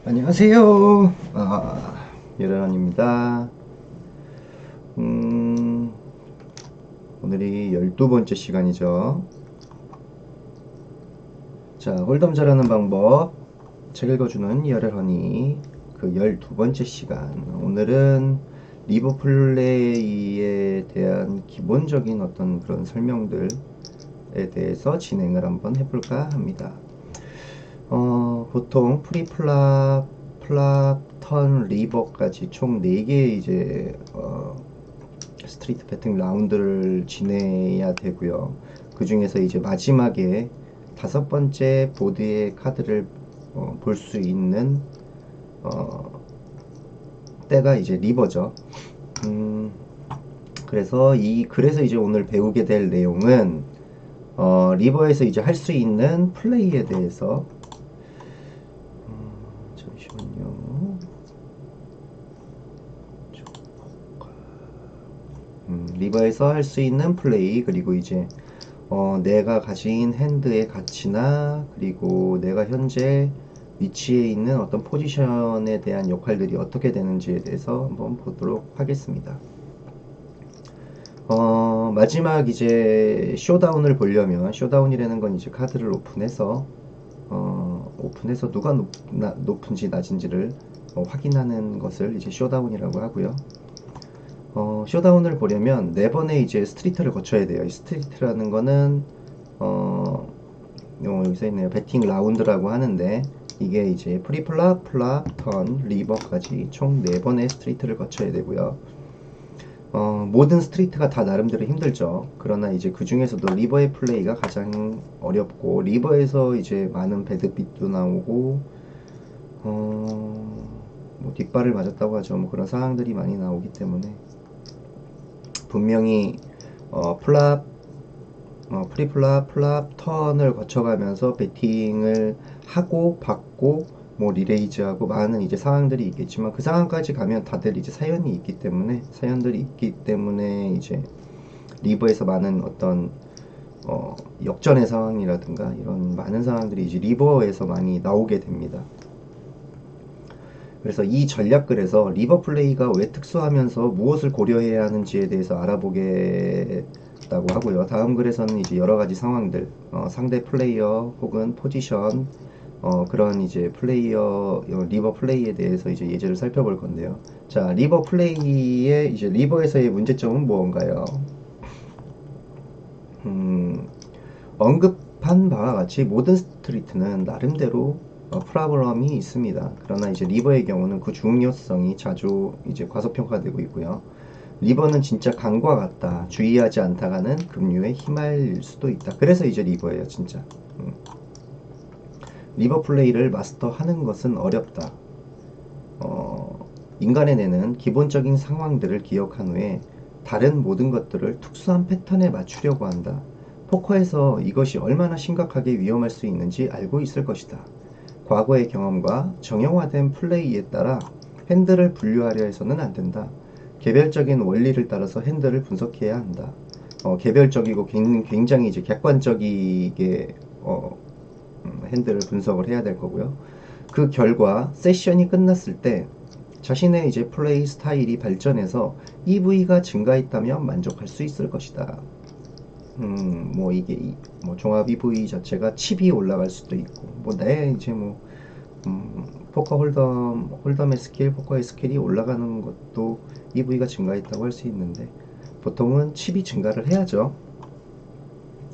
안녕하세요. 여러분입니다. 오늘이 12번째 시간이죠. 자, 홀덤 잘하는 방법, 책 읽어주는 열혈허니, 그 12번째 시간. 오늘은 리버 플레이에 대한 기본적인 어떤 그런 설명들에 대해서 진행을 한번 해볼까 합니다. 보통 프리플랍, 플랍, 턴, 리버까지 총 4개의 이제 스트리트 배팅 라운드를 지내야 되고요. 그 중에서 이제 마지막에 5번째 보드의 카드를 볼 수 있는 때가 이제 리버죠. 그래서 이제 오늘 배우게 될 내용은 리버에서 이제 할 수 있는 플레이에 대해서 잠시만요. 리버에서 할 수 있는 플레이, 그리고 이제 내가 가진 핸드의 가치나, 그리고 내가 현재 위치에 있는 어떤 포지션에 대한 역할들이 어떻게 되는지에 대해서 한번 보도록 하겠습니다. 마지막 이제 쇼다운을 보려면, 쇼다운이라는 건 이제 카드를 오픈해서 누가 높은지 낮은지를 확인하는 것을 이제 쇼다운이라고 하고요. 쇼다운을 보려면 4번의 이제 스트리트를 거쳐야 돼요. 이 스트리트라는 거는 여기 써있네요. 배팅 라운드라고 하는데, 이게 이제 프리플랍, 플랍, 턴, 리버까지 총 4번의 스트리트를 거쳐야 되고요. 모든 스트리트가 다 나름대로 힘들죠. 그러나 이제 그 중에서도 리버의 플레이가 가장 어렵고, 리버에서 이제 많은 배드빛도 나오고, 뭐 뒷발을 맞았다고 하죠. 뭐 그런 상황들이 많이 나오기 때문에 분명히 프리플랍, 플랍, 턴을 거쳐가면서 배팅을 하고 받고 뭐 리레이즈하고 많은 이제 상황들이 있겠지만, 그 상황까지 가면 다들 이제 사연들이 있기 때문에 이제 리버에서 많은 어떤 역전의 상황이라든가 이런 많은 상황들이 이제 리버에서 많이 나오게 됩니다. 그래서 이 전략글에서 리버 플레이가 왜 특수하면서 무엇을 고려해야 하는지에 대해서 알아보겠다고 하고요. 다음 글에서는 이제 여러 가지 상황들, 상대 플레이어 혹은 포지션, 그런 이제 리버 플레이에 대해서 이제 예제를 살펴볼 건데요. 자, 이제 리버에서의 문제점은 무언가요? 언급한 바와 같이 모든 스트리트는 나름대로 프라블럼이 있습니다. 그러나 이제 리버의 경우는 그 중요성이 자주 이제 과소평가되고 있고요. 리버는 진짜 강과 같다, 주의하지 않다가는 급류에 휘말릴 수도 있다. 그래서 이제 리버예요, 진짜. 리버 플레이를 마스터하는 것은 어렵다. 인간의 뇌는 기본적인 상황들을 기억한 후에 다른 모든 것들을 특수한 패턴에 맞추려고 한다. 포커에서 이것이 얼마나 심각하게 위험할 수 있는지 알고 있을 것이다. 과거의 경험과 정형화된 플레이에 따라 핸들을 분류하려 해서는 안 된다. 개별적인 원리를 따라서 핸들을 분석해야 한다. 개별적이고 굉장히 이제 객관적이게 핸들을 분석을 해야 될 거고요. 그 결과 세션이 끝났을 때 자신의 이제 플레이 스타일이 발전해서 EV가 증가했다면 만족할 수 있을 것이다. 뭐 이게 뭐 종합 EV 자체가 칩이 올라갈 수도 있고, 이제 포커 홀덤의 스킬, 포커의 스킬이 올라가는 것도 EV가 증가했다고 할 수 있는데, 보통은 칩이 증가를 해야죠.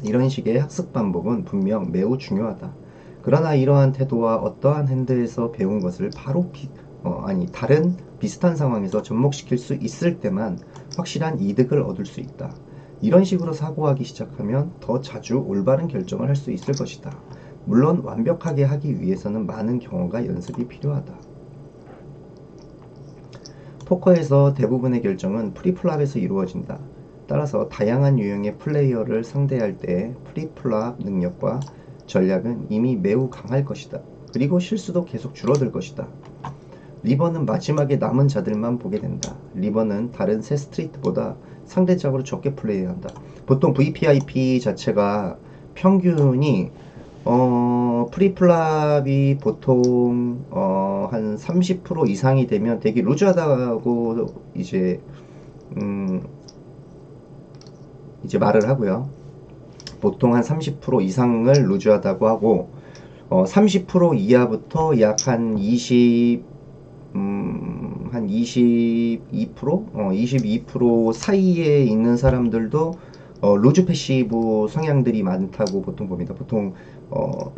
이런 식의 학습 반복은 분명 매우 중요하다. 그러나 이러한 태도와 어떠한 핸드에서 배운 것을 다른 비슷한 상황에서 접목시킬 수 있을 때만 확실한 이득을 얻을 수 있다. 이런 식으로 사고하기 시작하면 더 자주 올바른 결정을 할 수 있을 것이다. 물론 완벽하게 하기 위해서는 많은 경험과 연습이 필요하다. 포커에서 대부분의 결정은 프리플랍에서 이루어진다. 따라서 다양한 유형의 플레이어를 상대할 때 프리플랍 능력과 전략은 이미 매우 강할 것이다. 그리고 실수도 계속 줄어들 것이다. 리버는 마지막에 남은 자들만 보게 된다. 리버는 다른 새 스트리트보다 상대적으로 적게 플레이한다. 보통 VPIP 자체가 평균이 프리플랍이 보통 한 30% 이상이 되면 되게 루즈하다고 음, 이제 말을 하고요. 보통 한 30% 이상을 루즈하다고 하고 30% 이하부터 약 한 22%? 22% 사이에 있는 사람들도 루즈 패시브 성향들이 많다고 보통 봅니다. 보통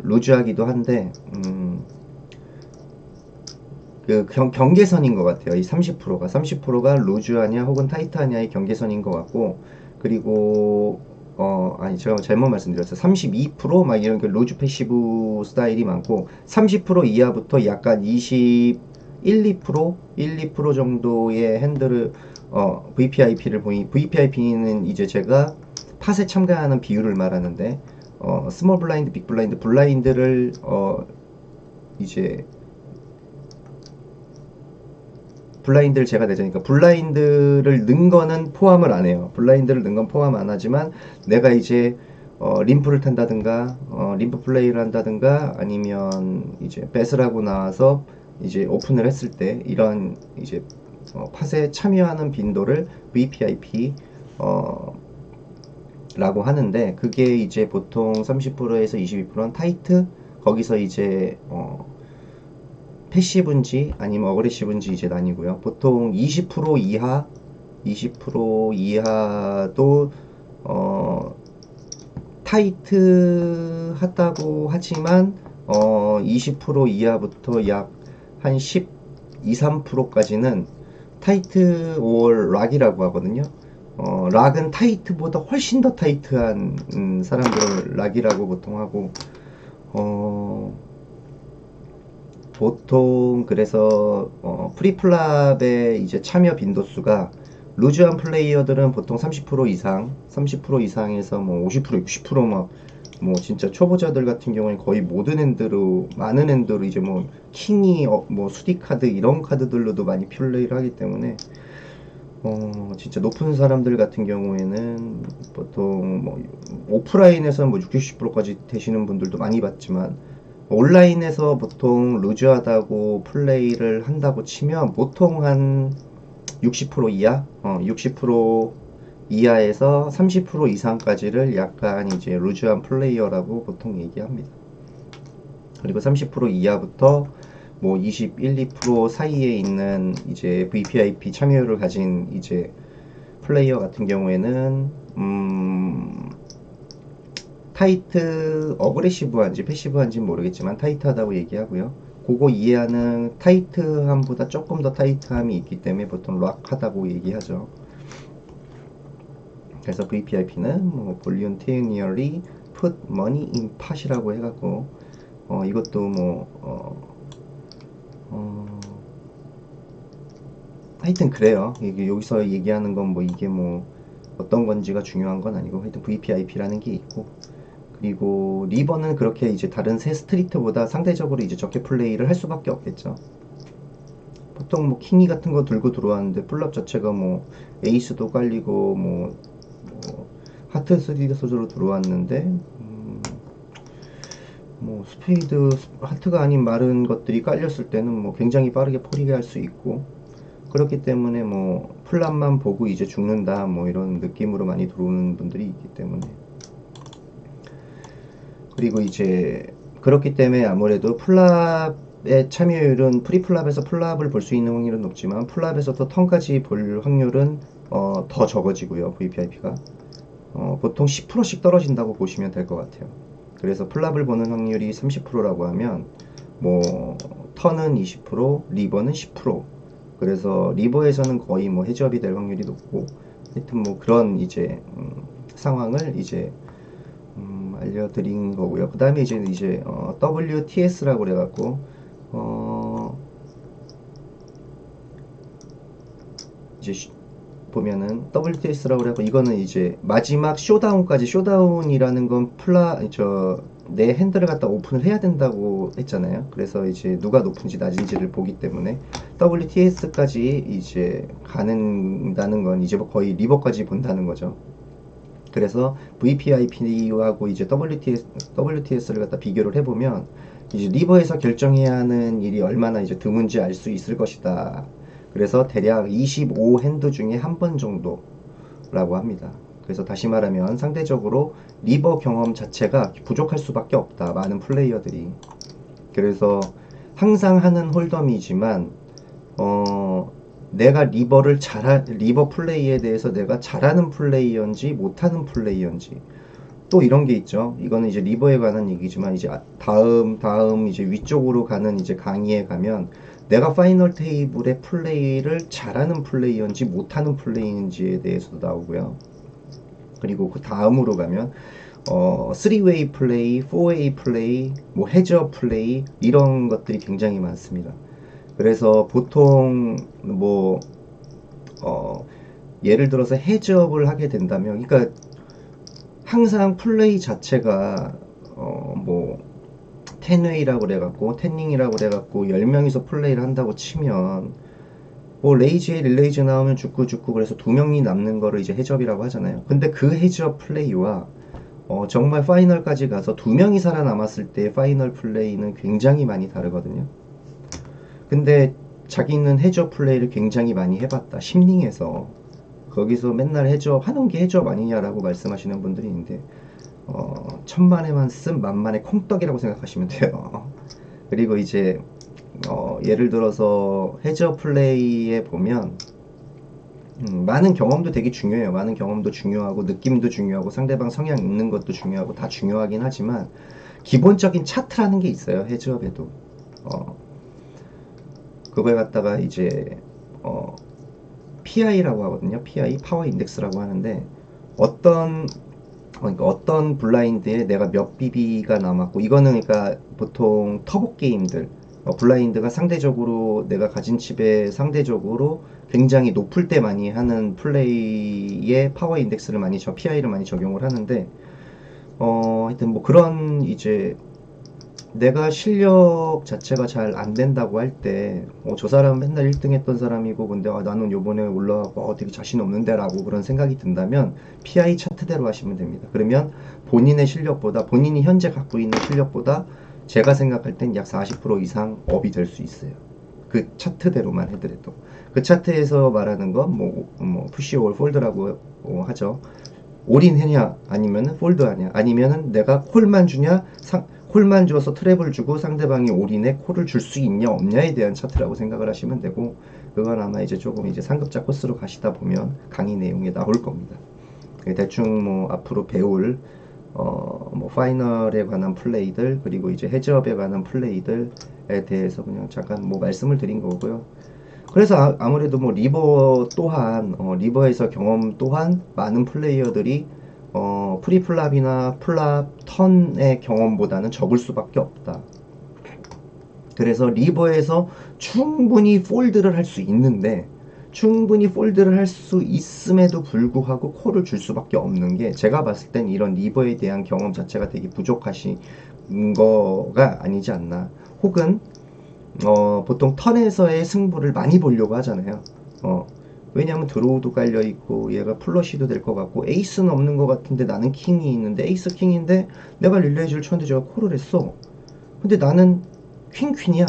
루즈하기도 한데 그 경계선인 것 같아요. 이 30%가 루즈하냐 혹은 타이트하냐의 경계선인 것 같고, 그리고 아니 제가 잘못 말씀드렸어요. 32%막 이런 그 루즈 패시브 스타일이 많고, 30% 이하부터 약간 2% 정도의 핸들을 VPIP를 보이 VPIP는 이제 제가 팟에 참가하는 비율을 말하는데, 스몰 블라인드, 빅 블라인드, 블라인드를 이제 블라인드를 제가 내자니까 블라인드를 넣은 거는 포함을 안 해요. 블라인드를 넣은 건 포함 안 하지만 내가 이제 림프를 탄다든가 림프 플레이를 한다든가 아니면 이제 배스를 하고 나와서 이제 오픈을 했을 때 이런 이제 팟에 참여하는 빈도를 VPIP 라고 하는데, 그게 이제 보통 30%에서 22%는 타이트, 거기서 이제 패시브인지 아니면 어그레시브인지 이제 나뉘고요. 보통 20% 이하, 20% 이하도 타이트하다고 하지만 20% 이하부터 약 한 12, 3%까지는 타이트 올 락이라고 하거든요. 락은 타이트보다 훨씬 더 타이트한 사람들을 락이라고 보통 하고, 어, 보통 그래서 프리플랍의 이제 참여 빈도수가 루즈한 플레이어들은 보통 30% 이상, 30% 이상에서 뭐 50%, 60% 뭐 진짜 초보자들 같은 경우에 거의 모든 핸드로 많은 핸드로 이제 뭐 킹이 뭐 수디 카드 이런 카드들로도 많이 플레이를 하기 때문에 진짜 높은 사람들 같은 경우에는 보통 뭐 오프라인에서 뭐 60, 70%까지 되시는 분들도 많이 봤지만, 온라인에서 보통 루즈하다고 플레이를 한다고 치면 보통 한 60% 이하, 60% 이하에서 30% 이상까지를 약간 이제 루즈한 플레이어라고 보통 얘기합니다. 그리고 30% 이하부터 뭐 21, 2% 사이에 있는 이제 VPIP 참여율을 가진 이제 플레이어 같은 경우에는 타이트, 어그레시브한지 패시브한지는 모르겠지만 타이트하다고 얘기하고요. 그거 이해하는 타이트함보다 조금 더 타이트함이 있기 때문에 보통 락하다고 얘기하죠. 그래서 VPIP는 뭐 볼륨 테이니얼리 put money in pot이라고 해갖고 이것도 뭐 하여튼 그래요. 이게 여기서 얘기하는 건 뭐 이게 뭐 어떤 건지가 중요한 건 아니고, 하여튼 VPIP라는 게 있고, 그리고 리버는 그렇게 이제 다른 새 스트리트보다 상대적으로 이제 적게 플레이를 할 수밖에 없겠죠. 보통 뭐 킹이 같은 거 들고 들어왔는데 플랍 자체가 뭐 에이스도 깔리고 뭐 하트 3D 소재로 들어왔는데 뭐 스페이드 하트가 아닌 마른 것들이 깔렸을 때는 뭐 굉장히 빠르게 포리게 할 수 있고, 그렇기 때문에 뭐 플랍만 보고 이제 죽는다 뭐 이런 느낌으로 많이 들어오는 분들이 있기 때문에, 그리고 이제 그렇기 때문에 아무래도 플랍의 참여율은 프리플랍에서 플랍을 볼 수 있는 확률은 높지만 플랍에서도 턴까지 볼 확률은 더 적어지고요. VPIP가 보통 10%씩 떨어진다고 보시면 될 것 같아요. 그래서 플랍을 보는 확률이 30%라고 하면 뭐 턴은 20%, 리버는 10%. 그래서 리버에서는 거의 뭐 해저업이 될 확률이 높고, 하여튼 뭐 그런 이제 상황을 이제 알려드린 거고요. 그 다음에 이제 WTS라고 그래갖고 이제 보면은 WTS라고 그래갖고 이거는 이제 마지막 쇼다운까지, 쇼다운이라는 건 내 핸들을 갖다 오픈을 해야 된다고 했잖아요. 그래서 이제 누가 높은지 낮은지를 보기 때문에 WTS까지 이제 가는다는 건 이제 뭐 거의 리버까지 본다는 거죠. 그래서 VPIP하고 이제 WTS를 갖다 비교를 해보면 이제 리버에서 결정해야 하는 일이 얼마나 이제 드문지 알 수 있을 것이다. 그래서 대략 25 핸드 중에 한 번 정도라고 합니다. 그래서 다시 말하면 상대적으로 리버 경험 자체가 부족할 수밖에 없다. 많은 플레이어들이. 그래서 항상 하는 홀덤이지만 내가 리버 플레이에 대해서 내가 잘하는 플레이어인지 못하는 플레이어인지 또 이런 게 있죠. 이거는 이제 리버에 관한 얘기지만 이제 다음 이제 위쪽으로 가는 이제 강의에 가면 내가 파이널 테이블의 플레이를 잘하는 플레이어인지 못하는 플레이인지에 대해서도 나오고요. 그리고 그 다음으로 가면 3웨이 플레이, 4웨이 플레이, 뭐 헤즈업 플레이 이런 것들이 굉장히 많습니다. 그래서 보통 뭐 예를 들어서 헤즈업을 하게 된다면 그러니까 항상 플레이 자체가 뭐 10웨이라고 그래갖고 10링이라고 그래갖고 10명이서 플레이를 한다고 치면 뭐 레이즈에 릴레이즈 나오면 죽고 그래서 2명이 남는 거를 이제 헤즈업이라고 하잖아요. 근데 그 헤즈업 플레이와 정말 파이널까지 가서 2명이 살아남았을 때 파이널 플레이는 굉장히 많이 다르거든요. 근데 자기는 헤즈업 플레이를 굉장히 많이 해봤다. 심링에서 거기서 맨날 헤즈업 하는 게 헤즈업 아니냐라고 말씀하시는 분들이 있는데 천만에만 쓴 만만의 콩떡이라고 생각하시면 돼요. 그리고 이제 예를 들어서 헤즈업 플레이에 보면 많은 경험도 되게 중요해요. 많은 경험도 중요하고 느낌도 중요하고 상대방 성향 읽는 것도 중요하고 다 중요하긴 하지만 기본적인 차트라는 게 있어요. 헤즈업에도 그걸 갖다가 이제 PI라고 하거든요. PI 파워 인덱스라고 하는데 그러니까 어떤 블라인드에 내가 몇 BB가 남았고 이거는 그러니까 보통 터보 게임들 블라인드가 상대적으로 내가 가진 칩에 상대적으로 굉장히 높을 때 많이 하는 플레이의 파워 인덱스를 PI를 많이 적용을 하는데 하여튼 뭐 그런 이제 내가 실력 자체가 잘 안 된다고 할 때 저 사람 맨날 1등 했던 사람이고 근데 나는 요번에 올라가고 되게 자신 없는데 라고 그런 생각이 든다면 PI 차트대로 하시면 됩니다. 그러면 본인의 실력보다 본인이 현재 갖고 있는 실력보다 제가 생각할 땐 약 40% 이상 업이 될 수 있어요. 그 차트대로만 해더라도 그 차트에서 말하는 건 뭐 푸시 올 폴드라고 하죠. 올인하냐 아니면은 폴드하냐 아니면은 내가 콜만 주냐 콜만 줘서 트랩을 주고 상대방이 올인에 콜을 줄 수 있냐 없냐에 대한 차트라고 생각을 하시면 되고 그건 아마 이제 조금 이제 상급자 코스로 가시다 보면 강의 내용에 나올 겁니다. 대충 뭐 앞으로 배울 뭐 파이널에 관한 플레이들 그리고 이제 헤즈업에 관한 플레이들에 대해서 그냥 잠깐 뭐 말씀을 드린 거고요. 그래서 아무래도 뭐 리버 또한 리버에서 경험 또한 많은 플레이어들이 프리플랍이나 플랍 턴의 경험보다는 적을 수밖에 없다. 그래서 리버에서 충분히 폴드를 할 수 있는데 충분히 폴드를 할 수 있음에도 불구하고 콜을 줄 수밖에 없는 게 제가 봤을 땐 이런 리버에 대한 경험 자체가 되게 부족하신 거가 아니지 않나. 혹은 보통 턴에서의 승부를 많이 보려고 하잖아요. 왜냐면 드로우도 깔려있고 얘가 플러시도 될 것 같고 에이스는 없는 것 같은데 나는 킹이 있는데 에이스 킹인데 내가 릴레이즈를 쳤는데 제가 콜을 했어. 근데 나는 퀸이야.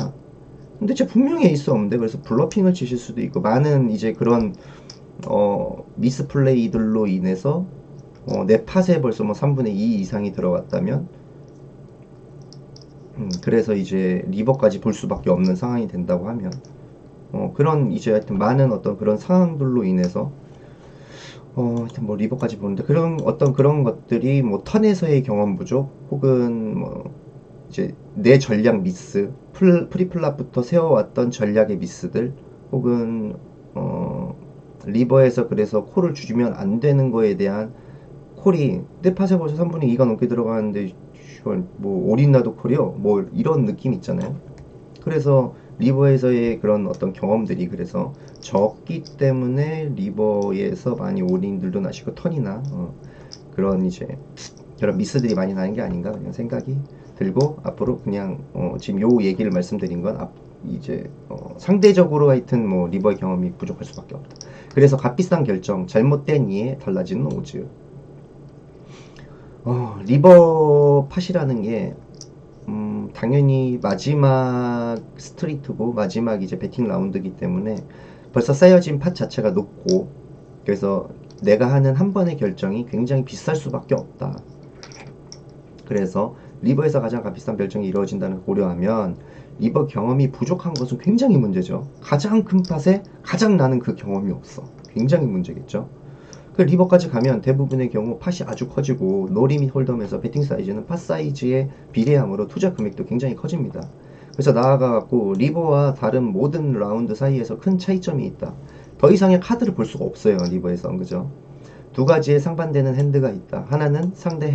근데 제가 분명히 에이스 없는데 그래서 블러핑을 치실 수도 있고 많은 이제 그런 미스 플레이들로 인해서 내 팟에 벌써 뭐 3분의 2 이상이 들어갔다면 그래서 이제 리버까지 볼 수밖에 없는 상황이 된다고 하면 그런 이제 하여튼 많은 어떤 그런 상황들로 인해서 하여튼 뭐 리버까지 보는데 그런 것들이 뭐 턴에서의 경험 부족 혹은 뭐 이제 내 전략 미스 프리플랍부터 세워왔던 전략의 미스들 혹은 리버에서 그래서 콜을 주면 안 되는 거에 대한 콜이 내 팟에 벌써 3분의 2가 넘게 들어가는데 뭐 올인 나도 콜이요 뭐 이런 느낌 있잖아요. 그래서 리버에서의 그런 어떤 경험들이 그래서 적기 때문에 리버에서 많이 올인들도 나시고 턴이나 그런 이제 그런 미스들이 많이 나는 게 아닌가 그냥 생각이 들고 앞으로 그냥 지금 요 얘기를 말씀드린 건 이제 상대적으로 하여튼 뭐 리버의 경험이 부족할 수밖에 없다. 그래서 값비싼 결정 잘못된 이해 달라지는 오즈 리버 팟이라는 게 당연히 마지막 스트리트고 마지막 이제 배팅 라운드이기 때문에 벌써 쌓여진 팟 자체가 높고, 그래서 내가 하는 한 번의 결정이 굉장히 비쌀 수밖에 없다. 그래서 리버에서 가장 값비싼 결정이 이루어진다는 걸 고려하면 리버 경험이 부족한 것은 굉장히 문제죠. 가장 큰 팟에 가장 나는 그 경험이 없어. 굉장히 문제겠죠. 그 리버까지 가면 대부분의 경우 팟이 아주 커지고 노리밋 홀덤에서 배팅 사이즈는 팟 사이즈에 비례하므로 투자 금액도 굉장히 커집니다. 그래서 나아가갖고 리버와 다른 모든 라운드 사이에서 큰 차이점이 있다. 더 이상의 카드를 볼 수가 없어요, 리버에서. 그죠? 두 가지의 상반되는 핸드가 있다. 하나는 상대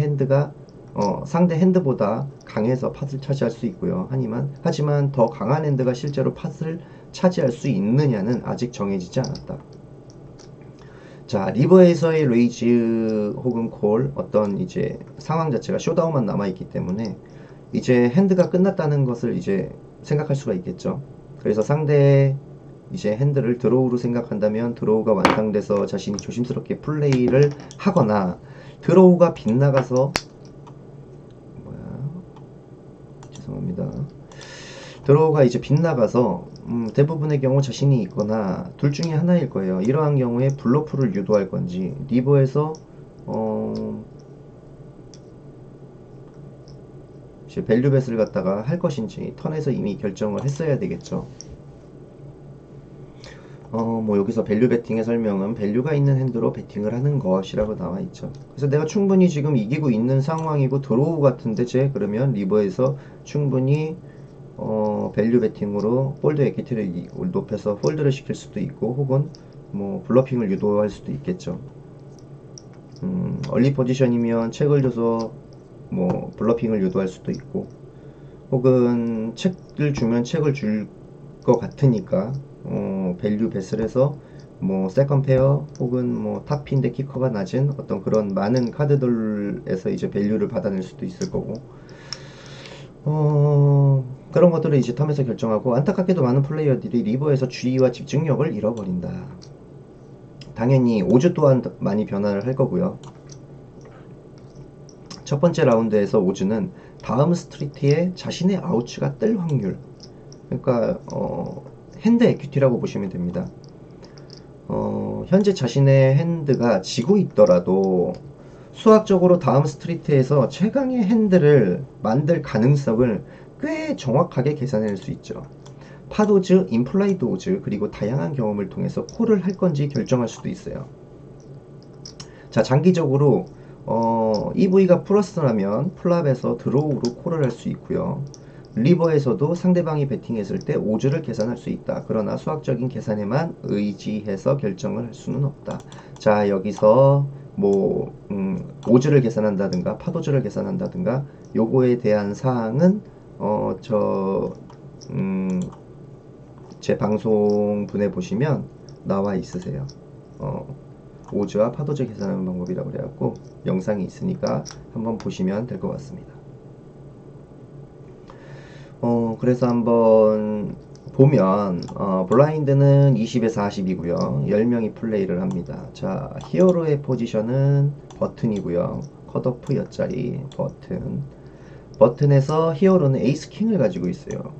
핸드보다 강해서 팟을 차지할 수 있고요. 하지만 더 강한 핸드가 실제로 팟을 차지할 수 있느냐는 아직 정해지지 않았다. 자, 리버에서의 레이즈 혹은 콜, 어떤 이제 상황 자체가 쇼다운만 남아있기 때문에 이제 핸드가 끝났다는 것을 이제 생각할 수가 있겠죠. 그래서 상대 이제 핸드를 드로우로 생각한다면 드로우가 완성돼서 자신이 조심스럽게 플레이를 하거나, 드로우가 빗나가서 죄송합니다. 드로우가 이제 빗나가서 대부분의 경우 자신이 있거나 둘 중에 하나일 거예요. 이러한 경우에 블러프를 유도할 건지 리버에서 이제 밸류벳을 갖다가 할 것인지 턴에서 이미 결정을 했어야 되겠죠. 뭐 여기서 밸류 베팅의 설명은 밸류가 있는 핸드로 베팅을 하는 것이라고 나와 있죠. 그래서 내가 충분히 지금 이기고 있는 상황이고 드로우 같은데 그러면 리버에서 충분히 밸류 베팅으로 폴드 에퀴티를 높여서 폴드를 시킬 수도 있고, 혹은 뭐 블러핑을 유도할 수도 있겠죠. 얼리 포지션이면 책을 줘서 뭐 블러핑을 유도할 수도 있고, 혹은 책을 주면 책을 줄 것 같으니까 밸류 뱃을 해서 뭐 세컨 페어 혹은 뭐 탑핀데 키커가 낮은 어떤 그런 많은 카드들에서 이제 밸류를 받아낼 수도 있을 거고, 그런 것들을 이제 텀에서 결정하고, 안타깝게도 많은 플레이어들이 리버에서 주의와 집중력을 잃어버린다. 당연히 오즈 또한 많이 변화를 할 거고요. 첫 번째 라운드에서 오즈는 다음 스트리트에 자신의 아우츠가 뜰 확률, 그러니까 핸드 에퀴티라고 보시면 됩니다. 현재 자신의 핸드가 지고 있더라도 수학적으로 다음 스트리트에서 최강의 핸드를 만들 가능성을 꽤 정확하게 계산해낼 수 있죠. 팟오즈, 임플라이드 오즈, 그리고 다양한 경험을 통해서 콜을 할 건지 결정할 수도 있어요. 자, 장기적으로 EV가 플러스라면 플랍에서 드로우로 콜을 할 수 있고요. 리버에서도 상대방이 베팅했을 때 오즈를 계산할 수 있다. 그러나 수학적인 계산에만 의지해서 결정을 할 수는 없다. 자, 여기서 뭐 오즈를 계산한다든가 팟오즈를 계산한다든가 요거에 대한 사항은 제 방송분에 보시면 나와 있으세요. 오즈와 팟오즈 계산하는 방법이라고 그래갖고 영상이 있으니까 한번 보시면 될 것 같습니다. 그래서 한번 보면 블라인드는 20에서 40이고요 10명이 플레이를 합니다. 자, 히어로의 포지션은 버튼이고요, 컷오프 옆자리 버튼에서 히어로는 에이스 킹을 가지고 있어요.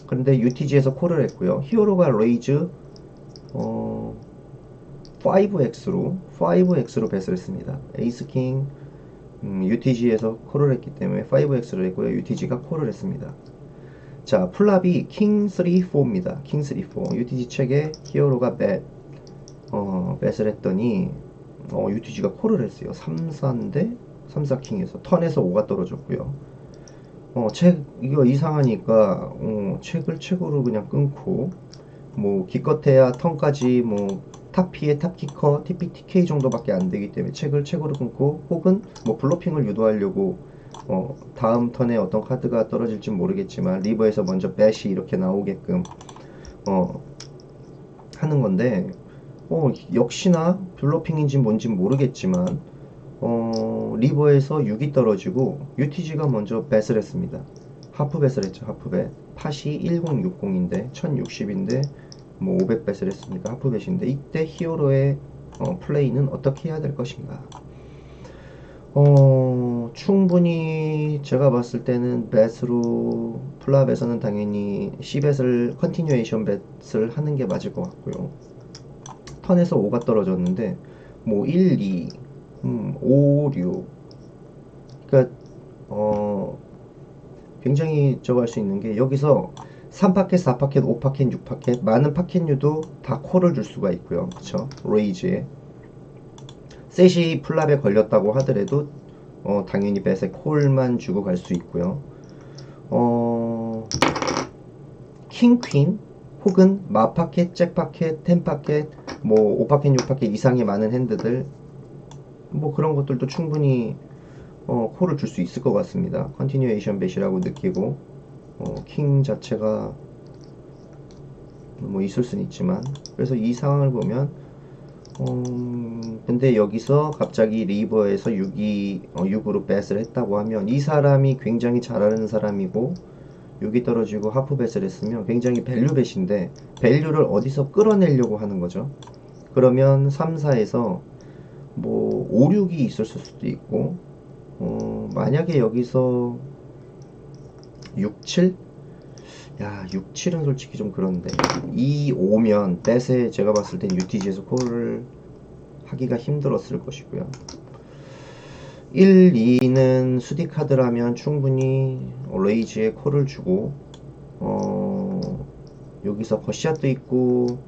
그런데 UTG에서 콜을 했고요. 히어로가 레이즈 5X로 배스를 했습니다. 에이스 킹 UTG에서 콜을 했기 때문에 5X를 했고요. UTG가 콜을 했습니다. 자, 플랍이 킹 3, 4입니다. 킹 3, 4. UTG 책에 히어로가 뱃을 했더니 UTG가 콜을 했어요. 3, 4인데 3, 4 킹에서 턴에서 5가 떨어졌고요. 이거 이상하니까 책으로 그냥 끊고, 뭐 기껏해야 턴까지 뭐 탑피에 탑키커, TP, TK 정도밖에 안 되기 때문에 책으로 끊고, 혹은 뭐 블로핑을 유도하려고 다음 턴에 어떤 카드가 떨어질지 모르겠지만 리버에서 먼저 배시 이렇게 나오게끔 하는 건데, 역시나 블로핑인지 뭔지 모르겠지만 리버에서 6이 떨어지고 UTG가 먼저 뱃을 했습니다. 하프 뱃을 했죠. 하프 뱃. 팟이 1060인데 1060인데 뭐 500뱃을 했으니까 하프 뱃인데, 이때 히어로의 플레이는 어떻게 해야 될 것인가. 충분히 제가 봤을 때는 벳으로 플랍에서는 당연히 C벳을 컨티뉴에이션 벳을 하는 게 맞을 것 같고요. 턴에서 5가 떨어졌는데 뭐 1, 2, 5, 6 그러니까 굉장히 저거 할 수 있는 게 여기서 3파켓, 4파켓, 5파켓, 6파켓 많은 파켓류도 다 콜을 줄 수가 있고요. 그쵸? 레이즈에 셋이 플랍에 걸렸다고 하더라도 당연히 벳에 콜만 주고 갈 수 있고요. 킹, 퀸 혹은 마파켓, 잭파켓, 텐파켓 뭐 5파켓, 6파켓 이상의 많은 핸드들 뭐 그런 것들도 충분히 콜을 줄 수 있을 것 같습니다. 컨티뉴에이션 벳이라고 느끼고 킹 자체가 뭐 있을 수는 있지만 그래서 이 상황을 보면 근데 여기서 갑자기 리버에서 6으로 뱃을 했다고 하면 이 사람이 굉장히 잘하는 사람이고 6이 떨어지고 하프 뱃을 했으면 굉장히 밸류 뱃인데 밸류를 어디서 끌어내려고 하는 거죠. 그러면 3, 4에서 뭐 5, 6이 있을 수도 있고 만약에 여기서 6, 7? 야, 6, 7은 솔직히 좀 그런데 2, 5면 뱃에 제가 봤을 땐 UTG에서 콜을 하기가 힘들었을 것이고요. 1, 2는 수디 카드라면 충분히 레이즈에 콜을 주고 여기서 버샷도 있고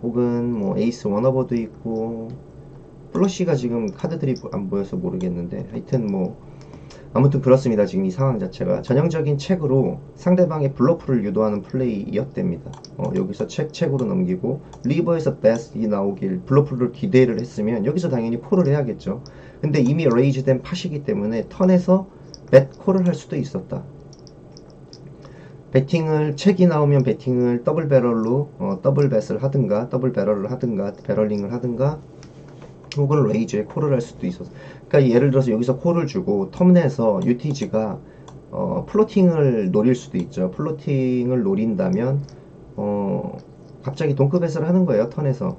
혹은 뭐 에이스 원어버도 있고 플러시가 지금 카드들이 안 보여서 모르겠는데 하여튼 뭐 아무튼 그렇습니다. 지금 이 상황 자체가 전형적인 책으로 상대방의 블러프를 유도하는 플레이였답니다. 여기서 책으로 넘기고 리버에서 베스이 나오길 블러프를 기대를 했으면 여기서 당연히 콜을 해야겠죠. 근데 이미 레이즈된 팟이기 때문에 턴에서 벳 콜을 할 수도 있었다. 배팅을 책이 나오면 배팅을 더블 배럴로 더블 벳을 하든가 더블 배럴을 하든가 배럴링을 하든가 혹은 레이즈에 콜을 할 수도 있어서 그러니까 예를 들어서 여기서 콜을 주고 텀내에서 UTG가 플로팅을 노릴 수도 있죠. 플로팅을 노린다면 갑자기 동급뱃을 하는 거예요. 턴에서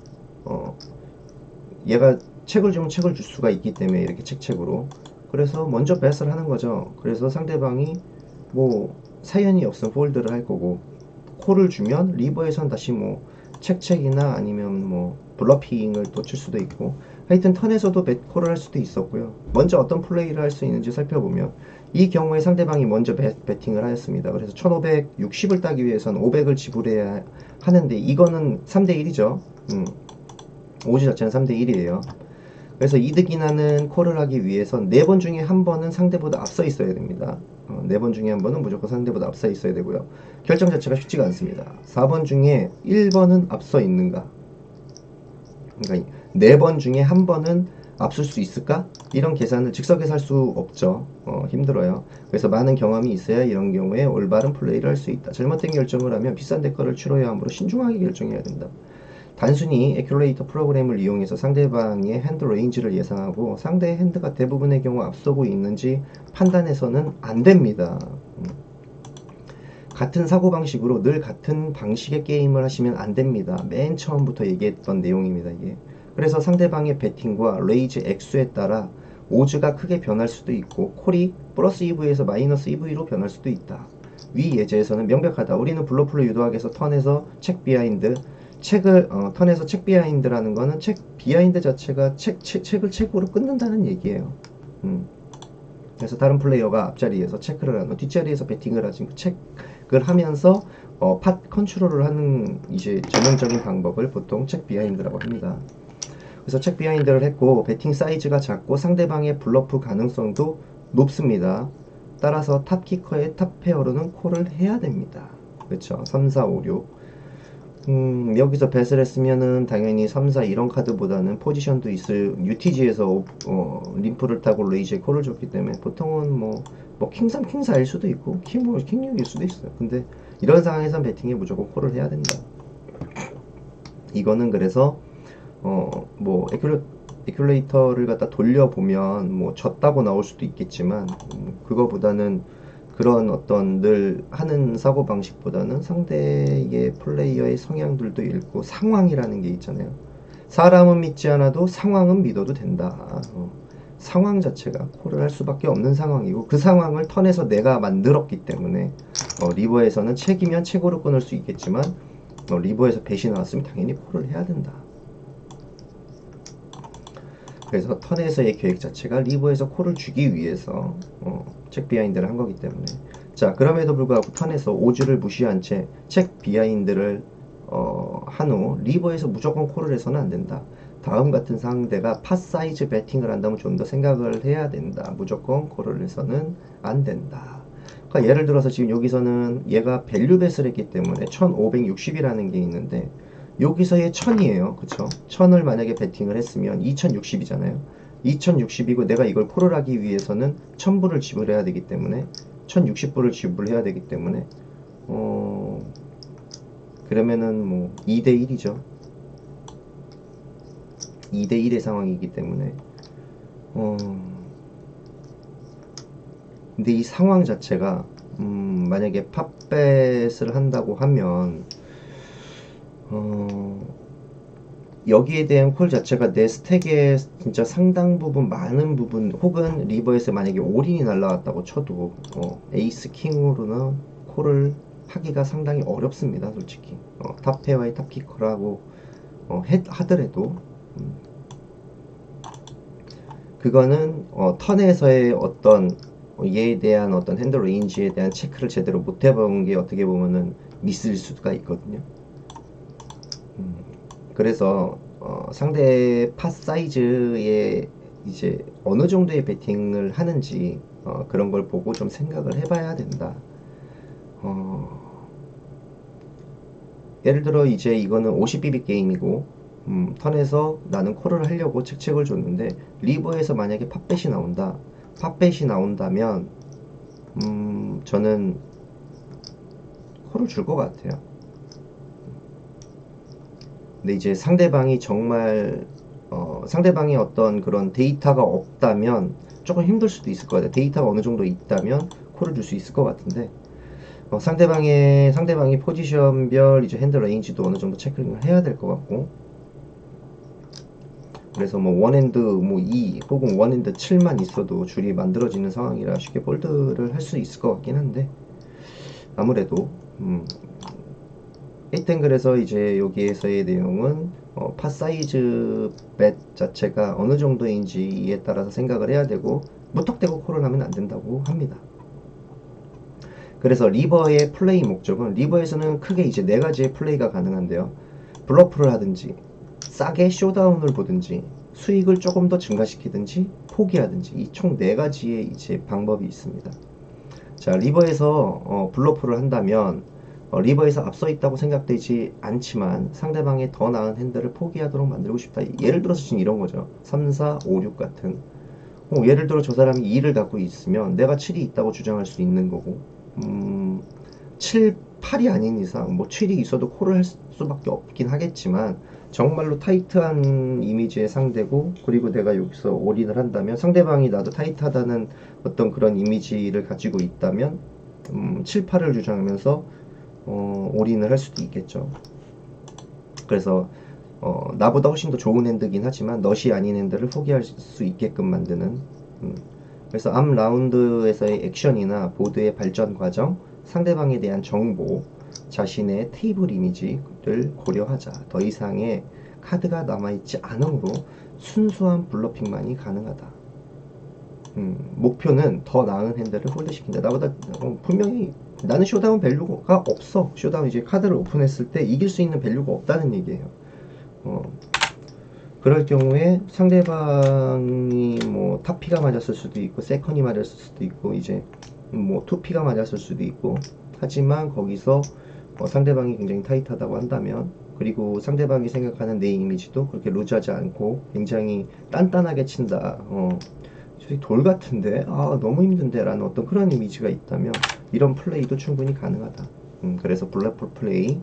얘가 책을 주면 책을 줄 수가 있기 때문에 이렇게 책으로 그래서 먼저 뱃을 하는 거죠. 그래서 상대방이 뭐 사연이 없으면 폴드를 할 거고 콜을 주면 리버에선 다시 뭐 책이나 아니면 뭐 블러핑을 또 칠 수도 있고 하여튼 턴에서도 콜을 할 수도 있었고요. 먼저 어떤 플레이를 할 수 있는지 살펴보면 이 경우에 상대방이 먼저 배팅을 하였습니다. 그래서 1560을 따기 위해서는 500을 지불해야 하는데 이거는 3대1이죠. 오지 자체는 3대1이에요. 그래서 이득이 나는 콜을 하기 위해선 4번 중에 한 번은 상대보다 앞서 있어야 됩니다. 4번 중에 한 번은 무조건 상대보다 앞서 있어야 되고요. 결정 자체가 쉽지가 않습니다. 4번 중에 1번은 앞서 있는가? 그러니까 4번 중에 한 번은 앞설 수 있을까? 이런 계산을 즉석에서 할 수 없죠. 힘들어요. 그래서 많은 경험이 있어야 이런 경우에 올바른 플레이를 할 수 있다. 잘못된 결정을 하면 비싼 대가를 치러야 하므로 신중하게 결정해야 된다. 단순히 에큐레이터 프로그램을 이용해서 상대방의 핸드 레인지를 예상하고 상대의 핸드가 대부분의 경우 앞서고 있는지 판단해서는 안 됩니다. 같은 사고방식으로 늘 같은 방식의 게임을 하시면 안 됩니다. 맨 처음부터 얘기했던 내용입니다. 이게. 그래서 상대방의 배팅과 레이즈 액수에 따라 오즈가 크게 변할 수도 있고 콜이 플러스 EV에서 마이너스 EV로 변할 수도 있다. 위 예제에서는 명백하다. 우리는 블러프를 유도하기 위해서 턴에서 책 비하인드 턴에서 책 비하인드라는 거는 책 비하인드 자체가 책을 책으로 끊는다는 얘기예요. 그래서 다른 플레이어가 앞자리에서 체크를 하는 뒷자리에서 배팅을 하지 책을 하면서 팟 컨트롤을 하는 이제 전형적인 방법을 보통 책 비하인드라고 합니다. 그래서 책 비하인드를 했고 배팅 사이즈가 작고 상대방의 블러프 가능성도 높습니다. 따라서 탑 키커의 탑 페어로는 콜을 해야 됩니다. 그렇죠. 3, 4, 5, 6 여기서 뱃을 했으면은 당연히 3, 4 이런 카드보다는 포지션도 있을 UTG에서 림프를 타고 레이즈에 콜을 줬기 때문에 보통은 뭐 킹 3, 킹 4일 수도 있고 킹 6일 수도 있어요. 근데 이런 상황에선 배팅에 무조건 콜을 해야 된다. 이거는 그래서 뭐 에큐레이터를 갖다 돌려보면 뭐 졌다고 나올 수도 있겠지만 그거보다는 그런 어떤 늘 하는 사고방식보다는 상대의 플레이어의 성향들도 읽고 상황이라는 게 있잖아요. 사람은 믿지 않아도 상황은 믿어도 된다. 상황 자체가 콜을 할 수밖에 없는 상황이고, 그 상황을 턴에서 내가 만들었기 때문에 리버에서는 책이면 책으로 끊을 수 있겠지만 리버에서 배시 나왔으면 당연히 콜을 해야 된다. 그래서 턴에서의 계획 자체가 리버에서 콜을 주기 위해서 책 비하인드를 한 거기 때문에, 자, 그럼에도 불구하고 턴에서 오즈를 무시한 채 책 비하인드를 한 후 리버에서 무조건 콜을 해서는 안 된다. 다음 같은 상대가 팟 사이즈 배팅을 한다면 좀 더 생각을 해야 된다. 무조건 콜을 해서는 안 된다. 그러니까 예를 들어서 지금 여기서는 얘가 밸류 벳을 했기 때문에 1560이라는 게 있는데, 여기서의 1000이에요. 그쵸? 1000을 만약에 배팅을 했으면 2060이잖아요. 2060이고 내가 이걸 콜을 하기 위해서는 1000불을 지불해야 되기 때문에 1060불을 지불해야 되기 때문에 그러면은 뭐 2대1이죠. 2대1의 상황이기 때문에 근데 이 상황 자체가 만약에 팟뱃을 한다고 하면 여기에 대한 콜 자체가 내 스택의 진짜 상당 부분, 많은 부분, 혹은 리버에서 만약에 올인이 날라왔다고 쳐도 에이스 킹으로는 콜을 하기가 상당히 어렵습니다. 솔직히 탑페어의 탑키커라고 하더라도 그거는 턴에서의 어떤 얘에 대한 어떤 핸들 레인지에 대한 체크를 제대로 못 해본 게 어떻게 보면은 미스일 수가 있거든요. 그래서 상대 팟 사이즈에 이제 어느 정도의 배팅을 하는지 그런 걸 보고 좀 생각을 해봐야 된다. 예를 들어 이제 이거는 50BB 게임이고 턴에서 나는 콜을 하려고 책책을 줬는데 리버에서 만약에 팟뱃이 나온다. 팟뱃이 나온다면 저는 콜을 줄 것 같아요. 근데 이제 상대방이 정말 상대방의 어떤 그런 데이터가 없다면 조금 힘들 수도 있을 것 같아요. 데이터가 어느 정도 있다면 콜을 줄 수 있을 것 같은데 상대방이 포지션별 이제 핸들 레인지도 어느 정도 체크를 해야 될 것 같고, 그래서 뭐 원핸드 뭐 2 혹은 원핸드 7만 있어도 줄이 만들어지는 상황이라 쉽게 폴드를 할 수 있을 것 같긴 한데, 아무래도 일단 그래서 이제 여기에서의 내용은 팟 사이즈 bet 자체가 어느 정도인지에 따라서 생각을 해야 되고, 무턱대고 콜을 하면 안 된다고 합니다. 그래서 리버의 플레이 목적은, 리버에서는 크게 이제 네 가지의 플레이가 가능한데요. 블러프를 하든지, 싸게 쇼다운을 보든지, 수익을 조금 더 증가시키든지, 포기하든지, 이 총 네 가지의 이제 방법이 있습니다. 자, 리버에서 블러프를 한다면 리버에서 앞서 있다고 생각되지 않지만 상대방의 더 나은 핸들을 포기하도록 만들고 싶다. 예를 들어서 지금 이런 거죠. 3, 4, 5, 6 같은 예를 들어 저 사람이 2를 갖고 있으면 내가 7이 있다고 주장할 수 있는 거고 7, 8이 아닌 이상 뭐 7이 있어도 콜을 할 수밖에 없긴 하겠지만, 정말로 타이트한 이미지의 상대고, 그리고 내가 여기서 올인을 한다면 상대방이 나도 타이트하다는 어떤 그런 이미지를 가지고 있다면 7, 8을 주장하면서 올인을 할 수도 있겠죠. 그래서 나보다 훨씬 더 좋은 핸드긴 하지만 넛이 아닌 핸드를 포기할 수 있게끔 만드는 그래서 앞 라운드에서의 액션이나 보드의 발전 과정, 상대방에 대한 정보, 자신의 테이블 이미지를 고려하자. 더 이상의 카드가 남아있지 않으므로 순수한 블러핑만이 가능하다. 목표는 더 나은 핸들을 홀드시킨다. 나보다 분명히 나는 쇼다운 밸류가 없어. 쇼다운 이제 카드를 오픈했을 때 이길 수 있는 밸류가 없다는 얘기예요. 그럴 경우에 상대방이 뭐 탑피가 맞았을 수도 있고 세컨이 맞았을 수도 있고 이제 뭐 투피가 맞았을 수도 있고, 하지만 거기서 상대방이 굉장히 타이트하다고 한다면, 그리고 상대방이 생각하는 내 이미지도 그렇게 루즈하지 않고 굉장히 단단하게 친다. 저기 돌 같은데 너무 힘든데 라는 어떤 그런 이미지가 있다면 이런 플레이도 충분히 가능하다. 그래서 블랙풀 플레이,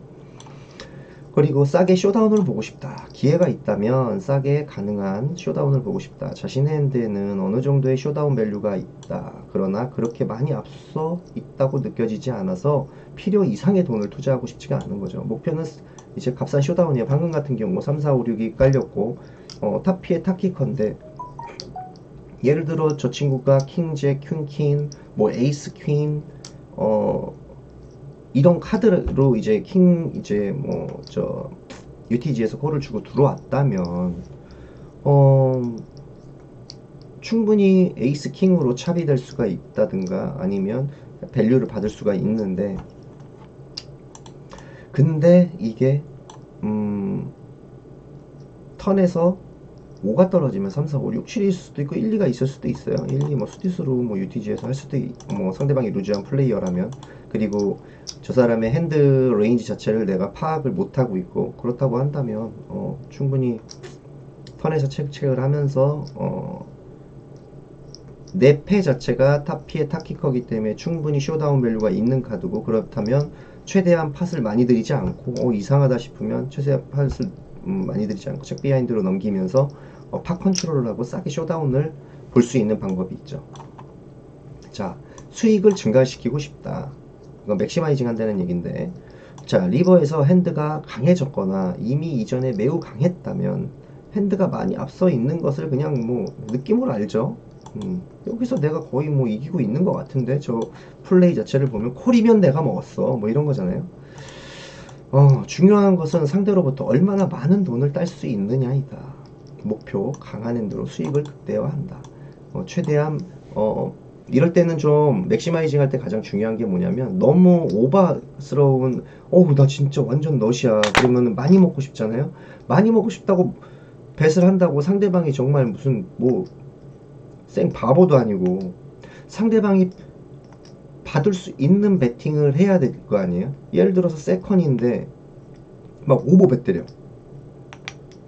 그리고 싸게 쇼다운을 보고 싶다. 기회가 있다면 싸게 가능한 쇼다운을 보고 싶다. 자신의 핸드에는 어느 정도의 쇼다운 밸류가 있다. 그러나 그렇게 많이 앞서 있다고 느껴지지 않아서 필요 이상의 돈을 투자하고 싶지가 않은 거죠. 목표는 이제 값싼 쇼다운이에요. 방금 같은 경우 3, 4, 5, 6이 깔렸고 탑피에 탑키컨데 예를 들어 저 친구가 킹, 잭, 퀸, 뭐 에이스, 퀸, 어, 이런 카드로 이제 킹, 이제 뭐 저 UTG에서 콜을 주고 들어왔다면, 어, 충분히 에이스 킹으로 찹이 될 수가 있다든가 아니면 밸류를 받을 수가 있는데, 근데 이게 턴에서 5가 떨어지면 3, 4, 5, 6, 7일 수도 있고 1, 2가 있을 수도 있어요. 1, 2 뭐 수디스로 뭐 UTG에서 할 수도 뭐 상대방이 루즈한 플레이어라면, 그리고 저 사람의 핸드 레인지 자체를 내가 파악을 못하고 있고 그렇다고 한다면 충분히 턴에서 체크를 하면서 내 패 자체가 탑피의 탑키커기 때문에 충분히 쇼다운 밸류가 있는 카드고, 그렇다면 최대한 팟을 많이 들이지 않고 이상하다 싶으면 최대한 팟을 많이 들이지 않고 책 비하인드로 넘기면서 팟 컨트롤을 하고 싸게 쇼다운을 볼 수 있는 방법이 있죠. 자, 수익을 증가시키고 싶다. 이거 맥시마이징 한다는 얘기인데, 자, 리버에서 핸드가 강해졌거나 이미 이전에 매우 강했다면 핸드가 많이 앞서 있는 것을 그냥 뭐 느낌으로 알죠. 여기서 내가 거의 뭐 이기고 있는 것 같은데, 저 플레이 자체를 보면 콜이면 내가 먹었어 뭐 이런 거잖아요. 중요한 것은 상대로부터 얼마나 많은 돈을 딸 수 있느냐이다. 목표 강한 핸드로 수익을 극대화한다. 최대한 이럴 때는 좀 맥시마이징 할 때 가장 중요한 게 뭐냐면, 너무 오버스러운 나 진짜 완전 넛이야 그러면 많이 먹고 싶잖아요. 많이 먹고 싶다고 뱃을 한다고 상대방이 정말 무슨 뭐 생 바보도 아니고 상대방이 받을 수 있는 베팅을 해야 될 거 아니에요. 예를 들어서 세컨인데 막 오버bet 때려.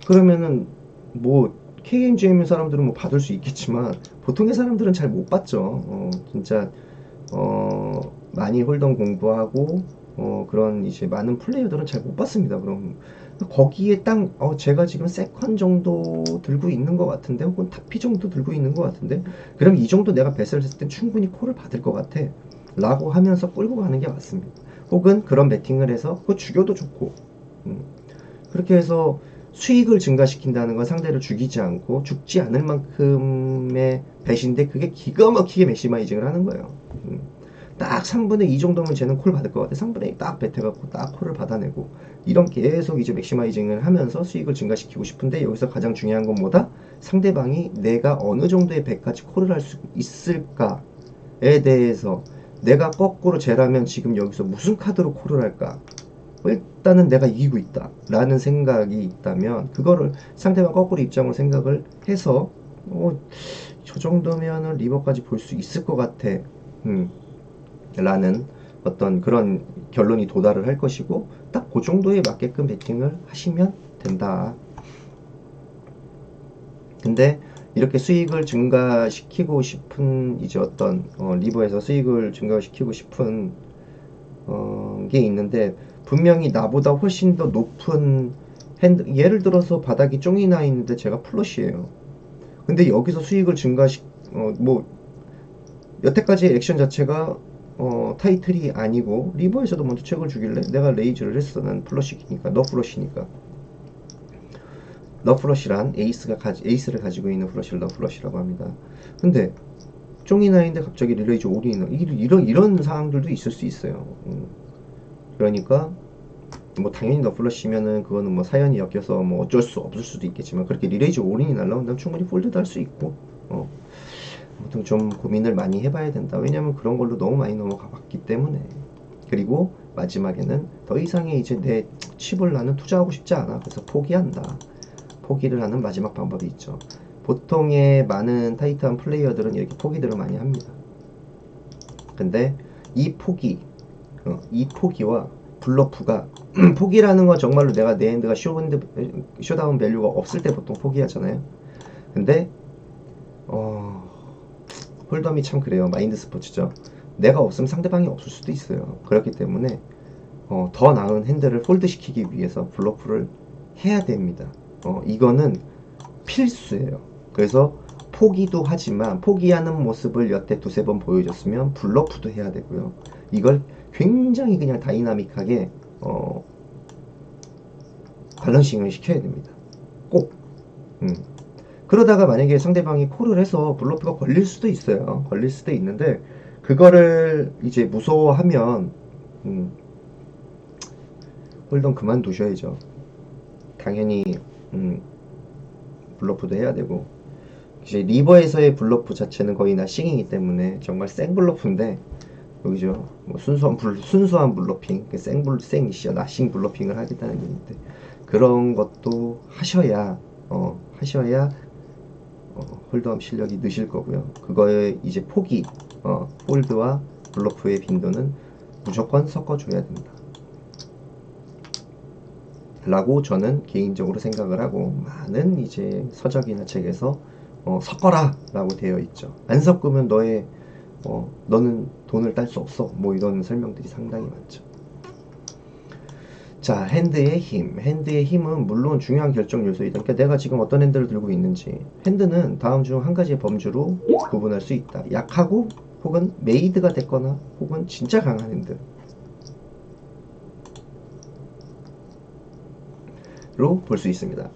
그러면은 뭐 KMGM 사람들은 뭐 받을 수 있겠지만 보통의 사람들은 잘 못 받죠. 진짜 많이 홀덤 공부하고 그런 이제 많은 플레이어들은 잘 못 받습니다. 그럼 거기에 딱 제가 지금 세컨 정도 들고 있는 것 같은데, 혹은 타피 정도 들고 있는 것 같은데, 그럼 이 정도 내가 배스를 했을 때 충분히 콜을 받을 것 같아 라고 하면서 끌고 가는 게 맞습니다. 혹은 그런 베팅을 해서 그거 죽여도 좋고, 그렇게 해서 수익을 증가시킨다는 건 상대를 죽이지 않고 죽지 않을 만큼의 배신데, 그게 기가 막히게 맥시마이징을 하는 거예요. 딱 3분의 2 정도면 쟤는 콜 받을 것 같아. 3분의 2 딱 뱉어갖고 딱 콜을 받아내고, 이런 계속 이제 맥시마이징을 하면서 수익을 증가시키고 싶은데, 여기서 가장 중요한 건 뭐다? 상대방이 내가 어느 정도의 배까지 콜을 할 수 있을까에 대해서, 내가 거꾸로 쟤라면 지금 여기서 무슨 카드로 콜을 할까? 일단은 내가 이기고 있다 라는 생각이 있다면, 그거를 상대방 거꾸로 입장으로 생각을 해서 저 정도면은 리버까지 볼 수 있을 것 같아 라는 어떤 그런 결론이 도달을 할 것이고, 딱 그 정도에 맞게끔 베팅을 하시면 된다. 근데 이렇게 수익을 증가시키고 싶은 이제 어떤 리버에서 수익을 증가시키고 싶은 게 있는데, 분명히 나보다 훨씬 더 높은 핸드, 예를 들어서 바닥이 쫑이 나 있는데 제가 플러시예요. 근데 여기서 수익을 뭐 여태까지 액션 자체가 타이틀이 아니고 리버에서도 먼저 책을 주길래 내가 레이즈를 했어. 난 플러시니까, 너플러시니까. 너플러시란 에이스를 가지고 있는 플러시를 너플러시라고 합니다. 근데 쫑이 나인데 갑자기 릴레이즈 올인을, 이런 상황들도 있을 수 있어요. 그러니까 뭐 당연히 너플러시면은 그거는 뭐 사연이 엮여서 뭐 어쩔 수 없을 수도 있겠지만, 그렇게 릴레이즈 올인이 날라온다면 충분히 폴드도 할 수 있고, 아무튼 좀 고민을 많이 해봐야 된다. 왜냐면 그런 걸로 너무 많이 넘어가 봤기 때문에. 그리고 마지막에는 더 이상의 이제 내 칩을 나는 투자하고 싶지 않아. 그래서 포기한다. 포기를 하는 마지막 방법이 있죠. 보통의 많은 타이트한 플레이어들은 이렇게 포기들을 많이 합니다. 근데 이 포기와 블러프가 포기라는 건 정말로 내가 내 핸드가 쇼다운 밸류가 없을 때 보통 포기하잖아요. 근데 홀덤이 참 그래요. 마인드 스포츠죠. 내가 없으면 상대방이 없을 수도 있어요. 그렇기 때문에 더 나은 핸들을 폴드 시키기 위해서 블러프를 해야 됩니다. 이거는 필수예요. 그래서 포기도 하지만, 포기하는 모습을 여태 두세 번 보여줬으면 블러프도 해야 되고요. 이걸 굉장히 그냥 다이나믹하게 밸런싱을 시켜야 됩니다. 꼭. 그러다가 만약에 상대방이 콜을 해서 블러프가 걸릴 수도 있어요. 걸릴 수도 있는데 그거를 이제 무서워하면 홀덤 그만두셔야죠. 당연히 블러프도 해야 되고 이제 리버에서의 블러프 자체는 거의 나싱이기 때문에 정말 생 블러프인데 여기죠. 뭐 순수한 블러핑, 생이시여 나싱 블러핑을 하겠다는 얘기인데 그런 것도 하셔야 홀드업 실력이 느실 거고요. 그거의 이제 폭이 홀드와 블러프의 빈도는 무조건 섞어줘야 된다. 라고 저는 개인적으로 생각을 하고 많은 이제 서적이나 책에서 섞어라 라고 되어 있죠. 안 섞으면 너는 돈을 딸 수 없어 뭐 이런 설명들이 상당히 많죠. 자, 핸드의 힘. 핸드의 힘은 물론 중요한 결정 요소이다. 그러니까 내가 지금 어떤 핸드를 들고 있는지. 핸드는 다음 중 한 가지의 범주로 구분할 수 있다. 약하고 혹은 메이드가 됐거나 혹은 진짜 강한 핸드. 로 볼 수 있습니다.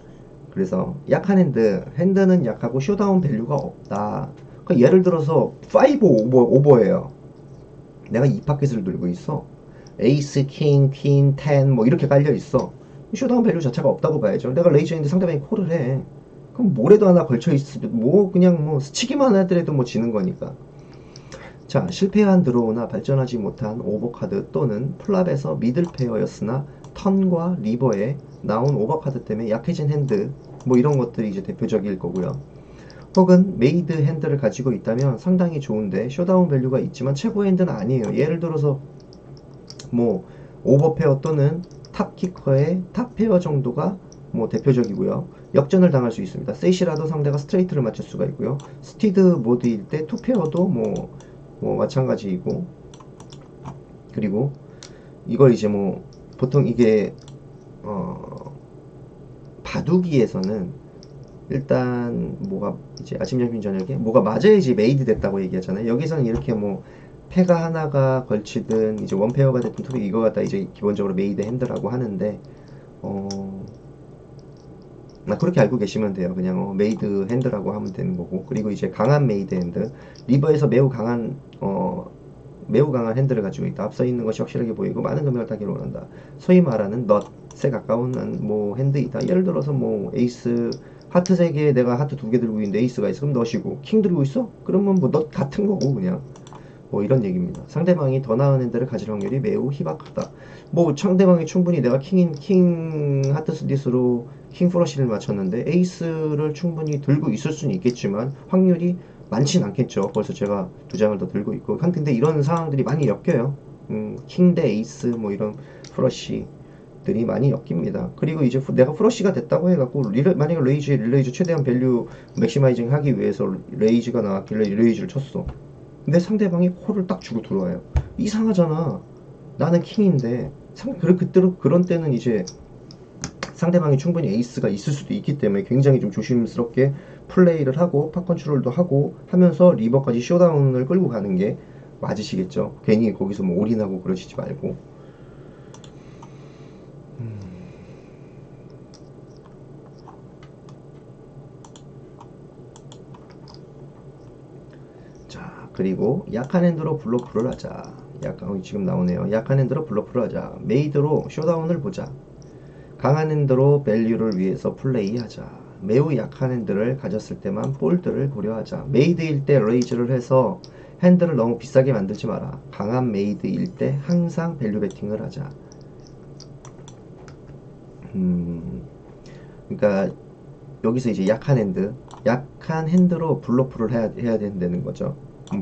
그래서 약한 핸드는 약하고 쇼다운 밸류가 없다. 그러니까 예를 들어서 5 오버예요. 내가 이 파켓을 들고 있어. 에이스, 킹, 퀸, 10 뭐 이렇게 깔려 있어. 쇼다운 밸류 자체가 없다고 봐야죠. 내가 레이저인데 상대방이 콜을 해. 그럼 뭐래도 하나 걸쳐 있으면 뭐 그냥 뭐 스치기만 하더라도 뭐 지는 거니까. 자, 실패한 드로우나 발전하지 못한 오버카드 또는 플랍에서 미들 페어였으나 턴과 리버에 나온 오버카드 때문에 약해진 핸드 뭐 이런 것들이 이제 대표적일 거고요. 혹은 메이드 핸드를 가지고 있다면 상당히 좋은데 쇼다운 밸류가 있지만 최고 핸드는 아니에요. 예를 들어서 뭐 오버페어 또는 탑키커의 탑페어 정도가 뭐 대표적이고요. 역전을 당할 수 있습니다. 셋이라도 상대가 스트레이트를 맞출 수가 있고요. 스티드 모드일 때 투페어도 뭐 마찬가지이고, 그리고 이걸 이제 뭐 보통 이게 바둑이에서는 일단 뭐가 이제 아침 점심 저녁에 뭐가 맞아야지 메이드 됐다고 얘기하잖아요. 여기서는 이렇게 뭐 패가 하나가 걸치든 이제 원페어가 됐든 투 이거 갖다 이제 기본적으로 메이드 핸드라고 하는데 그렇게 알고 계시면 돼요. 그냥 메이드 핸드라고 하면 되는 거고. 그리고 이제 강한 메이드 핸드, 리버에서 매우 강한 핸들을 가지고 있다. 앞서 있는 것이 확실하게 보이고 많은 금액을 타기를 원한다. 소위 말하는 넛에 가까운 뭐 핸드이다. 예를 들어서 뭐 에이스 하트 3개 내가 하트 2개 들고 있는데 에이스가 있어. 그럼 넛이고 킹 들고 있어? 그러면 뭐 넛 같은 거고 그냥 뭐 이런 얘기입니다. 상대방이 더 나은 핸들을 가질 확률이 매우 희박하다. 뭐 상대방이 충분히 내가 킹 하트 스디스로 킹 플러시를 맞췄는데 에이스를 충분히 들고 있을 수는 있겠지만 확률이 많진 않겠죠. 벌써 제가 2장을 더 들고 있고. 근데 이런 상황들이 많이 엮여요. 킹 대 에이스 뭐 이런 플러시들이 많이 엮입니다. 그리고 이제 내가 플러시가 됐다고 해갖고 만약에 릴레이즈 최대한 밸류 맥시마이징 하기 위해서 레이즈가 나왔길래 레이즈를 쳤어. 근데 상대방이 콜을 딱 주고 들어와요. 이상하잖아. 나는 킹인데 그런 때는 이제 상대방이 충분히 에이스가 있을 수도 있기 때문에 굉장히 좀 조심스럽게 플레이를 하고 팟 컨트롤도 하고 하면서 리버까지 쇼다운을 끌고 가는 게 맞으시겠죠. 괜히 거기서 뭐 올인하고 그러시지 말고. 자, 그리고 약한 핸드로 블러프를 하자. 지금 나오네요. 약한 핸드로 블러프를 하자. 메이드로 쇼다운을 보자. 강한 핸드로 밸류를 위해서 플레이하자. 매우 약한 핸드를 가졌을 때만 폴드를 고려하자. 메이드일 때 레이즈를 해서 핸드를 너무 비싸게 만들지 마라. 강한 메이드일 때 항상 밸류 베팅을 하자. 그러니까 여기서 이제 약한 핸드로 블러프를 해야 된다는 거죠.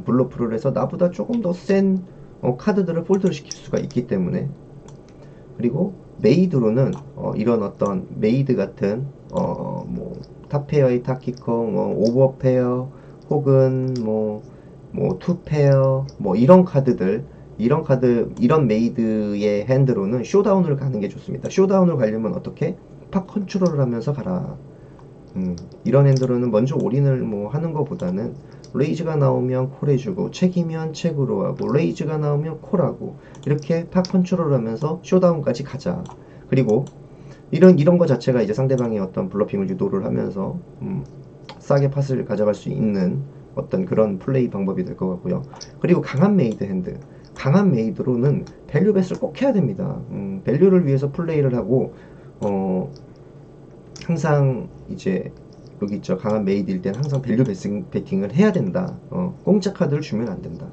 블러프를 해서 나보다 조금 더 센 카드들을 폴드를 시킬 수가 있기 때문에. 그리고 메이드로는 이런 어떤 메이드 같은 뭐 탑페어의 탑키커, 오버페어 혹은 뭐 투페어 뭐 이런 카드들 이런 메이드의 핸드로는 쇼다운을 가는 게 좋습니다. 쇼다운을 가려면 어떻게? 팟 컨트롤을 하면서 가라. 이런 핸드로는 먼저 올인을 뭐 하는 것보다는 레이즈가 나오면 콜해주고 책이면 책으로 하고 레이즈가 나오면 콜하고 이렇게 팟 컨트롤 하면서 쇼다운까지 가자. 그리고 이런 거 자체가 이제 상대방의 어떤 블러핑을 유도를 하면서 싸게 팟을 가져갈 수 있는 어떤 그런 플레이 방법이 될 것 같고요. 그리고 강한 메이드 핸드, 강한 메이드로는 밸류 벳을 꼭 해야 됩니다. 밸류를 위해서 플레이를 하고 항상 이제 여기 있죠. 강한 메이드일 때는 항상 밸류 베팅을 해야 된다. 공짜 카드를 주면 안 된다.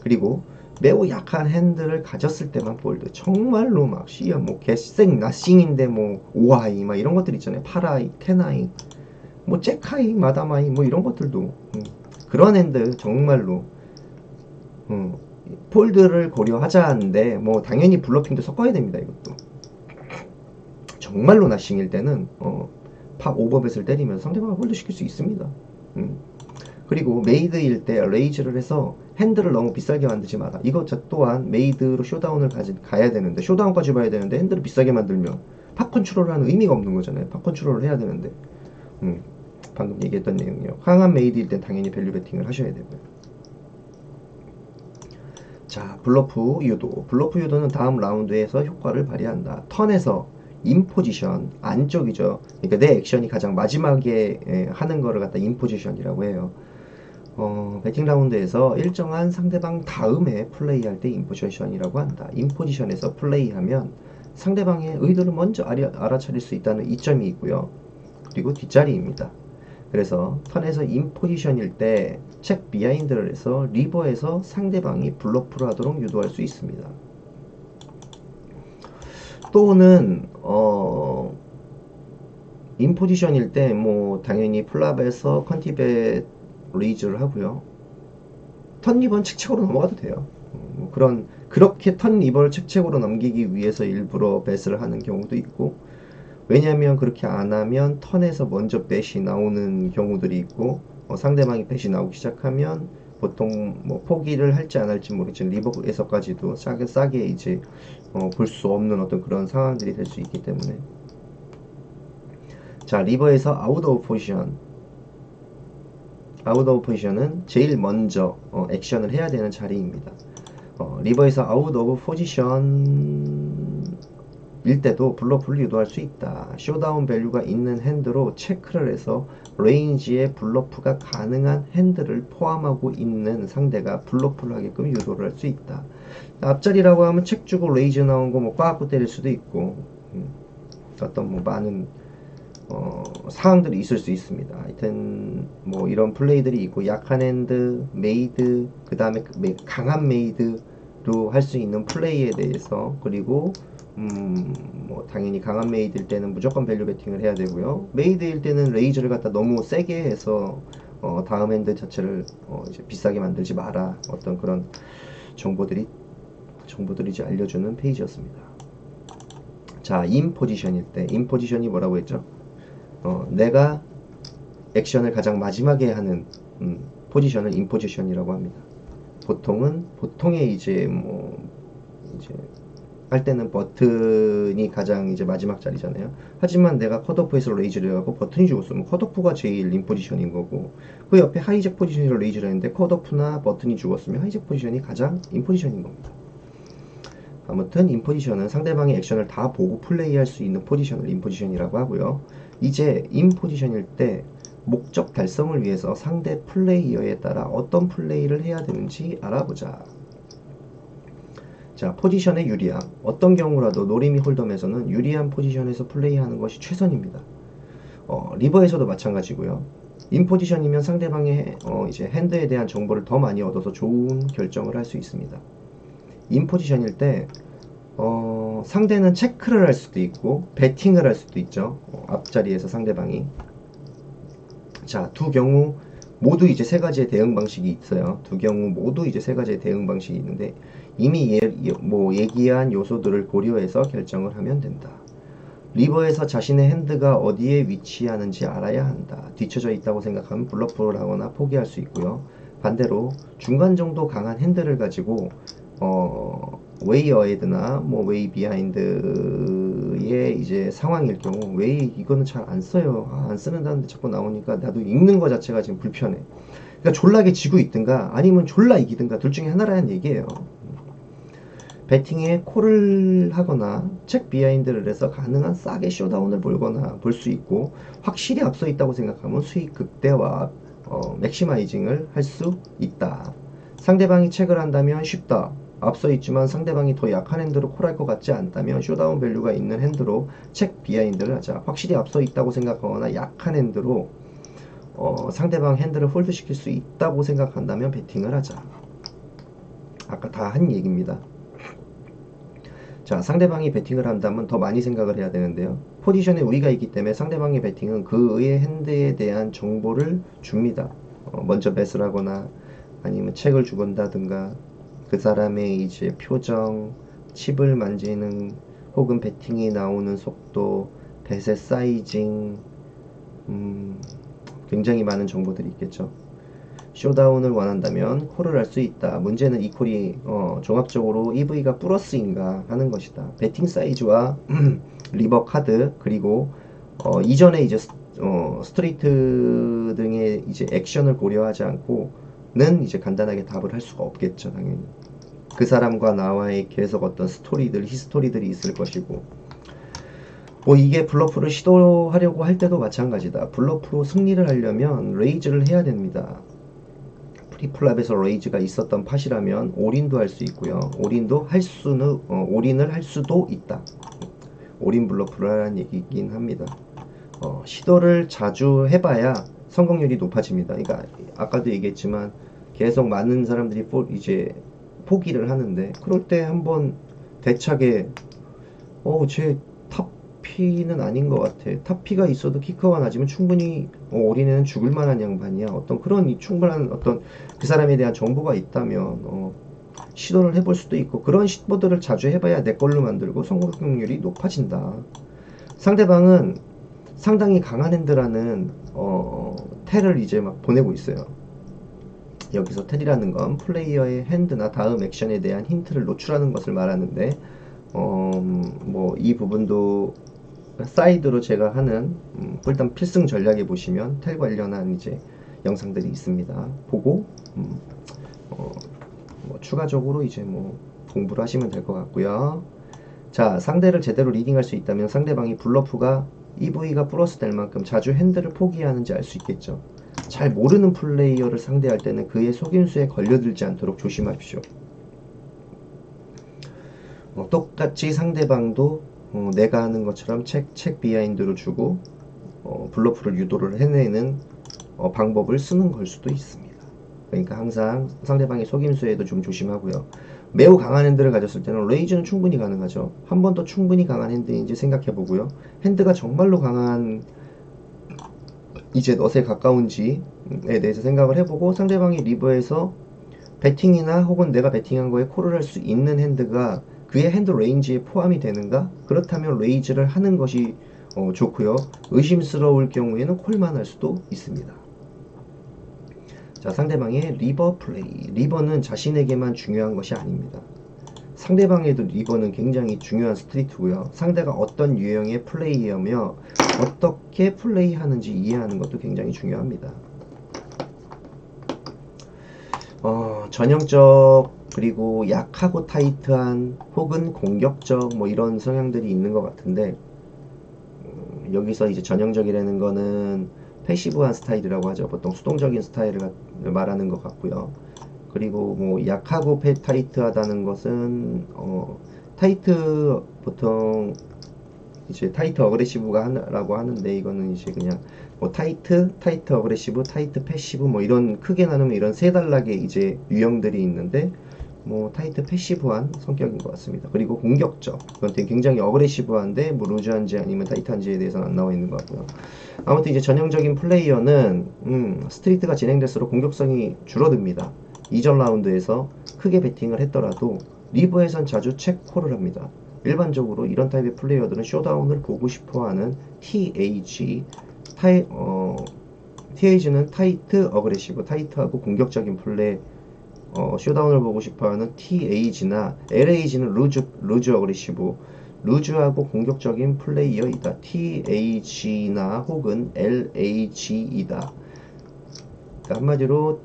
그리고 매우 약한 핸들을 가졌을 때만 볼드. 정말로 막 씨야 뭐 개생 나싱인데 뭐 오하이 막 이런 것들 있잖아요. 파라이, 테나이, 뭐 잭하이, 마다마이 뭐 이런 것들도 그런 핸들 정말로 폴드를 고려하자 하는데 뭐 당연히 블러핑도 섞어야 됩니다. 이것도 정말로 나싱일 때는 팝 오버벳을 때리면 상대방을 홀드 시킬 수 있습니다. 그리고 메이드일 때 레이즈를 해서 핸들을 너무 비싸게 만들지 마라. 이거 또한 메이드로 쇼다운을 가야 되는데 쇼다운까지 봐야 되는데 핸들을 비싸게 만들면 팝 컨트롤을 하는 의미가 없는 거잖아요. 팝 컨트롤을 해야 되는데 방금 얘기했던 내용이요. 강한 메이드일 땐 당연히 밸류 베팅을 하셔야 되고요. 자, 블러프 유도. 블러프 유도는 다음 라운드에서 효과를 발휘한다. 턴에서 인포지션 안쪽이죠. 그러니까 내 액션이 가장 마지막에 하는 거를 갖다 인포지션이라고 해요. 배팅 라운드에서 일정한 상대방 다음에 플레이할 때 인포지션이라고 한다. 인포지션에서 플레이하면 상대방의 의도를 먼저 알아차릴 수 있다는 이점이 있고요. 그리고 뒷자리입니다. 그래서 턴에서 인포지션일 때 책 비하인드를 해서 리버에서 상대방이 블러프를 하도록 유도할 수 있습니다. 또는 인포지션일 때 뭐 당연히 플랍에서 컨티벳 레이즈를 하고요. 턴 리버는 책책으로 넘어가도 돼요. 그렇게 턴 리버를 책책으로 넘기기 위해서 일부러 뱃을 하는 경우도 있고, 왜냐하면 그렇게 안 하면 턴에서 먼저 뱃이 나오는 경우들이 있고, 상대방이 뱃이 나오기 시작하면 보통 뭐 포기를 할지 안 할지 모르겠지만 리버에서까지도 싸게 이제 볼 수 없는 어떤 그런 상황들이 될 수 있기 때문에. 자, 리버에서 아웃 오브 포지션. 아웃 오브 포지션은 제일 먼저 액션을 해야 되는 자리입니다. 리버에서 아웃 오브 포지션 일 때도 블러프를 유도할 수 있다. 쇼다운 밸류가 있는 핸드로 체크를 해서 레인지에 블러프가 가능한 핸드를 포함하고 있는 상대가 블러프를 하게끔 유도를 할 수 있다. 앞자리라고 하면 책 주고 레이즈 나온 거 뭐 꽉 때릴 수도 있고 어떤 뭐 많은 상황들이 있을 수 있습니다. 하여튼 뭐 이런 플레이들이 있고, 약한 핸드, 메이드, 그 다음에 강한 메이드로 할 수 있는 플레이에 대해서, 그리고 뭐 당연히 강한 메이드일 때는 무조건 밸류 베팅을 해야 되고요. 메이드일 때는 레이즈를 갖다 너무 세게 해서 다음 핸드 자체를 이제 비싸게 만들지 마라. 어떤 그런 정보들이 이제 알려주는 페이지였습니다. 자, 인 포지션일 때, 인 포지션이 뭐라고 했죠? 내가 액션을 가장 마지막에 하는 포지션을 인 포지션이라고 합니다. 보통의 이제 할 때는 버튼이 가장 이제 마지막 자리잖아요. 하지만 내가 컷오프에서 레이즈를 하고 버튼이 죽었으면 컷오프가 제일 인 포지션인 거고, 그 옆에 하이잭 포지션으로 레이즈를 했는데 컷오프나 버튼이 죽었으면 하이잭 포지션이 가장 인 포지션인 겁니다. 아무튼 인 포지션은 상대방의 액션을 다 보고 플레이할 수 있는 포지션을 인 포지션이라고 하고요. 이제 인 포지션일 때 목적 달성을 위해서 상대 플레이어에 따라 어떤 플레이를 해야 되는지 알아보자. 자, 포지션의 유리함. 어떤 경우라도 노리미 홀덤에서는 유리한 포지션에서 플레이하는 것이 최선입니다. 리버에서도 마찬가지고요. 인 포지션이면 상대방의 이제 핸드에 대한 정보를 더 많이 얻어서 좋은 결정을 할 수 있습니다. 인 포지션일 때 상대는 체크를 할 수도 있고 배팅을 할 수도 있죠. 앞자리에서 상대방이. 자, 두 경우 모두 이제 세 가지의 대응 방식이 있어요. 두 경우 모두 이제 세 가지의 대응 방식이 있는데, 이미 얘기한 요소들을 고려해서 결정을 하면 된다. 리버에서 자신의 핸드가 어디에 위치하는지 알아야 한다. 뒤쳐져 있다고 생각하면 블러프를 하거나 포기할 수 있고요. 반대로 중간 정도 강한 핸드를 가지고 웨이 어헤드나 뭐 웨이 비하인드의 이제 상황일 경우, 웨이 이거는 잘 안 써요. 안 쓰는다는데 자꾸 나오니까 나도 읽는 거 자체가 지금 불편해. 그러니까 졸라게 지고 있든가 아니면 졸라 이기든가 둘 중에 하나라는 얘기예요. 배팅에 콜을 하거나 책 비하인드를 해서 가능한 싸게 쇼다운을 몰거나 볼 수 있고, 확실히 앞서 있다고 생각하면 수익 극대화, 맥시마이징을 할 수 있다. 상대방이 책을 한다면 쉽다. 앞서 있지만 상대방이 더 약한 핸드로 콜할 것 같지 않다면 쇼다운 밸류가 있는 핸드로 책 비하인드를 하자. 확실히 앞서 있다고 생각하거나 약한 핸드로 상대방 핸드를 홀드 시킬 수 있다고 생각한다면 배팅을 하자. 아까 다 한 얘기입니다. 자, 상대방이 배팅을 한다면 더 많이 생각을 해야 되는데요. 포지션에 우위가 있기 때문에 상대방의 배팅은 그의 핸드에 대한 정보를 줍니다. 먼저 뱃을 하거나 아니면 책을 주건다든가, 그 사람의 이제 표정, 칩을 만지는 혹은 배팅이 나오는 속도, 뱃의 사이징, 굉장히 많은 정보들이 있겠죠. 쇼다운을 원한다면 콜을 할 수 있다. 문제는 이 콜이 종합적으로 EV가 플러스인가 하는 것이다. 배팅 사이즈와 리버 카드, 그리고 이전에 이제 스트레이트 등의 이제 액션을 고려하지 않고는 이제 간단하게 답을 할 수가 없겠죠, 당연히. 그 사람과 나와의 계속 어떤 스토리들, 히스토리들이 있을 것이고, 뭐 이게 블러프를 시도하려고 할 때도 마찬가지다. 블러프로 승리를 하려면 레이즈를 해야 됩니다. 프리플랍에서 레이즈가 있었던 팟이라면 올인도 할 수 있고요. 올인도 할 수는 올인을 할 수도 있다. 올인 블러프를 하라는 얘기긴 합니다. 시도를 자주 해봐야 성공률이 높아집니다. 그러니까 아까도 얘기했지만 계속 많은 사람들이 이제 포기를 하는데, 그럴 때 한번 대차게 제 탑피는 아닌 것 같아. 탑피가 있어도 키커가 낮으면 충분히 올인에는 죽을 만한 양반이야. 어떤 그런 충분한 어떤 그 사람에 대한 정보가 있다면 시도를 해볼 수도 있고, 그런 시도들을 자주 해봐야 내 걸로 만들고 성공률이 높아진다. 상대방은 상당히 강한 핸드라는 텔을 이제 막 보내고 있어요. 여기서 텔이라는 건 플레이어의 핸드나 다음 액션에 대한 힌트를 노출하는 것을 말하는데, 뭐 이 부분도 사이드로 제가 하는 일단 필승 전략에 보시면 텔 관련한 이제 영상들이 있습니다. 보고 뭐 추가적으로 이제 뭐 공부를 하시면 될 것 같고요. 자, 상대를 제대로 리딩할 수 있다면 상대방이 블러프가 EV가 플러스 될 만큼 자주 핸들을 포기하는지 알 수 있겠죠. 잘 모르는 플레이어를 상대할 때는 그의 속임수에 걸려들지 않도록 조심하십시오. 똑같이 상대방도 내가 하는 것처럼 책 비하인드로 주고 블러프를 유도를 해내는 방법을 쓰는 걸 수도 있습니다. 그러니까 항상 상대방의 속임수에도 좀 조심하고요. 매우 강한 핸드를 가졌을 때는 레이즈는 충분히 가능하죠. 한 번 더 충분히 강한 핸드인지 생각해 보고요. 핸드가 정말로 강한 이제 넛에 가까운지에 대해서 생각을 해보고, 상대방이 리버에서 배팅이나 혹은 내가 배팅한 거에 콜을 할 수 있는 핸드가 그의 핸드 레인지에 포함이 되는가? 그렇다면 레이즈를 하는 것이 좋고요. 의심스러울 경우에는 콜만 할 수도 있습니다. 자, 상대방의 리버 플레이. 리버는 자신에게만 중요한 것이 아닙니다. 상대방에도 리버는 굉장히 중요한 스트리트고요. 상대가 어떤 유형의 플레이어며 어떻게 플레이하는지 이해하는 것도 굉장히 중요합니다. 전형적, 그리고 약하고 타이트한 혹은 공격적 뭐 이런 성향들이 있는 것 같은데, 여기서 이제 전형적이라는 거는 패시브한 스타일이라고 하죠. 보통 수동적인 스타일을 말하는 것 같고요. 그리고 뭐 약하고 타이트하다는 것은 타이트, 보통 이제 타이트 어그레시브라고 하는데, 이거는 이제 그냥 뭐 타이트 어그레시브, 타이트 패시브 뭐 이런 크게 나누면 이런 세 단락의 이제 유형들이 있는데, 뭐 타이트 패시브한 성격인 것 같습니다. 그리고 공격적, 이건 굉장히 어그레시브한데 뭐 루즈한지 아니면 타이트한지에 대해서는 안 나와 있는 것 같고요. 아무튼 이제 전형적인 플레이어는 스트리트가 진행될수록 공격성이 줄어듭니다. 이전 라운드에서 크게 배팅을 했더라도 리버에선 자주 체크콜을 합니다. 일반적으로 이런 타입의 플레이어들은 쇼다운을 보고 싶어하는 TH는 타이트 어그레시브, 타이트하고 공격적인 플레이, 쇼다운을 보고 싶어하는 TH나 LH는 루즈 어그레시브, 루즈하고 공격적인 플레이어이다. TH나 혹은 LH이다. 그러니까 한마디로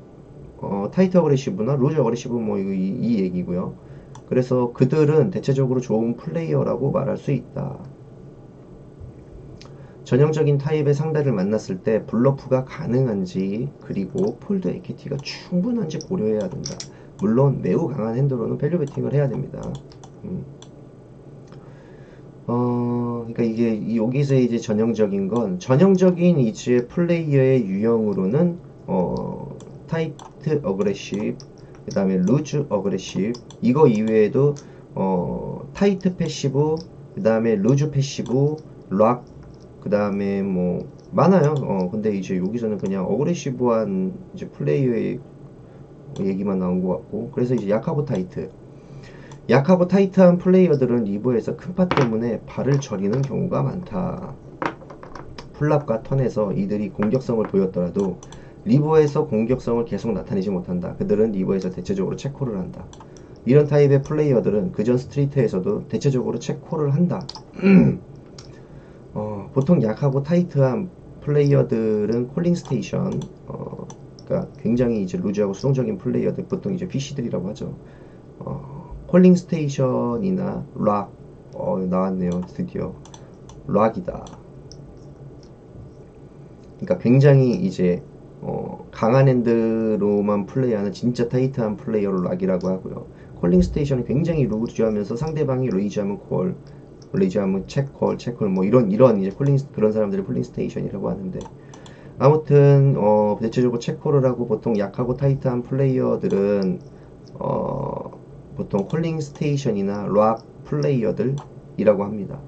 타이트 어그레시브나 루즈 어그레시브 뭐 이 얘기고요. 그래서 그들은 대체적으로 좋은 플레이어라고 말할 수 있다. 전형적인 타입의 상대를 만났을 때 블러프가 가능한지 그리고 폴드 에퀴티가 충분한지 고려해야 된다. 물론 매우 강한 핸드로는 밸류 베팅을 해야 됩니다. 그러니까 이게 여기서 이제 전형적인 이제 플레이어의 유형으로는 타이트 어그레시브, 그 다음에 루즈 어그레시브, 이거 이외에도 타이트 패시브, 그 다음에 루즈 패시브, 락, 그 다음에 뭐 많아요. 근데 이제 여기서는 그냥 어그레시브한 이제 플레이어의 얘기만 나온 것 같고, 그래서 이제 약하고 타이트한 플레이어들은 리버에서 큰 파 때문에 발을 저리는 경우가 많다. 풀랍과 턴에서 이들이 공격성을 보였더라도 리버에서 공격성을 계속 나타내지 못한다. 그들은 리버에서 대체적으로 체코를 한다. 이런 타입의 플레이어들은 그전 스트리트에서도 대체적으로 체코를 한다. 보통 약하고 타이트한 플레이어들은 콜링 스테이션, 그러니까 굉장히 이제 루즈하고 수동적인 플레이어들, 보통 이제 PC들이라고 하죠. 콜링 스테이션이나 락, 나왔네요. 드디어 락이다. 그러니까 굉장히 이제 강한 핸드로만 플레이하는 진짜 타이트한 플레이어를 락이라고 하고요. 콜링 스테이션은 굉장히 루즈하면서 상대방이 레이즈하면 콜, 레이즈하면 체콜, 체콜 뭐 이런 이제 그런 사람들이 콜링 스테이션이라고 하는데, 아무튼 대체적으로 체콜을 하고 보통 약하고 타이트한 플레이어들은 보통 콜링 스테이션이나 락 플레이어들이라고 합니다.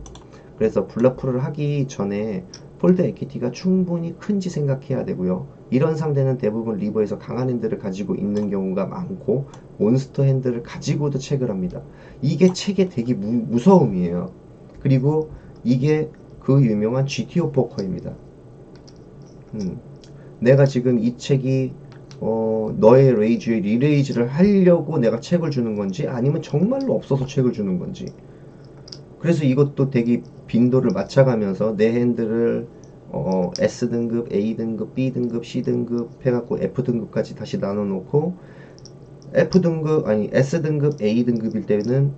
그래서 블러프를 하기 전에 폴드 에퀴티가 충분히 큰지 생각해야 되고요. 이런 상대는 대부분 리버에서 강한 핸들을 가지고 있는 경우가 많고 몬스터 핸들을 가지고도 체크를 합니다. 이게 책의 되게 무서움이에요. 그리고 이게 그 유명한 GTO 포커입니다. 내가 지금 이 책이 너의 레이즈에 리레이즈를 하려고 내가 책을 주는 건지 아니면 정말로 없어서 책을 주는 건지. 그래서 이것도 되게 빈도를 맞춰가면서 내 핸들을 S등급, A등급, B등급, C등급 해갖고 F등급까지 다시 나눠놓고 S등급, A등급일 때는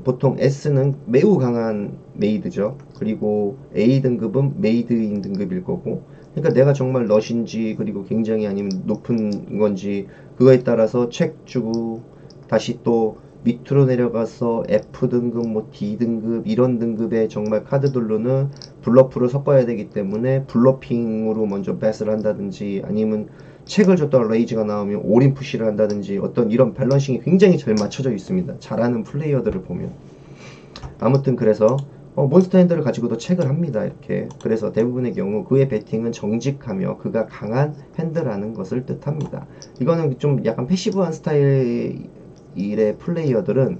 보통 S는 매우 강한 메이드죠. 그리고 A등급은 메이드인 등급일 거고, 그러니까 내가 정말 넛인지 그리고 굉장히 아니면 높은 건지 그거에 따라서 책 주고 다시 또 밑으로 내려가서 F등급, 뭐 D등급 이런 등급의 정말 카드들로는 블러프를 섞어야 되기 때문에 블러핑으로 먼저 뱃을 한다든지 아니면 책을 줬다가 레이즈가 나오면 올인 푸시를 한다든지 어떤 이런 밸런싱이 굉장히 잘 맞춰져 있습니다. 잘하는 플레이어들을 보면. 아무튼 그래서 몬스터 핸들을 가지고도 책을 합니다. 이렇게. 그래서 대부분의 경우 그의 배팅은 정직하며 그가 강한 핸드라는 것을 뜻합니다. 이거는 좀 약간 패시브한 스타일의 플레이어들은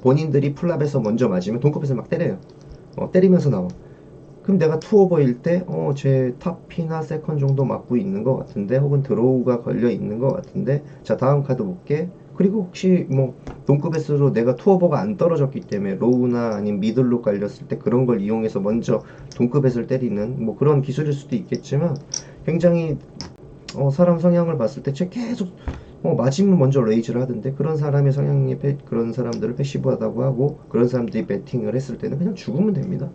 본인들이 풀랍에서 먼저 맞으면 돈컵에서 막 때려요. 때리면서 나와. 그럼 내가 투오버일 때, 제 탑피나 세컨 정도 맞고 있는 것 같은데, 혹은 드로우가 걸려 있는 것 같은데, 자, 다음 카드 볼게. 그리고 혹시 뭐, 돈급에서로 내가 투오버가 안 떨어졌기 때문에, 로우나 아니면 미들로 깔렸을 때 그런 걸 이용해서 먼저 돈급에서를 때리는, 뭐 그런 기술일 수도 있겠지만, 굉장히, 사람 성향을 봤을 때, 계속, 맞으면 먼저 레이즈를 하던데, 그런 사람의 성향이, 그런 사람들을 패시브하다고 하고, 그런 사람들이 배팅을 했을 때는 그냥 죽으면 됩니다.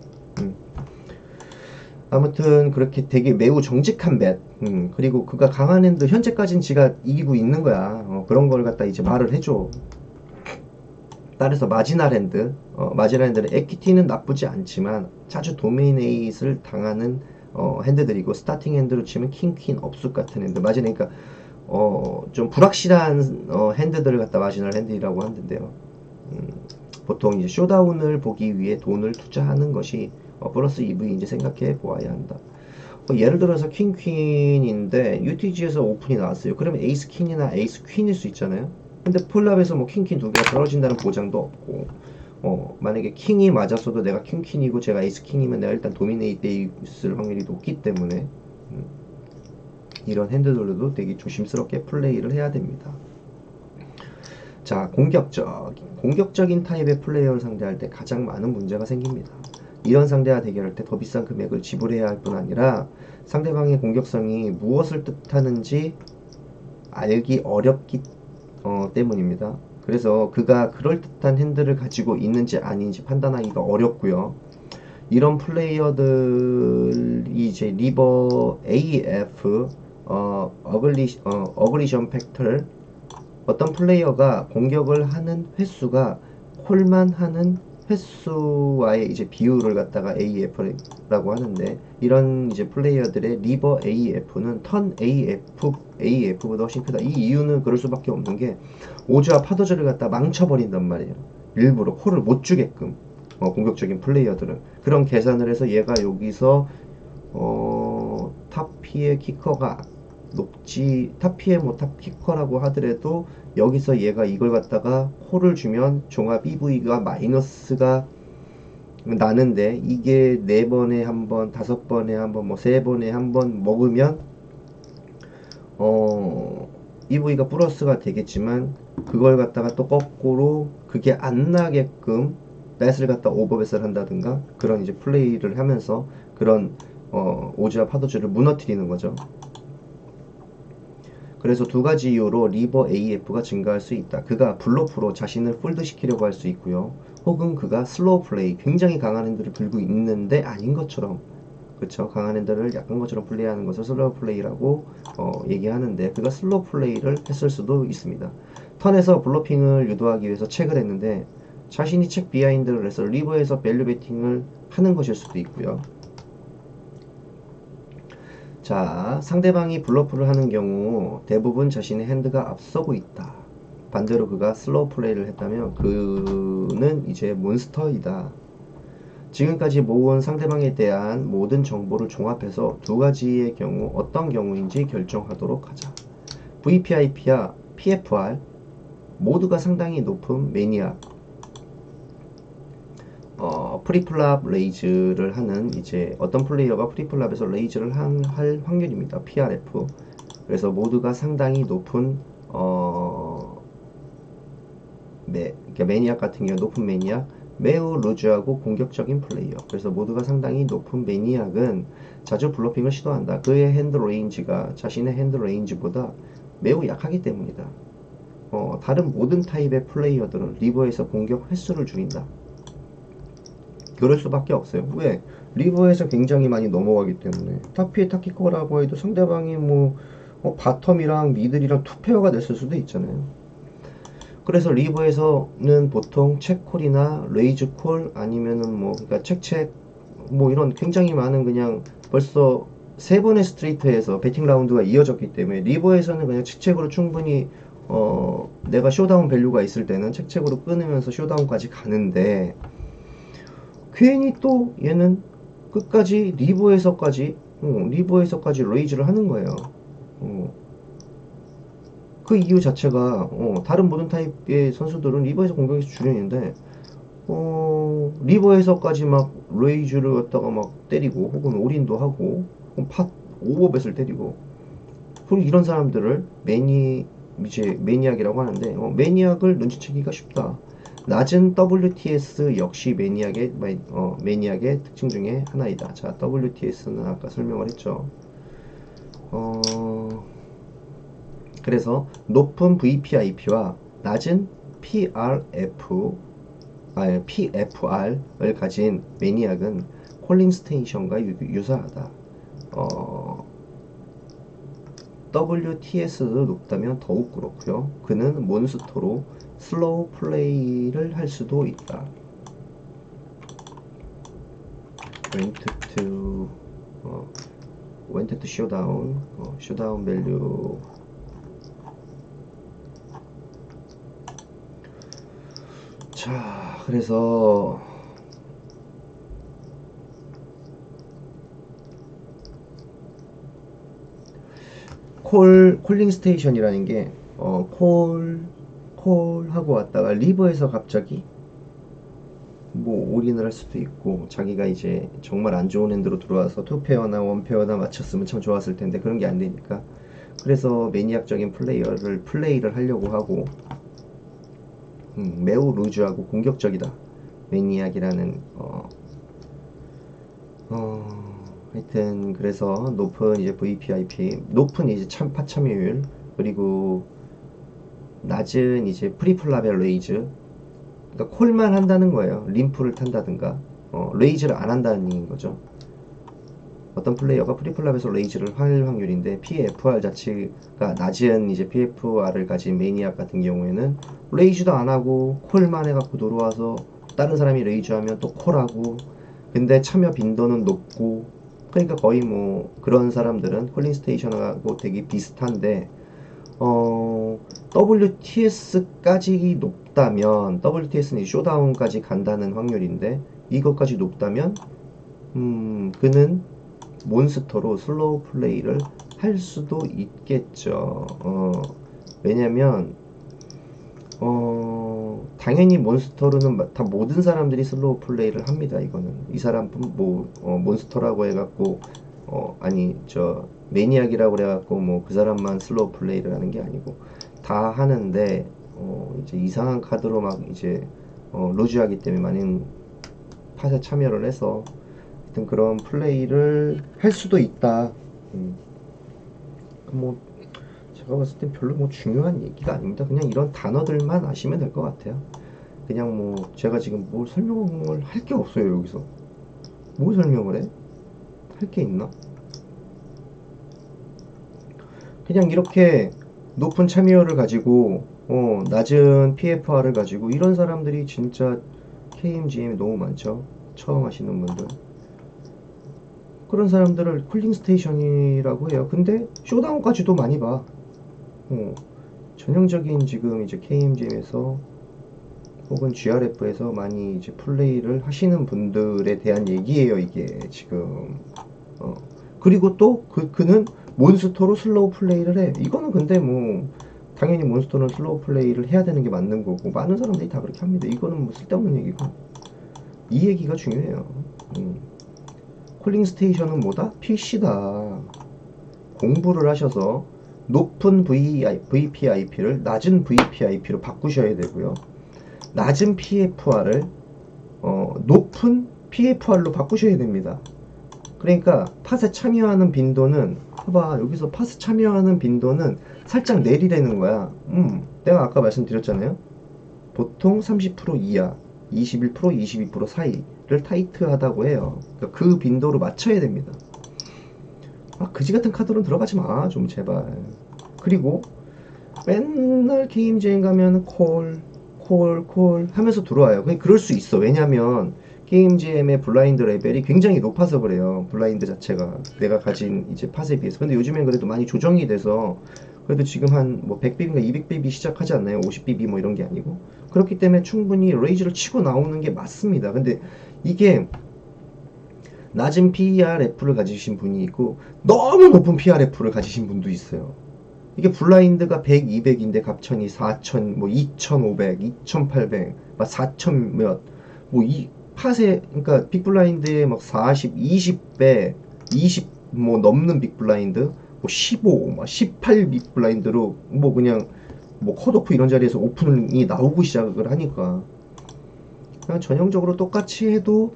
아무튼 그렇게 되게 매우 정직한 맷, 그리고 그가 강한 핸드 현재까진 지가 이기고 있는 거야. 그런 걸 갖다 이제 말을 해줘. 따라서 마지날 핸드, 마지날 핸드는 에퀴티는 나쁘지 않지만 자주 도미네이트를 당하는 핸드들이고, 스타팅 핸드로 치면 킹, 퀸, 업숙 같은 핸드, 마지막, 그러니까 좀 불확실한 핸드들을 갖다 마지날 핸드라고 하는데요. 보통 이제 쇼다운을 보기 위해 돈을 투자하는 것이 플러스 EV인지 생각해 보아야 한다. 예를 들어서 킹 퀸인데 UTG에서 오픈이 나왔어요. 그러면 에이스 퀸이나 에이스 퀸일 수 있잖아요. 근데 폴랍에서 뭐 킹 퀸 두 개가 떨어진다는 보장도 없고, 만약에 킹이 맞았어도 내가 킹 퀸이고 제가 에이스 킹이면 내가 일단 도미네이트 있을 확률이 높기 때문에 이런 핸드들도 되게 조심스럽게 플레이를 해야 됩니다. 자, 공격적인 타입의 플레이어를 상대할 때 가장 많은 문제가 생깁니다. 이런 상대와 대결할 때 더 비싼 금액을 지불해야 할 뿐 아니라 상대방의 공격성이 무엇을 뜻하는지 알기 어렵기 때문입니다. 그래서 그가 그럴듯한 핸들을 가지고 있는지 아닌지 판단하기가 어렵고요. 이런 플레이어들이 이제 리버 AF 어글리션 팩터, 어떤 플레이어가 공격을 하는 횟수가 콜만 하는 횟수와의 이제 비율을 갖다가 AF라고 하는데, 이런 이제 플레이어들의 리버 AF는 턴 AF보다 훨씬 크다. 이 이유는 그럴 수밖에 없는 게, 오즈와 파도즈를 갖다 망쳐버린단 말이에요. 일부러 콜을 못 주게끔. 공격적인 플레이어들은 그런 계산을 해서 얘가 여기서 탑피의 키커가 높지, 탑피의 뭐 탑키커라고 하더라도 여기서 얘가 이걸 갖다가 콜을 주면 종합 EV가 마이너스가 나는데, 이게 4번에 한 번, 5번에 한 번, 뭐 3번에 한 번 먹으면 EV가 플러스가 되겠지만, 그걸 갖다가 또 거꾸로 그게 안 나게끔 넷을 갖다 오버뱃을 한다든가 그런 이제 플레이를 하면서 그런 오즈와 파도즈를 무너뜨리는 거죠. 그래서 두 가지 이유로 리버 AF가 증가할 수 있다. 그가 블러프로 자신을 폴드 시키려고 할 수 있고요. 혹은 그가 슬로우 플레이, 굉장히 강한 핸들을 들고 있는데 아닌 것처럼, 그쵸, 강한 핸들을 약한 것처럼 플레이하는 것을 슬로우 플레이라고 얘기하는데, 그가 슬로우 플레이를 했을 수도 있습니다. 턴에서 블러핑을 유도하기 위해서 체크를 했는데 자신이 책 비하인드를 해서 리버에서 밸류 베팅을 하는 것일 수도 있고요. 자, 상대방이 블러프를 하는 경우 대부분 자신의 핸드가 앞서고 있다. 반대로 그가 슬로우 플레이를 했다면 그는 이제 몬스터이다. 지금까지 모은 상대방에 대한 모든 정보를 종합해서 두 가지의 경우 어떤 경우인지 결정하도록 하자. VPIP와 PFR 모두가 상당히 높은 매니아, 프리플랍 레이즈를 하는, 이제 어떤 플레이어가 프리플랍에서 레이즈를 할 확률입니다. PRF. 그래서 모두가 상당히 높은 그러니까 매니악 같은 경우 높은 매니악, 매우 루즈하고 공격적인 플레이어. 그래서 모두가 상당히 높은 매니악은 자주 블러핑을 시도한다. 그의 핸드 레인지가 자신의 핸드 레인지보다 매우 약하기 때문이다. 다른 모든 타입의 플레이어들은 리버에서 공격 횟수를 줄인다. 그럴 수밖에 없어요. 왜? 리버에서 굉장히 많이 넘어가기 때문에. 탑피에 타키커라고 해도 상대방이 뭐 바텀이랑 미들이랑 투페어가 됐을 수도 있잖아요. 그래서 리버에서는 보통 체콜이나 레이즈콜 아니면은 뭐 그러니까 책책 뭐 이런 굉장히 많은, 그냥 벌써 3번의 스트레이트에서 배팅 라운드가 이어졌기 때문에 리버에서는 그냥 책책으로 충분히 내가 쇼다운 밸류가 있을 때는 책책으로 끊으면서 쇼다운까지 가는데, 괜히 또 얘는 끝까지 리버에서까지 레이즈를 하는 거예요. 그 이유 자체가 다른 모든 타입의 선수들은 리버에서 공격에서 주력인데 리버에서까지 막 레이즈를 갖다가 막 때리고 혹은 올인도 하고 팟 오버뱃을 때리고, 그리고 이런 사람들을 이제 매니악이라고 하는데, 매니악을 눈치채기가 쉽다. 낮은 WTS 역시 매니악의 특징 중에 하나이다. 자, WTS는 아까 설명을 했죠. 그래서 높은 VPIP와 낮은 PFR을 가진 매니악은 콜링 스테이션과 유사하다. WTS도 높다면 더욱 그렇고요. 그는 몬스터로 슬로우 플레이를 할 수도 있다. went to showdown value. 자, 그래서 콜링 스테이션이라는 게 콜하고 왔다가 리버에서 갑자기 뭐 올인을 할 수도 있고, 자기가 이제 정말 안 좋은 핸드로 들어와서 투페어나 원페어나 맞췄으면 참 좋았을 텐데 그런 게 안 되니까, 그래서 매니악적인 플레이를 하려고 하고, 매우 루즈하고 공격적이다. 매니악이라는 하여튼 그래서 높은 이제 VPIP, 높은 이제 파참여율, 그리고 낮은 이제 프리플랍의 레이즈, 그러니까 콜만 한다는 거예요. 림프를 탄다든가 레이즈를 안 한다는 얘기인 거죠. 어떤 플레이어가 프리플랍에서 레이즈를 할 확률인데 PFR 자체가 낮은 이제 PFR을 가진 매니악 같은 경우에는 레이즈도 안 하고 콜만 해갖고 들어와서 다른 사람이 레이즈 하면 또 콜하고, 근데 참여 빈도는 높고, 그러니까 거의 뭐 그런 사람들은 콜링 스테이션하고 되게 비슷한데, WTS까지 높다면, WTS는 쇼다운까지 간다는 확률인데 이것까지 높다면 그는 몬스터로 슬로우 플레이를 할 수도 있겠죠. 왜냐면 당연히 몬스터로는 다 모든 사람들이 슬로우 플레이를 합니다. 이거는 이 사람 뭐 몬스터라고 해갖고 아니 저 매니악이라고 그래갖고 뭐 그 사람만 슬로우 플레이를 하는 게 아니고 다 하는데, 이제 이상한 카드로 막 이제 루즈하기 때문에 많은 팟에 참여를 해서 하여튼 그런 플레이를 할 수도 있다. 뭐 제가 봤을 땐 별로 뭐 중요한 얘기가 아닙니다. 그냥 이런 단어들만 아시면 될 것 같아요. 그냥 뭐 제가 지금 뭘 설명을 할 게 없어요. 여기서 뭘 설명을 해? 할 게 있나? 그냥 이렇게 높은 참여를 가지고 낮은 PFR을 가지고 이런 사람들이 진짜 KMGM이 너무 많죠. 처음 하시는 분들, 그런 사람들을 쿨링 스테이션이라고 해요. 근데 쇼다운까지도 많이 봐. 전형적인 지금 이제 KMGM에서 혹은 GRF에서 많이 이제 플레이를 하시는 분들에 대한 얘기예요, 이게 지금. 그리고 또 그는 몬스터로 슬로우 플레이를 해. 이거는 근데 뭐 당연히 몬스터는 슬로우 플레이를 해야 되는 게 맞는 거고 많은 사람들이 다 그렇게 합니다. 이거는 뭐 쓸데없는 얘기고, 이 얘기가 중요해요. 콜링 스테이션은 뭐다? PC다. 공부를 하셔서 높은 VPIP를 낮은 VPIP로 바꾸셔야 되고요. 낮은 PFR을 높은 PFR로 바꾸셔야 됩니다. 그러니까 팟에 참여하는 빈도는, 봐봐, 여기서 팟에 참여하는 빈도는 살짝 내리라는 거야. 내가 아까 말씀드렸잖아요. 보통 30% 이하, 21%, 22% 사이를 타이트하다고 해요. 그러니까 그 빈도로 맞춰야 됩니다. 그지 같은 카드로는 들어가지 마, 좀 제발. 그리고 맨날 게임즈에 가면 콜 하면서 들어와요. 그럴 수 있어. 왜냐면 게임즈의 블라인드 레벨이 굉장히 높아서 그래요. 블라인드 자체가 내가 가진 이제 팟에 비해서. 근데 요즘엔 그래도 많이 조정이 돼서 그래도 지금 한 뭐 100bb인가 200bb 시작하지 않나요? 50bb 뭐 이런 게 아니고. 그렇기 때문에 충분히 레이즈를 치고 나오는 게 맞습니다. 근데 이게 낮은 PRF를 가지신 분이 있고 너무 높은 PRF를 가지신 분도 있어요. 이게 블라인드가 100, 200인데 갑천이 4000, 뭐 2500, 2800, 막 4000 몇, 뭐 이 팟에, 그러니까 빅블라인드에 막 40, 20배, 20 뭐 넘는 빅블라인드, 뭐 15, 막 18 빅블라인드로 뭐 그냥 뭐 컷오프 이런 자리에서 오픈이 나오고 시작을 하니까 그냥 전형적으로 똑같이 해도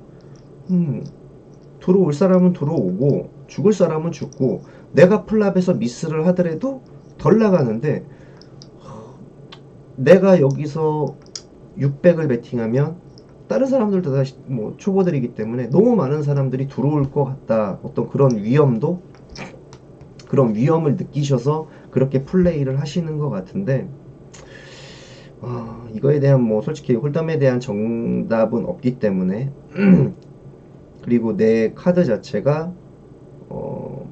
들어올 사람은 들어오고 죽을 사람은 죽고, 내가 플랍에서 미스를 하더라도 덜 나가는데, 내가 여기서 600을 베팅하면 다른 사람들도 다 뭐 초보들이기 때문에 너무 많은 사람들이 들어올 것 같다, 어떤 그런 위험도, 그런 위험을 느끼셔서 그렇게 플레이를 하시는 것 같은데, 이거에 대한 뭐 솔직히 홀덤에 대한 정답은 없기 때문에 그리고 내 카드 자체가 뭐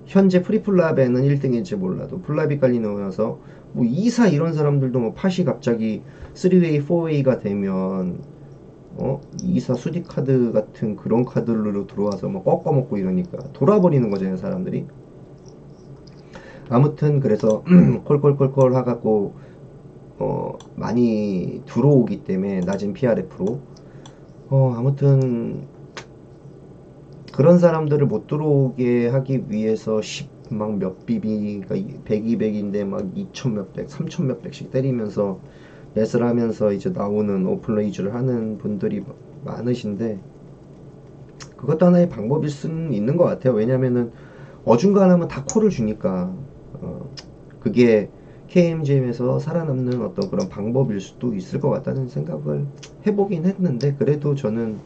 현재 프리플랍에는 1등일지 몰라도 플랍이 깔리 나와서 뭐 2사 이런 사람들도 뭐 팟이 갑자기 3웨이, 4웨이가 되면 2사 수디 카드 같은 그런 카드로 들어와서 뭐 꺾어먹고 이러니까 돌아버리는 거잖아요, 사람들이. 아무튼 그래서 콜콜콜콜 하갖고 많이 들어오기 때문에 낮은 PRF로 아무튼 그런 사람들을 못 들어오게 하기 위해서 10 막 몇 비비, 그러니까 100, 200인데 막 2000 몇백, 3000 몇백씩 때리면서 레스를 하면서 이제 나오는 오픈레이즈를 하는 분들이 많으신데, 그것도 하나의 방법일 수는 있는 것 같아요. 왜냐면은 어중간하면 다 콜을 주니까 그게 KMGM에서 살아남는 어떤 그런 방법일 수도 있을 것 같다는 생각을 해보긴 했는데, 그래도 저는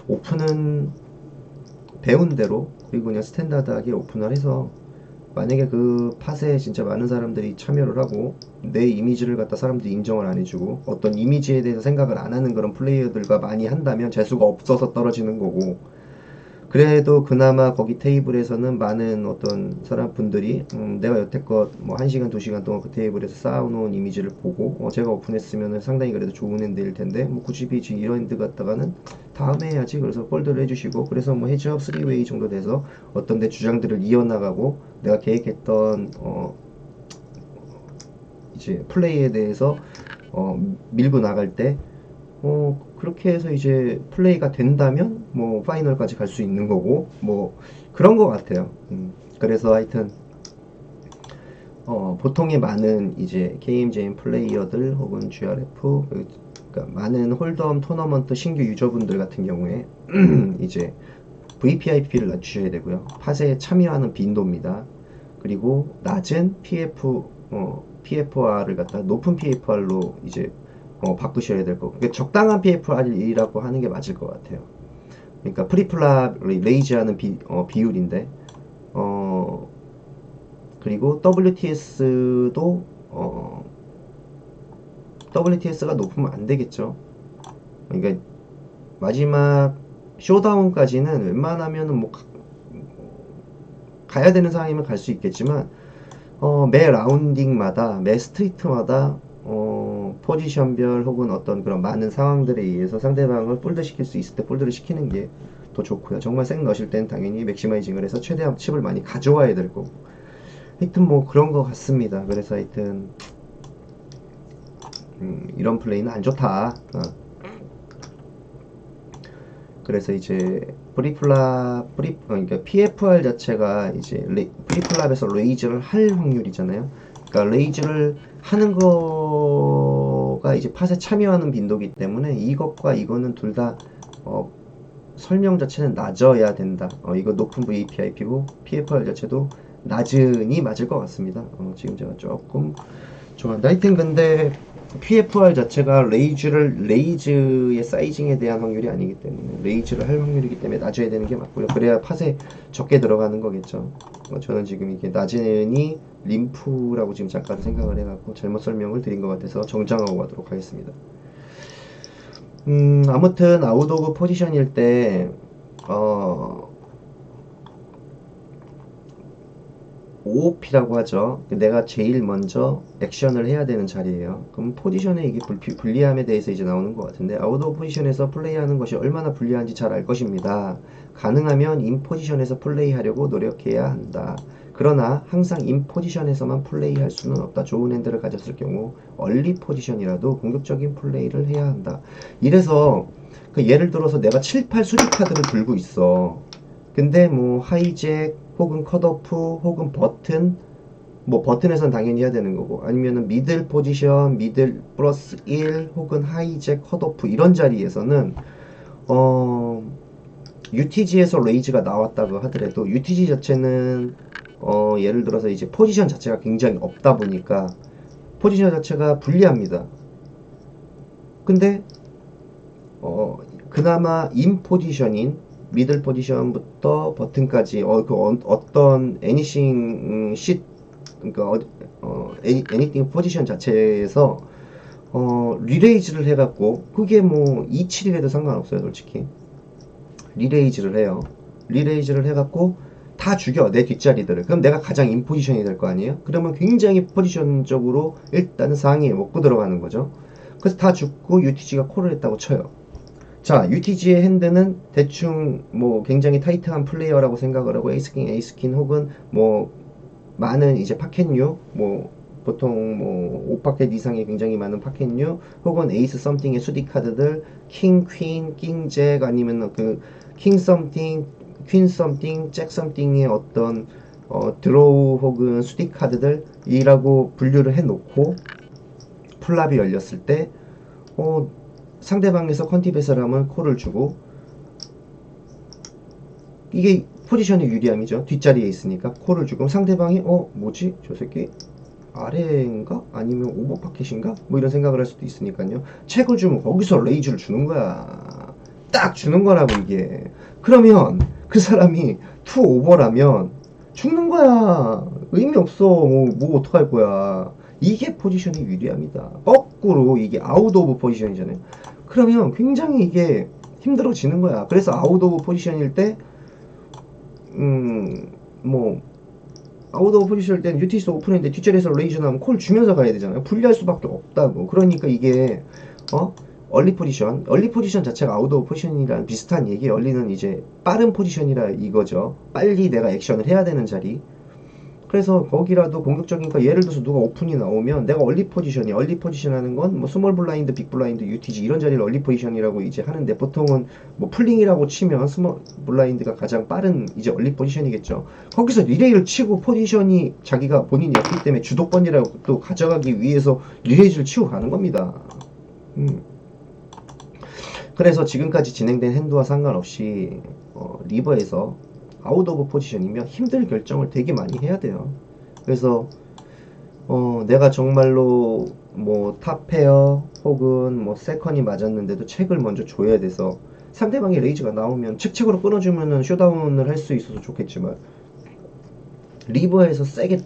오픈은 배운 대로, 그리고 그냥 스탠다드하게 오픈을 해서 만약에 그 팟에 진짜 많은 사람들이 참여를 하고 내 이미지를 갖다 사람들이 인정을 안 해주고 어떤 이미지에 대해서 생각을 안 하는 그런 플레이어들과 많이 한다면 재수가 없어서 떨어지는 거고, 그래도 그나마 거기 테이블에서는 많은 어떤 사람분들이 내가 여태껏 뭐 1시간 2시간 동안 그 테이블에서 쌓아놓은 이미지를 보고 제가 오픈했으면 상당히 그래도 좋은 핸드일 텐데 뭐 굳이 지금 이런 핸드 갖다가는 다음에 해야지, 그래서 폴드를 해주시고, 그래서 뭐 헤즈업 3웨이 정도 돼서 어떤 내 주장들을 이어나가고 내가 계획했던 이제 플레이에 대해서 밀고 나갈 때 그렇게 해서 이제 플레이가 된다면 뭐 파이널까지 갈 수 있는 거고, 뭐 그런 거 같아요. 그래서 하여튼 보통의 많은 이제 KMJM 플레이어들 혹은 GRF, 그러니까 많은 홀덤 토너먼트 신규 유저분들 같은 경우에 이제 VPIP를 낮추셔야 되고요. 팟에 참여하는 빈도입니다. 그리고 낮은 PFR을 갖다 높은 PFR로 이제 바꾸셔야 될 거고, 그러니까 적당한 PFR이라고 하는 게 맞을 것 같아요. 그러니까 프리플랍 레이즈하는 비율인데, 그리고 WTS가 높으면 안 되겠죠. 그러니까 마지막 쇼다운까지는 웬만하면은 뭐 가야 되는 상황이면 갈 수 있겠지만 매 라운딩마다 매 스트리트마다 포지션별 혹은 어떤 그런 많은 상황들에 의해서 상대방을 폴드 시킬 수 있을 때 폴드를 시키는 게 더 좋고요. 정말 생 넣으실 땐 당연히 맥시마이징을 해서 최대한 칩을 많이 가져와야 될 거고, 하여튼 뭐 그런 거 같습니다. 그래서 하여튼 이런 플레이는 안 좋다. 그래서 이제 그러니까 PFR 자체가 이제 프리플랍에서 레이즈를 할 확률이잖아요. 그러니까 레이즈를 하는 거가 이제 팟에 참여하는 빈도기 때문에 이것과 이거는 둘 다 설명 자체는 낮아야 된다. 이거 높은 VPIP고 PFR 자체도 낮으니 맞을 것 같습니다. 지금 제가 조금 좋아한다. 하여튼 근데 PFR 자체가 레이즈의 사이징에 대한 확률이 아니기 때문에 레이즈를 할 확률이기 때문에 낮춰야 되는 게 맞고요. 그래야 팟에 적게 들어가는 거겠죠. 저는 지금 이게 낮으니 림프라고 지금 잠깐 생각을 해갖고 잘못 설명을 드린 것 같아서 정정하고 가도록 하겠습니다. 아무튼 아웃 오브 포지션일 때 OOP라고 하죠. 내가 제일 먼저 액션을 해야 되는 자리예요. 그럼 포지션의 이게 불리함에 대해서 이제 나오는 것 같은데, 아웃 오브 포지션에서 플레이하는 것이 얼마나 불리한지 잘 알 것입니다. 가능하면 인 포지션에서 플레이하려고 노력해야 한다. 그러나 항상 인 포지션에서만 플레이할 수는 없다. 좋은 핸들을 가졌을 경우 얼리 포지션이라도 공격적인 플레이를 해야 한다. 이래서 예를 들어서 내가 7, 8 수리 카드를 들고 있어. 근데 뭐 하이잭 혹은 컷오프 혹은 버튼, 뭐 버튼에선 당연히 해야 되는 거고, 아니면은 미들 포지션, 미들 플러스 1 혹은 하이잭 컷오프 이런 자리에서는 UTG에서 레이즈가 나왔다고 하더라도 UTG 자체는 예를 들어서 이제 포지션 자체가 굉장히 없다 보니까 포지션 자체가 불리합니다. 근데 그나마 인 포지션인 미들 포지션부터 버튼까지 어떤 애니싱 쉿, 그러니까 애니띵 포지션 자체에서 리레이즈를 해갖고, 그게 뭐 27이라도 상관없어요 솔직히. 리레이즈를 해요. 리레이즈를 해갖고 다 죽여, 내 뒷자리들을. 그럼 내가 가장 인 포지션이 될 거 아니에요? 그러면 굉장히 포지션적으로 일단 상위에 먹고 들어가는 거죠. 그래서 다 죽고 UTG가 콜을 했다고 쳐요. 자, UTG의 핸드는 대충 뭐 굉장히 타이트한 플레이어라고 생각을 하고 에이스킨 혹은 뭐 많은 이제 파켓류, 뭐 보통 뭐 5파켓 이상의 굉장히 많은 파켓류 혹은 에이스 썸띵의 수디 카드들, 킹, 퀸, 킹, 잭, 아니면 그 킹 썸띵, 퀸 썸띵, 잭 썸띵의 어떤 드로우 혹은 수디 카드들이라고 분류를 해놓고 플랍이 열렸을 때 상대방에서 컨티베스를 하면 콜을 주고, 이게 포지션이 유리함이죠. 뒷자리에 있으니까 콜을 주고 상대방이 뭐지? 저 새끼 아래인가? 아니면 오버파켓인가? 뭐 이런 생각을 할 수도 있으니까요. 책을 주면 거기서 레이즈를 주는 거야. 딱 주는 거라고 이게. 그러면 그 사람이 투 오버라면 죽는 거야. 의미 없어. 뭐 어떡할 거야. 이게 포지션의 유리함이다. 거꾸로 이게 아웃 오브 포지션이잖아요. 그러면 굉장히 이게 힘들어지는 거야. 그래서 아웃 오브 포지션일 때 뭐 아웃 오브 포지션일 때는 유티스 오픈인데 뒷자리에서 레이저 나오면 콜 주면서 가야 되잖아요. 불리할 수밖에 없다고. 그러니까 이게 얼리 포지션 자체가 아웃 오브 포지션이랑 비슷한 얘기. 얼리는 이제 빠른 포지션이라 이거죠. 빨리 내가 액션을 해야 되는 자리. 그래서 거기라도 공격적이니까 예를 들어서 누가 오픈이 나오면 내가 얼리 포지션 하는 건 뭐 스몰 블라인드, 빅 블라인드, UTG 이런 자리를 얼리 포지션이라고 이제 하는데 보통은 뭐 풀링이라고 치면 스몰 블라인드가 가장 빠른 이제 얼리 포지션이겠죠. 거기서 리레이를 치고 포지션이 자기가 본인이 였기 때문에 주도권이라고 또 가져가기 위해서 리레이를 치고 가는 겁니다. 그래서 지금까지 진행된 핸드와 상관없이 리버에서 아웃 오브 포지션이면 힘든 결정을 되게 많이 해야 돼요. 그래서 내가 정말로 뭐 탑페어 혹은 뭐 세컨이 맞았는데도 책을 먼저 줘야 돼서 상대방의 레이즈가 나오면 책으로 끊어주면은 쇼다운을 할 수 있어서 좋겠지만 리버에서 세게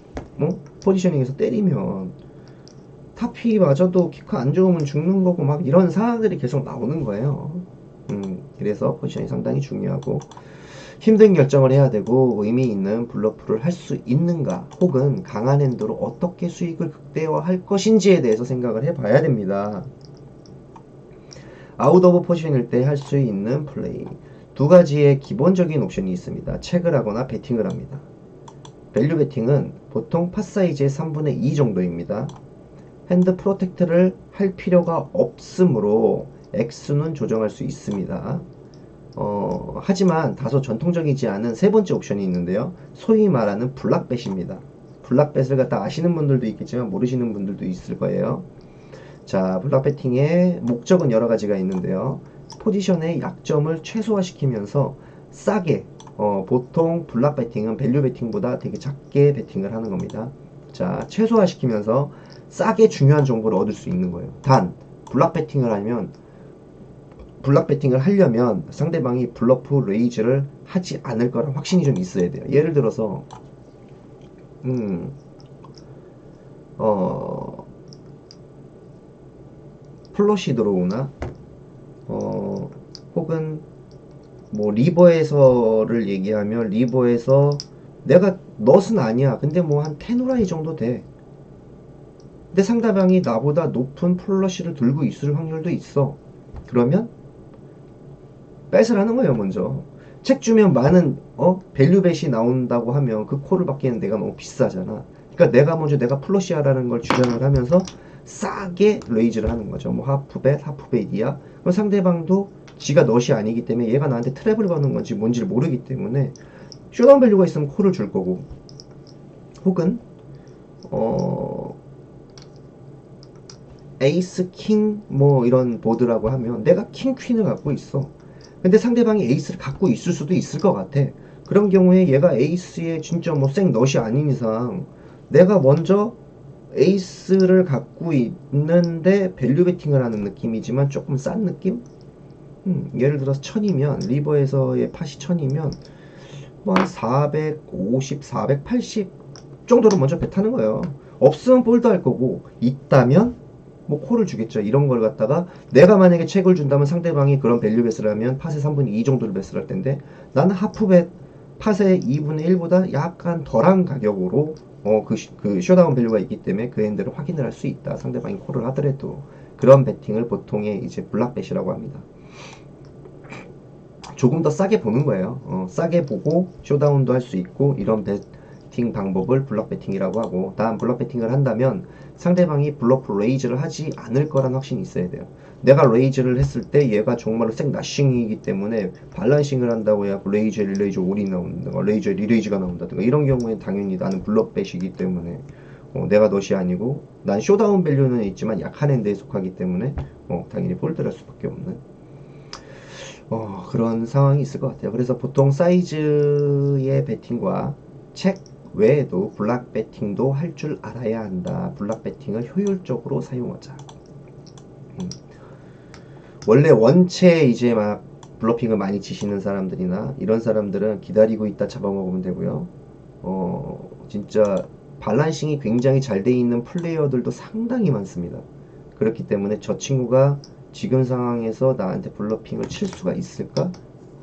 포지셔닝에서 때리면 탑이 맞아도 키크 안 좋으면 죽는 거고 막 이런 상황들이 계속 나오는 거예요. 그래서 포지션이 상당히 중요하고 힘든 결정을 해야 되고 의미 있는 블러프를 할 수 있는가 혹은 강한 핸드로 어떻게 수익을 극대화할 것인지에 대해서 생각을 해봐야 됩니다. 아웃 오브 포지션일 때 할 수 있는 플레이 두 가지의 기본적인 옵션이 있습니다. 체크를 하거나 베팅을 합니다. 밸류 베팅은 보통 팟 사이즈의 3분의 2 정도입니다. 핸드 프로텍트를 할 필요가 없으므로 액수는 조정할 수 있습니다. 하지만 다소 전통적이지 않은 세 번째 옵션이 있는데요. 소위 말하는 블락벳입니다. 블락벳을 갖다 아시는 분들도 있겠지만 모르시는 분들도 있을 거예요. 자, 블락베팅의 목적은 여러 가지가 있는데요. 포지션의 약점을 최소화시키면서 싸게, 보통 블락베팅은 밸류 베팅보다 되게 작게 베팅을 하는 겁니다. 자, 최소화시키면서 싸게 중요한 정보를 얻을 수 있는 거예요. 단, 블락 베팅을 하려면 상대방이 블러프 레이즈를 하지 않을 거란 확신이 좀 있어야 돼요. 예를 들어서 플러시 들어오나 혹은 뭐 리버에서를 얘기하면 리버에서 내가 넛은 아니야. 근데 뭐 한 10오라이 정도 돼. 근데 상대방이 나보다 높은 플러시를 들고 있을 확률도 있어. 그러면 뱃을 하는 거예요. 먼저 책 주면 많은 밸류벳이 나온다고 하면 그 콜을 받기에는 내가 너무 비싸잖아. 그러니까 내가 먼저 내가 플러시 하라는 걸 주장을 하면서 싸게 레이즈를 하는 거죠. 뭐 하프벳이야. 그럼 상대방도 지가 넛이 아니기 때문에 얘가 나한테 트랩을 거는 건지 뭔지를 모르기 때문에 쇼다운 밸류가 있으면 콜을 줄 거고 혹은 에이스 킹 뭐 이런 보드라고 하면 내가 킹 퀸을 갖고 있어. 근데 상대방이 에이스를 갖고 있을 수도 있을 것 같아. 그런 경우에 얘가 에이스에 진짜 뭐 생 넛이 아닌 이상 내가 먼저 에이스를 갖고 있는데 밸류 베팅을 하는 느낌이지만 조금 싼 느낌? 예를 들어서 1000이면 리버에서의 팟이 1000이면 뭐 한 450, 480 정도로 먼저 뱉하는 거예요. 없으면 폴드 할 거고 있다면 뭐 콜을 주겠죠. 이런 걸 갖다가 내가 만약에 책을 준다면 상대방이 그런 밸류 벳을 하면 팟의 3분의 2 정도를 벳을 할 텐데 나는 하프벳 팟의 2분의 1보다 약간 덜한 가격으로 그 쇼다운 밸류가 있기 때문에 그 핸들을 확인을 할 수 있다. 상대방이 콜을 하더라도 그런 베팅을 보통의 이제 블락벳이라고 합니다. 조금 더 싸게 보는 거예요. 싸게 보고 쇼다운도 할 수 있고 이런 베팅 방법을 블락 베팅이라고 하고 다음 블락 베팅을 한다면 상대방이 블러프 레이즈를 하지 않을 거란 확신이 있어야 돼요. 내가 레이즈를 했을 때 얘가 정말로 생 나싱이기 때문에 발란싱을 한다고 해야 레이즈에 리레이즈 올이 나온다든가 레이즈에 리레이즈가 나온다든가 이런 경우엔 당연히 나는 블럭벳이기 때문에 내가 넛이 아니고 난 쇼다운 밸류는 있지만 약한 핸드에 속하기 때문에 당연히 폴드를 할 수밖에 없는 그런 상황이 있을 것 같아요. 그래서 보통 사이즈의 배팅과 책 외에도 블락 배팅도 할 줄 알아야 한다. 블락 배팅을 효율적으로 사용하자. 음. 원래 원체 이제 막 블러핑을 많이 치시는 사람들이나 이런 사람들은 기다리고 있다 잡아먹으면 되고요. 진짜 밸런싱이 굉장히 잘 돼 있는 플레이어들도 상당히 많습니다. 그렇기 때문에 저 친구가 지금 상황에서 나한테 블러핑을 칠 수가 있을까?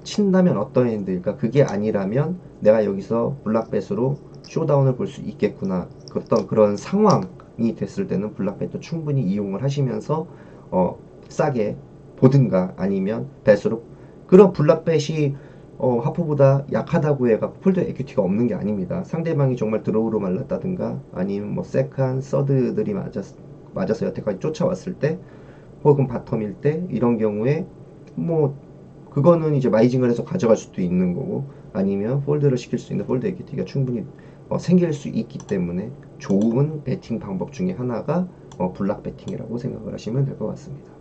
친다면 어떤 핸드일까? 그게 아니라면 내가 여기서 블락뱃으로 쇼다운을 볼 수 있겠구나. 어떤 그런 상황이 됐을 때는 블락뱃도 충분히 이용을 하시면서 싸게 보든가 아니면 뱃으로 그런 블락뱃이 하프보다 약하다고 해가 폴드 에큐티가 없는 게 아닙니다. 상대방이 정말 드로우로 말랐다든가 아니면 뭐 세컨, 서드들이 맞아서 여태까지 쫓아왔을 때 혹은 바텀일 때 이런 경우에 뭐 그거는 이제 마이징을 해서 가져갈 수도 있는 거고 아니면 폴드를 시킬 수 있는 폴드 에큐티가 충분히 생길 수 있기 때문에 좋은 배팅 방법 중에 하나가 블락 배팅이라고 생각을 하시면 될 것 같습니다.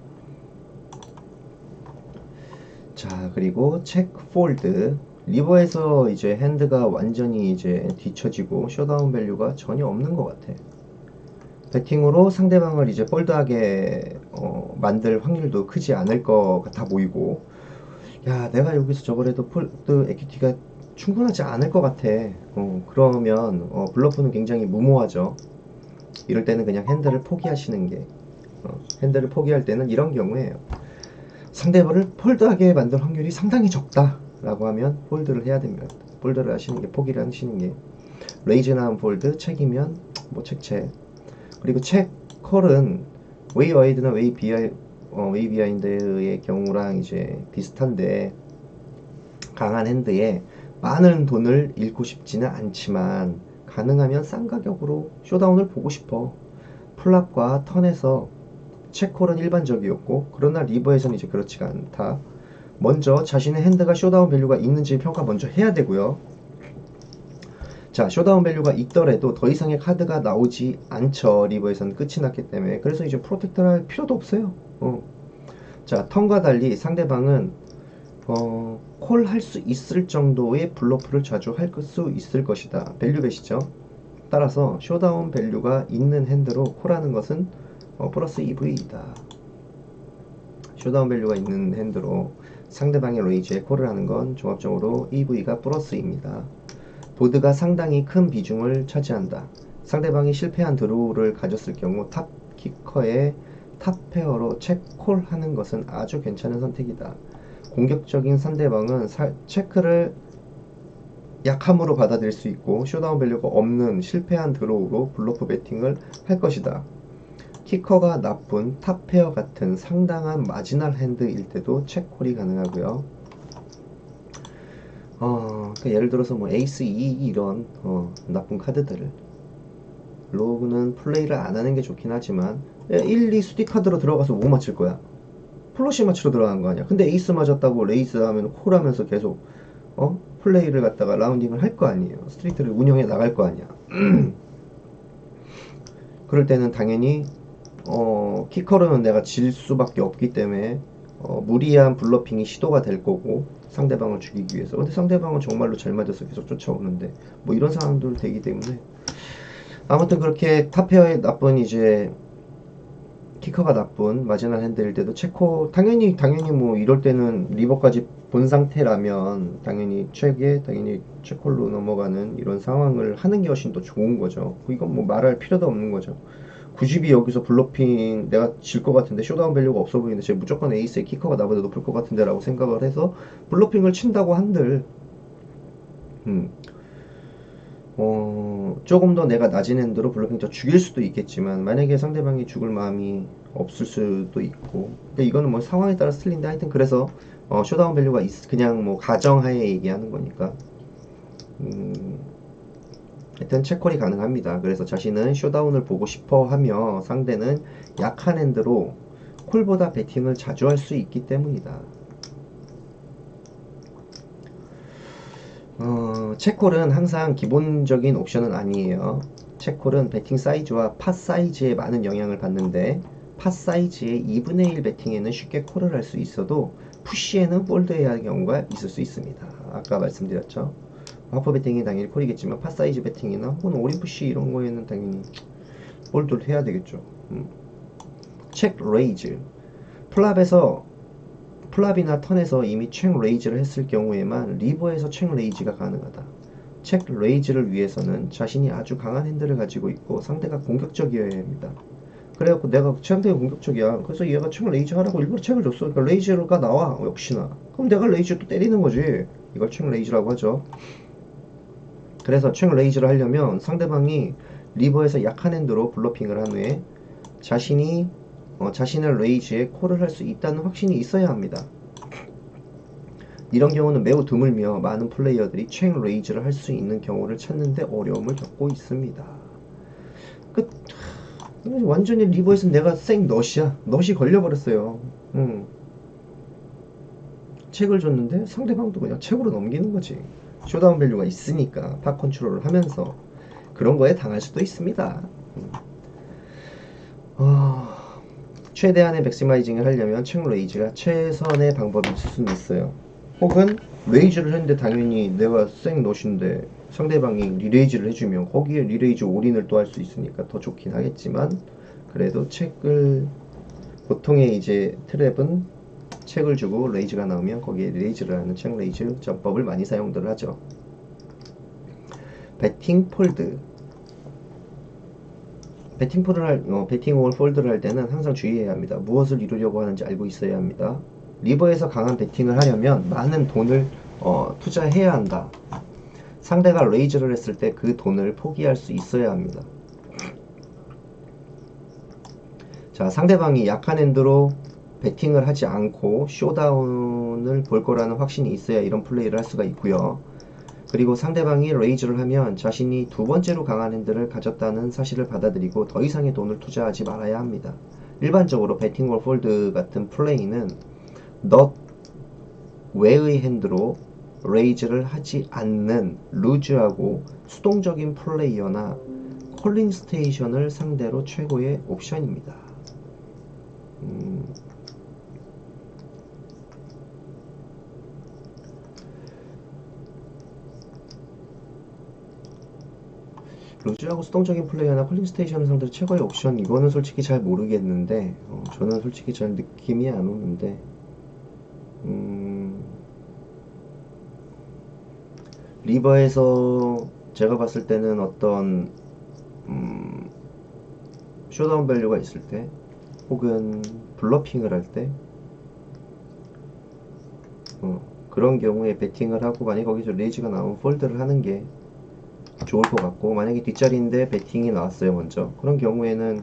자, 그리고 체크 폴드 리버에서 이제 핸드가 완전히 이제 뒤처지고 쇼다운 밸류가 전혀 없는 것 같아. 배팅으로 상대방을 이제 폴드하게 만들 확률도 크지 않을 것 같아 보이고, 야, 내가 여기서 저걸 해도 폴드 에큐티가 충분하지 않을 것 같아. 그러면 블러프는 굉장히 무모하죠. 이럴 때는 그냥 핸들을 포기하시는 게, 핸들을 포기할 때는 이런 경우에요. 상대방을 폴드하게 만들 확률이 상당히 적다라고 하면 폴드를 해야 됩니다. 폴드를 하시는 게, 포기를 하시는 게, 레이즈나 폴드, 책이면 뭐 책체. 그리고 책 컬은 웨이 어헤이드나 웨이 비하인드의 경우랑 이제 비슷한데, 강한 핸드에 많은 돈을 잃고 싶지는 않지만 가능하면 싼 가격으로 쇼다운을 보고 싶어. 플랍과 턴에서 체콜은 일반적이었고, 그러나 리버에서는 이제 그렇지가 않다. 먼저 자신의 핸드가 쇼다운 밸류가 있는지 평가 먼저 해야 되고요. 자, 쇼다운 밸류가 있더라도 더 이상의 카드가 나오지 않죠. 리버에서는 끝이 났기 때문에. 그래서 이제 프로텍트를 할 필요도 없어요. 자, 턴과 달리 상대방은 콜 할 수 있을 정도의 블러프를 자주 할 수 있을 것이다. 밸류벳이죠. 따라서 쇼다운 밸류가 있는 핸드로 콜하는 것은 플러스 EV이다. 쇼다운 밸류가 있는 핸드로 상대방의 레이즈에 콜을 하는 건 종합적으로 EV가 플러스입니다. 보드가 상당히 큰 비중을 차지한다. 상대방이 실패한 드로우를 가졌을 경우 탑 키커의 탑 페어로 체콜 하는 것은 아주 괜찮은 선택이다. 공격적인 상대방은 체크를 약함으로 받아들일 수 있고 쇼다운 밸류가 없는 실패한 드로우로 블러프 배팅을 할 것이다. 키커가 나쁜 탑 페어 같은 상당한 마지널 핸드일 때도 체콜이 가능하고요. 그러니까 예를 들어서 뭐 에이스 2 이런 나쁜 카드들을 로그는 플레이를 안 하는 게 좋긴 하지만 1, 2 수디 카드로 들어가서 뭐 맞힐 거야? 플러시 맞추러 들어간 거 아니야. 근데 에이스 맞았다고 레이스 하면 콜 하면서 계속 플레이를 갖다가 라운딩을 할 거 아니에요. 스트리트를 운영해 나갈 거 아니야. 그럴 때는 당연히 키커로는 내가 질 수밖에 없기 때문에 무리한 블러핑이 시도가 될 거고 상대방을 죽이기 위해서. 근데 상대방은 정말로 잘 맞아서 계속 쫓아오는데 뭐 이런 상황들 되기 때문에 아무튼 그렇게 탑페어의 나쁜 이제 키커가 나쁜 마지막 핸드일 때도 체코 당연히 뭐 이럴 때는 리버까지 본 상태라면 당연히 당연히 체콜로 넘어가는 이런 상황을 하는 게 훨씬 더 좋은 거죠. 이건 뭐 말할 필요도 없는 거죠. 90이 여기서 블러핑 내가 질 것 같은데 쇼다운 밸류가 없어 보이는데 쟤 무조건 에이스의 키커가 나보다 높을 것 같은데 라고 생각을 해서 블러핑을 친다고 한들 조금 더 내가 낮은 핸드로 블러핑 더 죽일 수도 있겠지만 만약에 상대방이 죽을 마음이 없을 수도 있고 근데 이거는 뭐 상황에 따라 틀린데 하여튼 그래서 쇼다운 밸류가 그냥 뭐 가정하에 얘기하는 거니까 하여튼 체콜이 가능합니다. 그래서 자신은 쇼다운을 보고 싶어 하며 상대는 약한 핸드로 콜보다 배팅을 자주 할 수 있기 때문이다. 체콜은 항상 기본적인 옵션은 아니에요. 체콜은 배팅 사이즈와 팟 사이즈에 많은 영향을 받는데 팟 사이즈의 2분의 1 베팅에는 쉽게 콜을 할 수 있어도 푸시에는 폴드해야 할 경우가 있을 수 있습니다. 아까 말씀드렸죠. 하프 베팅이 당연히 콜이겠지만 팟 사이즈 베팅이나 혹은 올인 푸시 이런 거에는 당연히 폴드를 해야 되겠죠. 책 레이즈. 플랍이나 턴에서 이미 책 레이즈를 했을 경우에만 리버에서 책 레이즈가 가능하다. 책 레이즈를 위해서는 자신이 아주 강한 핸들을 가지고 있고 상대가 공격적이어야 합니다. 그래갖고 내가 상대가 공격적이야. 그래서 얘가 책 레이즈 하라고 일부러 책을 줬어. 그러니까 레이즈가 나와 역시나. 그럼 내가 레이즈 또 때리는 거지. 이걸 책 레이즈라고 하죠. 그래서 책 레이즈를 하려면 상대방이 리버에서 약한 핸드로 블러핑을 한 후에 자신이 자신의 레이즈에 콜을 할 수 있다는 확신이 있어야 합니다. 이런 경우는 매우 드물며 많은 플레이어들이 책 레이즈를 할 수 있는 경우를 찾는데 어려움을 겪고 있습니다. 완전히 리버에서 내가 생 넛이야. 넛이 걸려버렸어요. 책을 줬는데 상대방도 그냥 책으로 넘기는 거지. 쇼다운 밸류가 있으니까 팟 컨트롤을 하면서 그런 거에 당할 수도 있습니다. 최대한의 맥시마이징을 하려면 책 레이즈가 최선의 방법일 수는 있어요. 혹은 레이즈를 했는데 당연히 내가 생 넛인데 상대방이 리레이즈를 해주면 거기에 리레이즈 올인을 또 할 수 있으니까 더 좋긴 하겠지만 그래도 보통의 이제 트랩은 책을 주고 레이즈가 나오면 거기에 리레이즈를 하는 책 레이즈 전법을 많이 사용들 하죠. 배팅 폴드. 배팅 올 폴드를 할 때는 항상 주의해야 합니다. 무엇을 이루려고 하는지 알고 있어야 합니다. 리버에서 강한 배팅을 하려면 많은 돈을 투자해야 한다. 상대가 레이즈를 했을 때 그 돈을 포기할 수 있어야 합니다. 자, 상대방이 약한 핸드로 배팅을 하지 않고 쇼다운을 볼 거라는 확신이 있어야 이런 플레이를 할 수가 있고요. 그리고 상대방이 레이즈를 하면 자신이 두 번째로 강한 핸드를 가졌다는 사실을 받아들이고 더 이상의 돈을 투자하지 말아야 합니다. 일반적으로 배팅 올 폴드 같은 플레이는 넛 외의 핸드로 레이즈를 하지 않는 루즈하고 수동적인 플레이어나 콜링 스테이션을 상대로 최고의 옵션입니다. 루즈하고 수동적인 플레이어나 콜링 스테이션을 상대로 최고의 옵션, 이거는 솔직히 잘 모르겠는데 저는 솔직히 잘 느낌이 안 오는데 리버에서 제가 봤을 때는 어떤 쇼다운 밸류가 있을 때 혹은 블러핑을 할 때 그런 경우에 배팅을 하고 만약에 거기서 레이즈가 나오면 폴드를 하는 게 좋을 것 같고, 만약에 뒷자리인데 배팅이 나왔어요 먼저, 그런 경우에는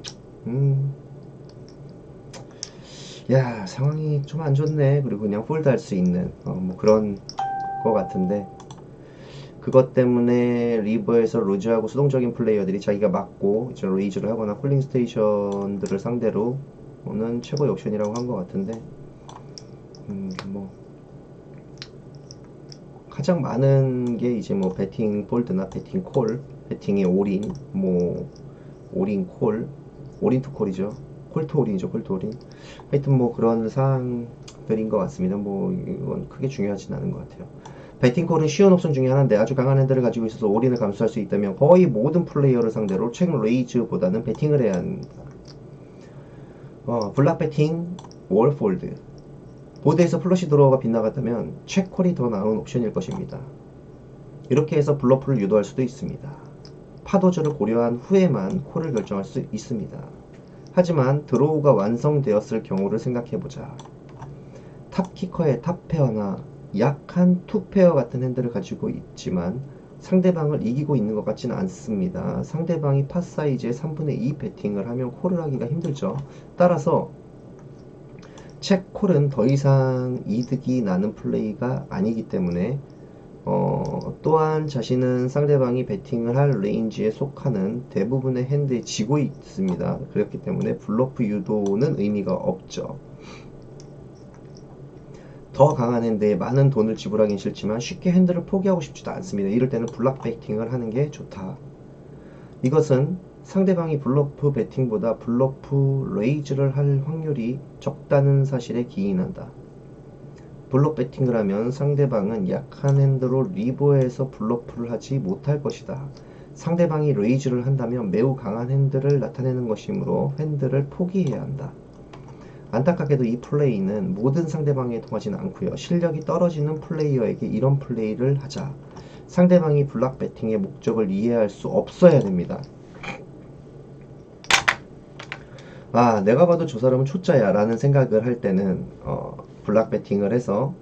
야 상황이 좀 안 좋네, 그리고 그냥 폴드 할 수 있는 뭐 그런 거 같은데, 그것 때문에 리버에서 루즈하고 수동적인 플레이어들이 자기가 맞고 이제 레이즈를 하거나 콜링 스테이션들을 상대로는 최고의 옵션이라고 한 것 같은데, 뭐 가장 많은 게 이제 뭐 배팅 폴드나 배팅 콜, 배팅의 올인, 뭐 올인 콜, 올인 투 콜이죠. 콜 투 올인이죠. 콜 투 올인. 하여튼 뭐 그런 사항들인 것 같습니다. 뭐 이건 크게 중요하진 않은 것 같아요. 배팅 콜은 쉬운 옵션 중에 하나인데 아주 강한 핸들을 가지고 있어서 올인을 감수할 수 있다면 거의 모든 플레이어를 상대로 책 레이즈보다는 배팅을 해야 합니다. 블락 배팅, 월 폴드. 보드에서 플러시 드로어가 빗나갔다면 체콜이 더 나은 옵션일 것입니다. 이렇게 해서 블러프를 유도할 수도 있습니다. 팟오즈를 고려한 후에만 콜을 결정할 수 있습니다. 하지만 드로우가 완성되었을 경우를 생각해보자. 탑키커의 탑페어나 약한 투페어 같은 핸들을 가지고 있지만 상대방을 이기고 있는 것 같지는 않습니다. 상대방이 팟 사이즈의 3분의 2 배팅을 하면 콜을 하기가 힘들죠. 따라서 책 콜은 더 이상 이득이 나는 플레이가 아니기 때문에 또한 자신은 상대방이 배팅을 할 레인지에 속하는 대부분의 핸드에 지고 있습니다. 그렇기 때문에 블러프 유도는 의미가 없죠. 더 강한 핸드에 많은 돈을 지불하긴 싫지만 쉽게 핸드를 포기하고 싶지도 않습니다. 이럴 때는 블락 배팅을 하는 게 좋다. 이것은 상대방이 블러프 배팅보다 블러프 레이즈를 할 확률이 적다는 사실에 기인한다. 블러프 배팅을 하면 상대방은 약한 핸드로 리버에서 블러프를 하지 못할 것이다. 상대방이 레이즈를 한다면 매우 강한 핸드를 나타내는 것이므로 핸드를 포기해야 한다. 안타깝게도 이 플레이는 모든 상대방에 통하지는 않고요. 실력이 떨어지는 플레이어에게 이런 플레이를 하자 상대방이 블락 배팅의 목적을 이해할 수 없어야 됩니다. 아, 내가 봐도 저 사람은 초짜야 라는 생각을 할 때는 블락 배팅을 해서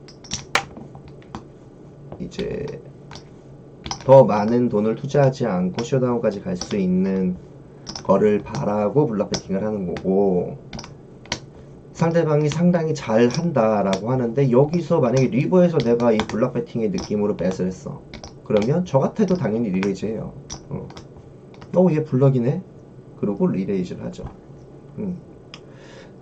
이제 더 많은 돈을 투자하지 않고 쇼다운까지 갈 수 있는 거를 바라고 블락 배팅을 하는 거고, 상대방이 상당히 잘 한다라고 하는데 여기서 만약에 리버에서 내가 이 블락 배팅의 느낌으로 뱃을 했어. 그러면 저 같아도 당연히 리레이즈해요. 얘 블럭이네? 그리고 리레이즈를 하죠.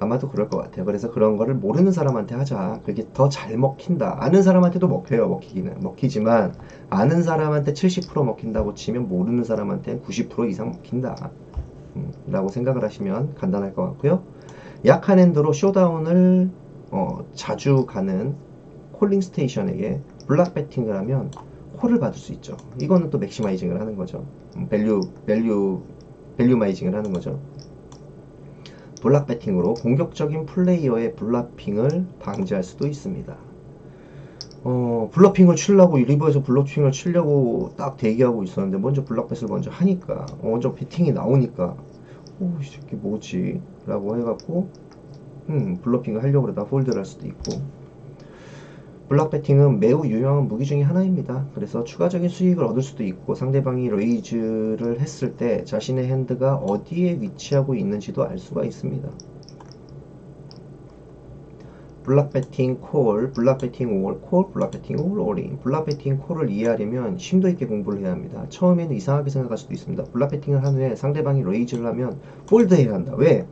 아마도 그럴 것 같아요. 그래서 그런 거를 모르는 사람한테 하자. 그게 더 잘 먹힌다. 아는 사람한테도 먹혀요. 먹히기는. 먹히지만 아는 사람한테 70% 먹힌다고 치면 모르는 사람한테 90% 이상 먹힌다. 라고 생각을 하시면 간단할 것 같고요. 약한 핸드로 쇼다운을 자주 가는 콜링 스테이션에게 블락 배팅을 하면 콜을 받을 수 있죠. 이거는 또 맥시마이징을 하는 거죠. 밸류마이징을 하는 거죠. 블락 배팅으로 공격적인 플레이어의 블러핑을 방지할 수도 있습니다. 블러핑을 치려고 리버에서 블러핑을 치려고 딱 대기하고 있었는데 먼저 블락뱃을 먼저 하니까 먼저 배팅이 나오니까 이 새끼 뭐지? 라고 해갖고 블러핑을 하려고 그러다 폴드를 할 수도 있고, 블락 배팅은 매우 유용한 무기 중에 하나입니다. 그래서 추가적인 수익을 얻을 수도 있고 상대방이 레이즈를 했을 때 자신의 핸드가 어디에 위치하고 있는지도 알 수가 있습니다. 블락 배팅 콜, 블락 배팅 올 콜, 블락 배팅 올 올인. 블락 배팅 콜을 이해하려면 심도 있게 공부를 해야 합니다. 처음에는 이상하게 생각할 수도 있습니다. 블락 배팅을 한 후에 상대방이 레이즈를 하면 폴드 해야 한다. 왜?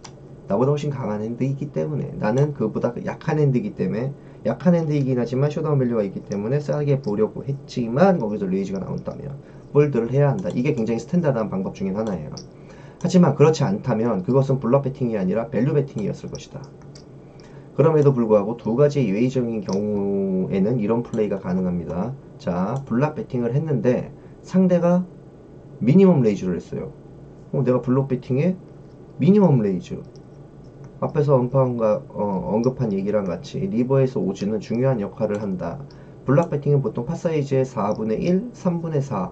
나보다 훨씬 강한 핸드이기 때문에. 나는 그보다 약한 핸드이기 때문에. 약한 핸드이긴 하지만 쇼다운 밸류가 있기 때문에 싸게 보려고 했지만 거기서 레이즈가 나온다면 폴드를 해야 한다. 이게 굉장히 스탠다드한 방법 중에 하나예요. 하지만 그렇지 않다면 그것은 블락 배팅이 아니라 밸류 배팅이었을 것이다. 그럼에도 불구하고 두 가지 예외적인 경우에는 이런 플레이가 가능합니다. 자, 블락 배팅을 했는데 상대가 미니멈 레이즈를 했어요. 내가 블록 배팅에 미니멈 레이즈. 앞에서 언급한 얘기랑 같이 리버에서 오즈는 중요한 역할을 한다. 블락 배팅은 보통 팟 사이즈의 4분의 1, 3분의 4.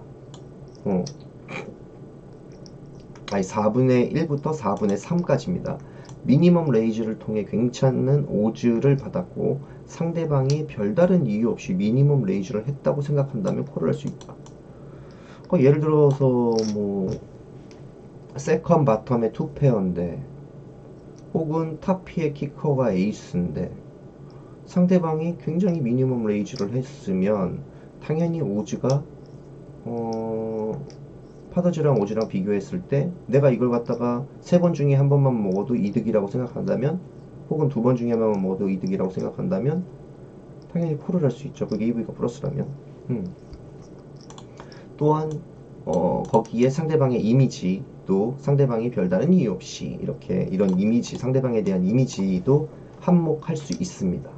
아니 4분의 1부터 4분의 3까지입니다. 미니멈 레이즈를 통해 괜찮은 오즈를 받았고 상대방이 별다른 이유 없이 미니멈 레이즈를 했다고 생각한다면 콜을 할 수 있다. 예를 들어서 세컨 바텀의 투페어인데 혹은 탑피의 키커가 에이스인데 상대방이 굉장히 미니멈 레이즈를 했으면 당연히 오즈가 파더즈랑 오즈랑 비교했을 때 내가 이걸 갖다가 3번 중에 한 번만 먹어도 이득이라고 생각한다면, 혹은 2번 중에 한 번만 먹어도 이득이라고 생각한다면 당연히 콜을 할 수 있죠. 그게 EV가 플러스라면. 또한 거기에 상대방의 이미지도 상대방이 별다른 이유 없이 이렇게 이런 이미지, 상대방에 대한 이미지도 한몫할 수 있습니다.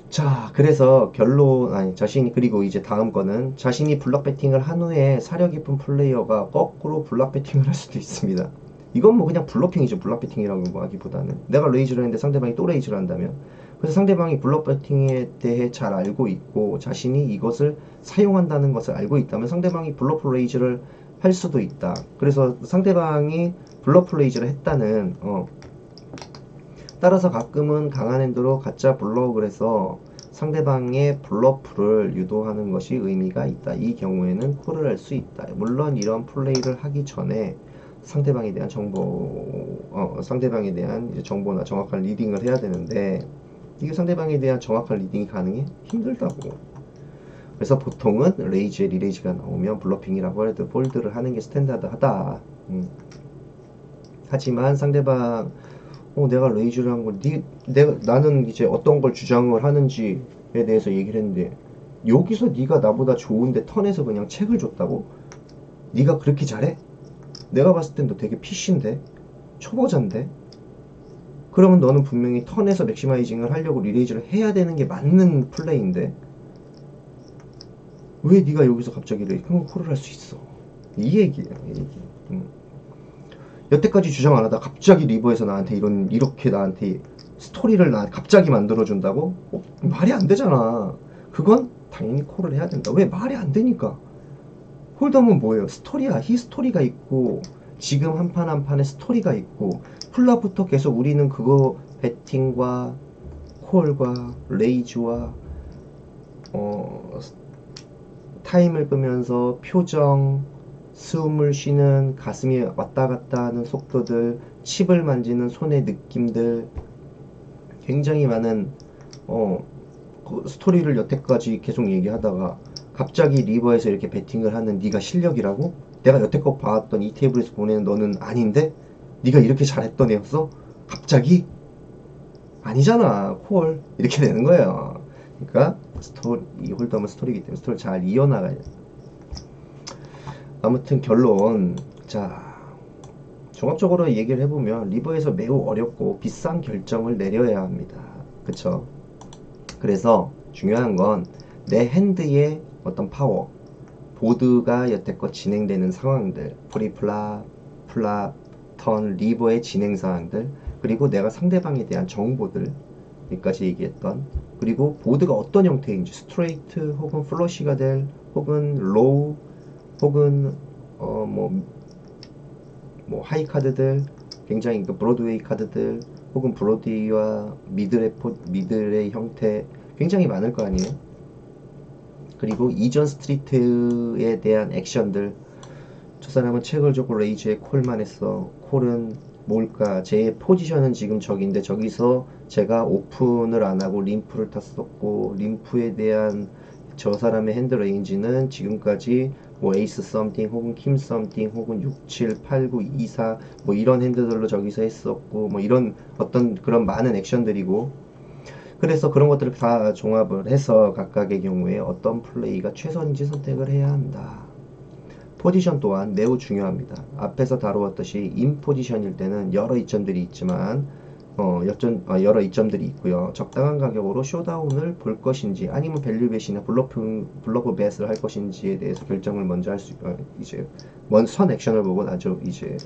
자, 그래서 그리고 이제 다음 거는 자신이 블락 배팅을 한 후에 사려 깊은 플레이어가 거꾸로 블락 배팅을 할 수도 있습니다. 이건 그냥 블러핑이죠. 블락 배팅이라고 하기보다는 내가 레이즈를 했는데 상대방이 또 레이즈를 한다면, 그래서 상대방이 블락 배팅에 대해 잘 알고 있고 자신이 이것을 사용한다는 것을 알고 있다면 상대방이 블러프 레이즈를 할 수도 있다. 그래서 상대방이 블러프 레이즈를 했다는 따라서 가끔은 강한 핸드로 가짜 블럭을 해서 상대방의 블러프를 유도하는 것이 의미가 있다. 이 경우에는 콜을 할 수 있다. 물론 이런 플레이를 하기 전에 상대방에 대한 정보나 정확한 리딩을 해야 되는데 이게 상대방에 대한 정확한 리딩이 가능해? 힘들다고. 그래서 보통은 레이즈에 리레이즈가 나오면 블러핑이라고 해도 폴드를 하는 게 스탠다드하다. 하지만 상대방 내가 레이즈를 한 걸, 나는 이제 어떤 걸 주장을 하는지에 대해서 얘기를 했는데, 여기서 네가 나보다 좋은데 턴에서 그냥 책을 줬다고? 네가 그렇게 잘해? 내가 봤을 땐 너 되게 PC인데? 초보자인데? 그러면 너는 분명히 턴에서 맥시마이징을 하려고 리레이즈를 해야 되는 게 맞는 플레이인데 왜 네가 여기서 갑자기 그럼 콜을 할 수 있어? 이 얘기예요, 이 얘기. 음. 여태까지 주장 안 하다 갑자기 리버에서 나한테 이렇게 나한테 스토리를 갑자기 만들어준다고? 말이 안 되잖아. 그건 당연히 콜을 해야 된다. 왜? 말이 안 되니까. 홀덤은 뭐예요? 스토리야. 히스토리가 있고 지금 한 판 한 판에 스토리가 있고 플랍부터 계속 우리는 그거 배팅과 콜과 레이즈와 타임을 끄면서 표정, 숨을 쉬는 가슴이 왔다 갔다 하는 속도들, 칩을 만지는 손의 느낌들, 굉장히 많은 그 스토리를 여태까지 계속 얘기하다가 갑자기 리버에서 이렇게 배팅을 하는 네가 실력이라고? 내가 여태껏 봐왔던 이 테이블에서 보내는 너는 아닌데? 네가 이렇게 잘했던 애였어? 갑자기? 아니잖아. 콜 이렇게 되는 거예요. 그러니까 이 홀덤은 스토리이기 때문에 스토리를 잘 이어나가야 돼. 아무튼 결론. 자, 종합적으로 얘기를 해보면 리버에서 매우 어렵고 비싼 결정을 내려야 합니다. 그쵸? 그래서 중요한 건 내 핸드의 어떤 파워, 보드가 여태껏 진행되는 상황들, 프리플랍, 플랍, 턴, 리버의 진행 사항들, 그리고 내가 상대방에 대한 정보들, 여기까지 얘기했던, 그리고 보드가 어떤 형태인지, 스트레이트 혹은 플러시가 될, 혹은 로우, 혹은 하이 카드들, 굉장히 그 브로드웨이 카드들, 혹은 브로드웨이와 미들의 형태 굉장히 많을 거 아니에요. 그리고 이전 스트리트에 대한 액션들, 저 사람은 책을 줬고 레이즈에 콜만 했어. 콜은 뭘까? 제 포지션은 지금 저기인데 저기서 제가 오픈을 안 하고 림프를 탔었고 림프에 대한 저 사람의 핸드 레인지는 지금까지 뭐 에이스 썸띵 혹은 킴 썸띵 혹은 6, 7, 8, 9, 2, 4 뭐 이런 핸드들로 저기서 했었고 뭐 이런 어떤 그런 많은 액션들이고 그래서 그런 것들을 다 종합을 해서 각각의 경우에 어떤 플레이가 최선인지 선택을 해야 한다. 포지션 또한 매우 중요합니다. 앞에서 다루었듯이 인 포지션일 때는 여러 이점들이 있지만 여러 이점들이 있고요. 적당한 가격으로 쇼다운을 볼 것인지 아니면 밸류벳이나 블러프 벳을 할 것인지에 대해서 결정을 먼저 할 수, 이제 선 액션을 보고 나죠. 이제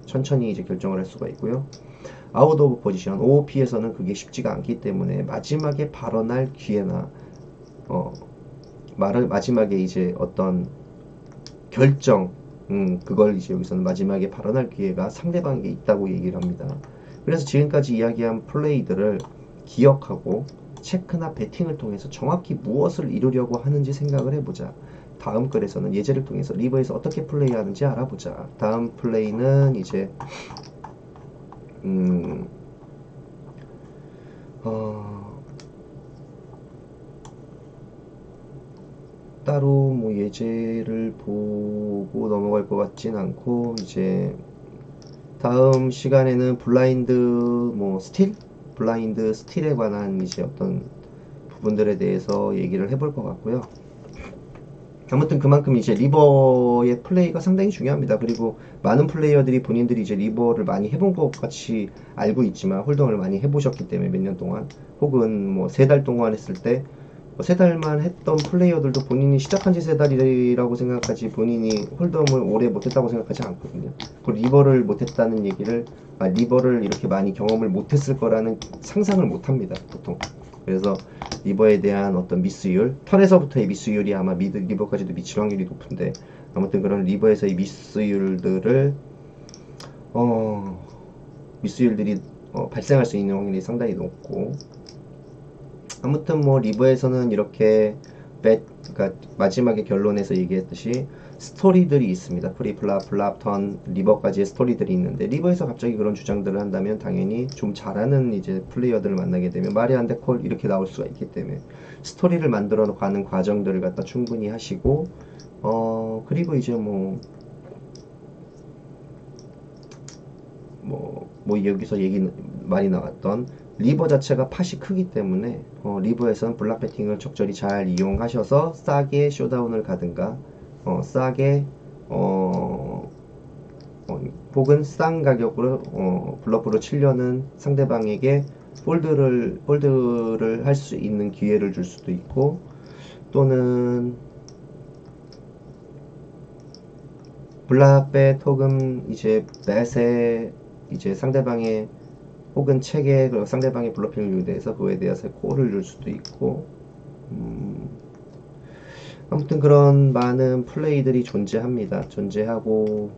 천천히 이제 결정을 할 수가 있고요. 아웃 오브 포지션 OOP에서는 그게 쉽지가 않기 때문에 마지막에 발언할 기회나 마지막에 이제 어떤 결정 그걸 이제 여기서는 마지막에 발언할 기회가 상대방에게 있다고 얘기를 합니다. 그래서 지금까지 이야기한 플레이들을 기억하고 체크나 배팅을 통해서 정확히 무엇을 이루려고 하는지 생각을 해보자. 다음 글에서는 예제를 통해서 리버에서 어떻게 플레이하는지 알아보자. 다음 플레이는 이제 따로 뭐 예제를 보고 넘어갈 것 같진 않고 이제 다음 시간에는 블라인드 스틸에 관한 이제 어떤 부분들에 대해서 얘기를 해볼 것 같고요. 아무튼 그만큼 이제 리버의 플레이가 상당히 중요합니다. 그리고 많은 플레이어들이 본인들이 이제 리버를 많이 해본 것 같이 알고 있지만 홀덤을 많이 해보셨기 때문에 몇 년 동안 혹은 뭐 3달 동안 했을 때 세 달만 했던 플레이어들도 본인이 시작한 지 3달이라고 생각하지 본인이 홀덤을 오래 못했다고 생각하지 않거든요. 그 리버를 못했다는 얘기를 리버를 이렇게 많이 경험을 못했을 거라는 상상을 못합니다. 보통. 그래서 리버에 대한 어떤 미스율, 턴에서부터의 미스율이 아마 리버까지도 미칠 확률이 높은데 아무튼 그런 리버에서의 미스율들을 미스율들이 발생할 수 있는 확률이 상당히 높고 아무튼 뭐 리버에서는 이렇게 그러니까 마지막에 결론에서 얘기했듯이 스토리들이 있습니다. 프리플랍, 플랍, 턴, 리버까지의 스토리들이 있는데 리버에서 갑자기 그런 주장들을 한다면 당연히 좀 잘하는 이제 플레이어들을 만나게 되면 말이 안 돼 콜 이렇게 나올 수가 있기 때문에 스토리를 만들어 가는 과정들을 갖다 충분히 하시고 그리고 이제 여기서 얘기 많이 나왔던 리버 자체가 팟이 크기 때문에 리버에서는 블락 배팅을 적절히 잘 이용하셔서 싸게 쇼다운을 가든가 싸게 혹은 싼 가격으로 블러프로 치려는 상대방에게 폴드를 할 수 있는 기회를 줄 수도 있고, 또는 블락bet 혹은 이제 벳에 이제 상대방의 혹은 책에 그 상대방의 블러핑을 유도해서 그에 대해서 콜을 줄 수도 있고, 아무튼 그런 많은 플레이들이 존재하고,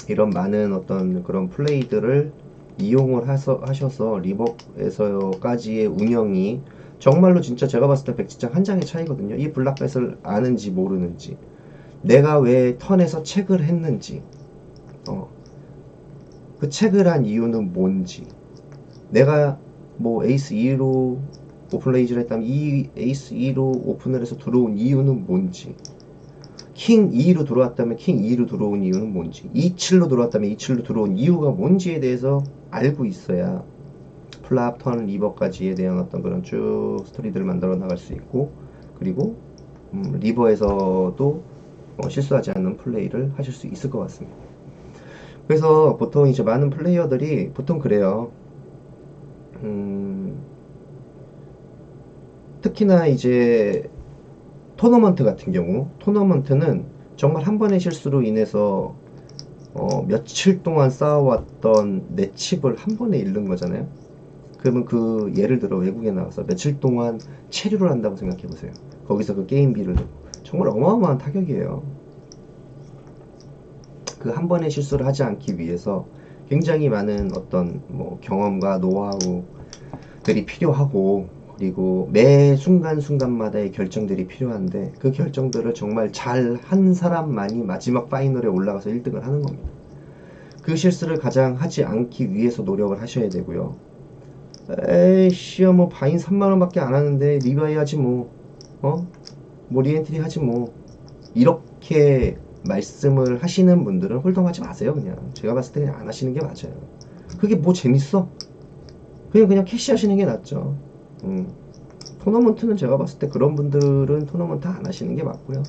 이런 많은 어떤 그런 플레이들을 이용을 하셔서 리버에서까지의 운영이 정말로 진짜 제가 봤을 때 백지장 한 장의 차이거든요. 이 블락뱃을 아는지 모르는지, 내가 왜 턴에서 체크를 했는지, 그 체크를 한 이유는 뭔지, 내가 뭐 에이스 2로 오픈레이즈를 했다면 이 에이스 2로 오픈을 해서 들어온 이유는 뭔지, 킹 2로 들어왔다면 킹 2로 들어온 이유는 뭔지, 2-7로 들어왔다면 2-7로 들어온 이유가 뭔지에 대해서 알고 있어야 플랍, 턴, 리버까지에 대한 어떤 그런 쭉 스토리들을 만들어 나갈 수 있고, 그리고 리버에서도 실수하지 않는 플레이를 하실 수 있을 것 같습니다. 그래서 보통 이제 많은 플레이어들이 보통 그래요. 특히나 이제 토너먼트 같은 경우, 토너먼트는 정말 한 번의 실수로 인해서 며칠 동안 쌓아왔던 내 칩을 한 번에 잃는 거잖아요. 그러면 그 예를 들어 외국에 나가서 며칠 동안 체류를 한다고 생각해 보세요. 거기서 그 게임비를 정말 어마어마한 타격이에요. 그 한 번의 실수를 하지 않기 위해서 굉장히 많은 어떤 뭐 경험과 노하우들이 필요하고, 그리고 매 순간순간마다의 결정들이 필요한데, 그 결정들을 정말 잘 한 사람만이 마지막 파이널에 올라가서 1등을 하는 겁니다. 그 실수를 가장 하지 않기 위해서 노력을 하셔야 되고요. 에이씨, 뭐 바인 3만원 밖에 안 하는데 리바이 하지 뭐, 뭐 리엔트리 하지 뭐, 이렇게 말씀을 하시는 분들은 홀덤하지 마세요. 그냥 제가 봤을 때 그냥 안 하시는 게 맞아요. 그게 뭐 재밌어? 그냥 캐시 하시는 게 낫죠. 토너먼트는 제가 봤을 때 그런 분들은 토너먼트 안 하시는 게 맞고요.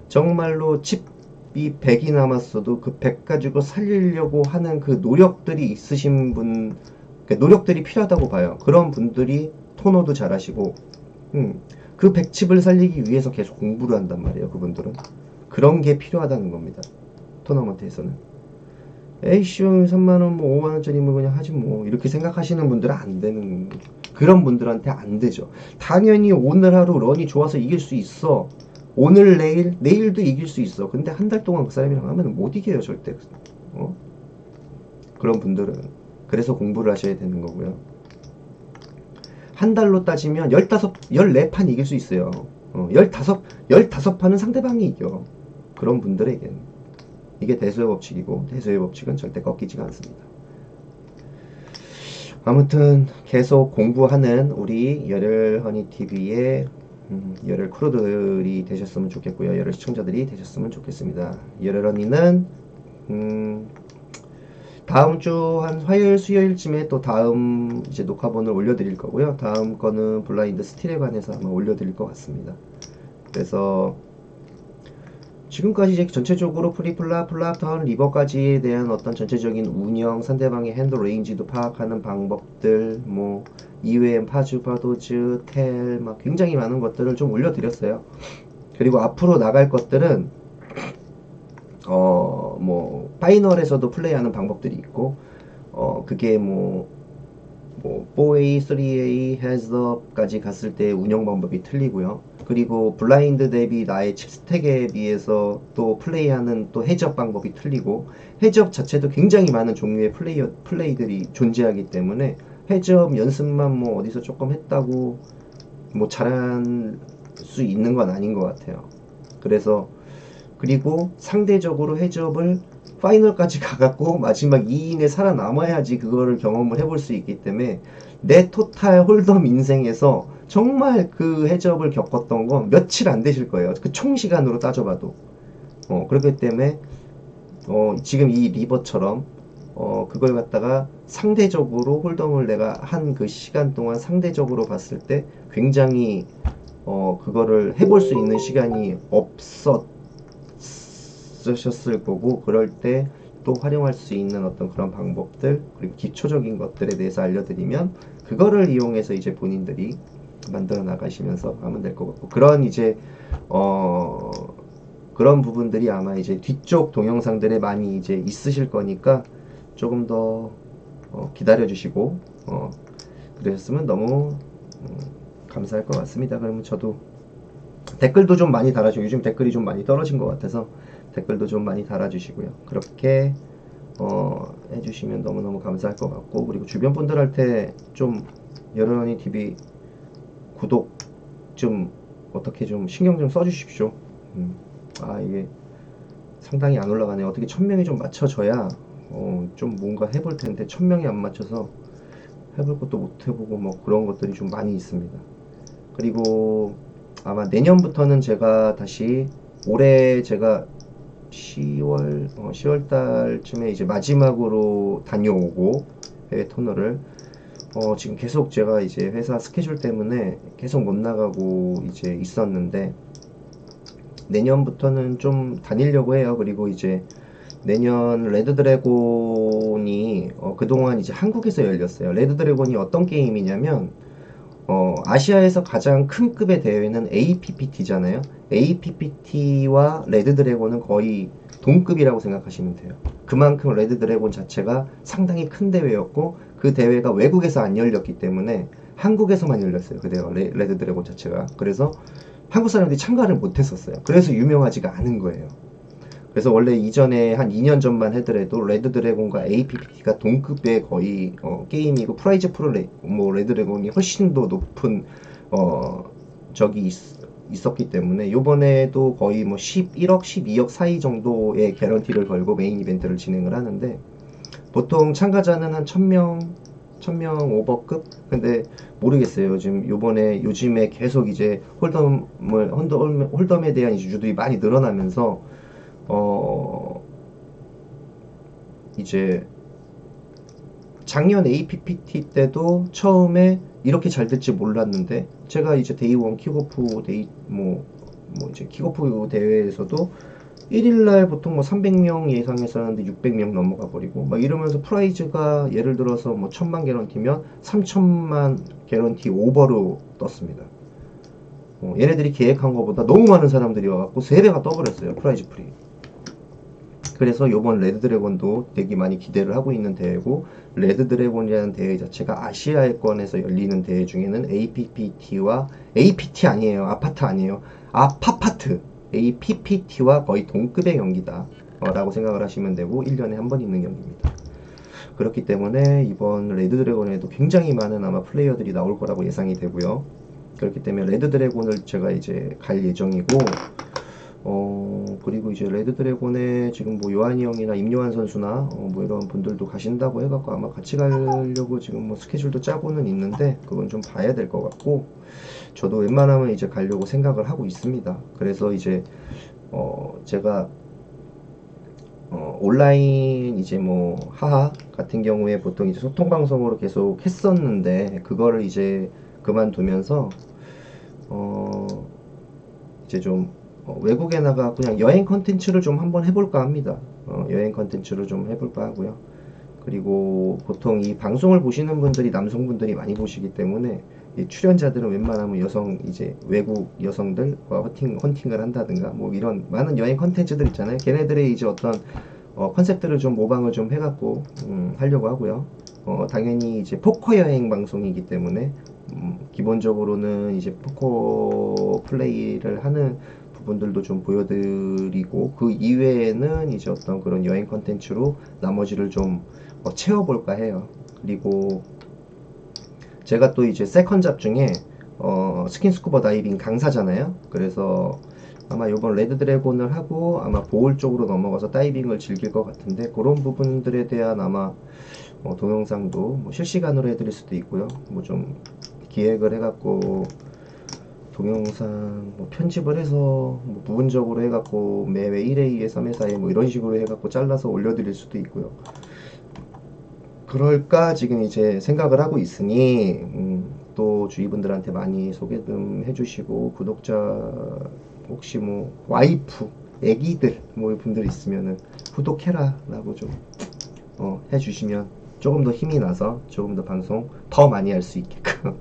정말로 칩이 100이 남았어도 그 100 가지고 살리려고 하는 그 노력들이 있으신 분, 노력들이 필요하다고 봐요. 그런 분들이 토너도 잘하시고, 그 100칩을 살리기 위해서 계속 공부를 한단 말이에요. 그분들은 그런 게 필요하다는 겁니다. 토너먼트에서는 에이씨 3만원 뭐 5만원짜리 뭐 그냥 하지 뭐, 이렇게 생각하시는 분들은 안 되는, 그런 분들한테 안 되죠. 당연히 오늘 하루 런이 좋아서 이길 수 있어. 오늘 내일도 이길 수 있어. 근데 한 달 동안 그 사람이랑 하면 못 이겨요 절대. 그런 분들은 그래서 공부를 하셔야 되는 거고요. 한 달로 따지면 14판 이길 수 있어요. 15판은 상대방이 이겨. 그런 분들에게는 이게 대수의 법칙이고, 대수의 법칙은 절대 꺾이지가 않습니다. 아무튼 계속 공부하는 우리 열혈허니TV의 열혈 크루들이 되셨으면 좋겠고요. 열혈 시청자들이 되셨으면 좋겠습니다. 열혈허니는 다음 주 한 화요일 수요일쯤에 또 다음 이제 녹화본을 올려드릴 거고요. 다음 거는 블라인드 스틸에 관해서 아마 올려드릴 것 같습니다. 그래서 지금까지 이제 전체적으로 프리플랍, 플랍턴, 리버까지에 대한 어떤 전체적인 운영, 상대방의 핸드 레인지도 파악하는 방법들, 뭐 EOM, 파주, 파도즈, 텔, 막 굉장히 많은 것들을 좀 올려드렸어요. 그리고 앞으로 나갈 것들은 뭐 파이널에서도 플레이하는 방법들이 있고, 그게 뭐 4A, 3A, 헤즈업까지 갔을 때 운영 방법이 틀리고요. 그리고 블라인드 대비 나의 칩 스택에 비해서 또 플레이하는 또 헤즈업 방법이 틀리고, 헤즈업 자체도 굉장히 많은 종류의 플레이들이 존재하기 때문에 헤즈업 연습만 뭐 어디서 조금 했다고 뭐 잘할 수 있는 건 아닌 것 같아요. 그래서 그리고 상대적으로 헤즈업을 파이널까지 가갖고 마지막 2인에 살아남아야지 그거를 경험을 해볼 수 있기 때문에, 내 토탈 홀덤 인생에서 정말 그 헤즈업을 겪었던 건 며칠 안 되실 거예요. 그 총 시간으로 따져봐도. 그렇기 때문에 지금 이 리버처럼 그걸 갖다가 상대적으로 홀덤을 내가 한 그 시간 동안 상대적으로 봤을 때 굉장히 그거를 해볼 수 있는 시간이 없었을 있으셨을 거고, 그럴 때 또 활용할 수 있는 어떤 그런 방법들, 그리고 기초적인 것들에 대해서 알려드리면 그거를 이용해서 이제 본인들이 만들어 나가시면서 하면 될 것 같고, 그런 이제 어 그런 부분들이 아마 이제 뒤쪽 동영상들에 많이 이제 있으실 거니까 조금 더 기다려 주시고 그러셨으면 너무 감사할 것 같습니다. 그러면 저도 댓글도 좀 많이 달아주고, 요즘 댓글이 좀 많이 떨어진 것 같아서 댓글도 좀 많이 달아주시고요. 그렇게 해주시면 너무너무 감사할 것 같고, 그리고 주변 분들한테 좀 여러러니 TV 구독 좀 어떻게 좀 신경 좀 써주십시오. 이게 상당히 안 올라가네요. 어떻게 1000명이 좀 맞춰져야 좀 뭔가 해볼 텐데 1000명이 안 맞춰서 해볼 것도 못 해보고 뭐 그런 것들이 좀 많이 있습니다. 그리고 아마 내년부터는 제가 다시, 올해 제가 10월 달쯤에 이제 마지막으로 다녀오고, 해외 터널을 지금 계속 제가 이제 회사 스케줄 때문에 계속 못 나가고 이제 있었는데, 내년부터는 좀 다니려고 해요. 그리고 이제 내년 레드드래곤이 그동안 이제 한국에서 열렸어요. 레드드래곤이 어떤 게임이냐면, 아시아에서 가장 큰 급의 대회는 APPT잖아요. APPT와 레드드래곤은 거의 동급이라고 생각하시면 돼요. 그만큼 레드드래곤 자체가 상당히 큰 대회였고, 그 대회가 외국에서 안 열렸기 때문에 한국에서만 열렸어요. 그 대회가, 레드드래곤 자체가. 그래서 한국 사람들이 참가를 못했었어요. 그래서 유명하지가 않은 거예요. 그래서 원래 이전에 한 2년 전만 하더라도 레드드래곤과 APPT가 동급의 거의 게임이고, 프라이즈 프로 뭐 레드드래곤이 훨씬 더 높은 적이 있었기 때문에 요번에도 거의 뭐 11억, 12억 사이 정도의 개런티를 걸고 메인 이벤트를 진행을 하는데, 보통 참가자는 한 1000명 오버급? 근데 모르겠어요. 요즘에 계속 이제 홀덤에 대한 이슈들이 많이 늘어나면서 이제 작년 APPT 때도 처음에 이렇게 잘 될지 몰랐는데, 제가 이제 데이원 킥오프 이제 킥오프 대회에서도 1일날 보통 뭐 300명 예상했었는데 600명 넘어가 버리고 막 이러면서, 프라이즈가 예를 들어서 뭐 1000만 개런티면 3000만 개런티 오버로 떴습니다. 얘네들이 계획한 것보다 너무 많은 사람들이 와갖고 3배가 떠버렸어요, 프라이즈 풀이. 그래서 요번 레드드래곤도 되게 많이 기대를 하고 있는 대회고, 레드드래곤이라는 대회 자체가 아시아권에서 열리는 대회 중에는 APPT와, APT 아니에요, 아파트 아니에요, 아파파트, APPT와 거의 동급의 경기다 라고 생각을 하시면 되고, 1년에 한 번 있는 경기입니다. 그렇기 때문에 이번 레드드래곤에도 굉장히 많은 아마 플레이어들이 나올 거라고 예상이 되고요. 그렇기 때문에 레드드래곤을 제가 이제 갈 예정이고, 그리고 이제 레드드래곤에 지금 뭐 요한이 형이나 임요한 선수나 뭐 이런 분들도 가신다고 해갖고 아마 같이 가려고 지금 뭐 스케줄도 짜고는 있는데, 그건 좀 봐야 될 것 같고, 저도 웬만하면 이제 가려고 생각을 하고 있습니다. 그래서 이제 제가 온라인 이제 뭐 하하 같은 경우에 보통 이제 소통 방송으로 계속 했었는데, 그거를 이제 그만두면서 이제 좀 외국에 나가 그냥 여행 컨텐츠를 좀 한번 해볼까 합니다. 여행 컨텐츠를 좀 해볼까 하고요. 그리고 보통 이 방송을 보시는 분들이 남성분들이 많이 보시기 때문에, 이 출연자들은 웬만하면 이제 외국 여성들과 헌팅을 한다든가 뭐 이런 많은 여행 컨텐츠들 있잖아요. 걔네들의 이제 어떤 컨셉들을 좀 모방을 좀 해갖고 하려고 하고요. 당연히 이제 포커 여행 방송이기 때문에 기본적으로는 이제 포커 플레이를 하는 부분들도 좀 보여드리고, 그 이외에는 이제 어떤 그런 여행 컨텐츠로 나머지를 좀 채워볼까 해요. 그리고 제가 또 이제 세컨잡 중에 스킨스쿠버 다이빙 강사잖아요. 그래서 아마 요번 레드드래곤을 하고 아마 보홀 쪽으로 넘어가서 다이빙을 즐길 것 같은데, 그런 부분들에 대한 아마 동영상도 뭐 실시간으로 해드릴 수도 있고요. 뭐 좀 기획을 해갖고 동영상 뭐 편집을 해서 뭐 부분적으로 해갖고 매회 1회, 2회, 3회, 4회 뭐 이런 식으로 해갖고 잘라서 올려드릴 수도 있고요. 그럴까 지금 이제 생각을 하고 있으니, 또 주위분들한테 많이 소개 좀 해주시고, 구독자 혹시 뭐 와이프 애기들 뭐 분들 있으면은 구독해라 라고 좀 해주시면 조금 더 힘이 나서 조금 더 방송 더 많이 할 수 있게끔.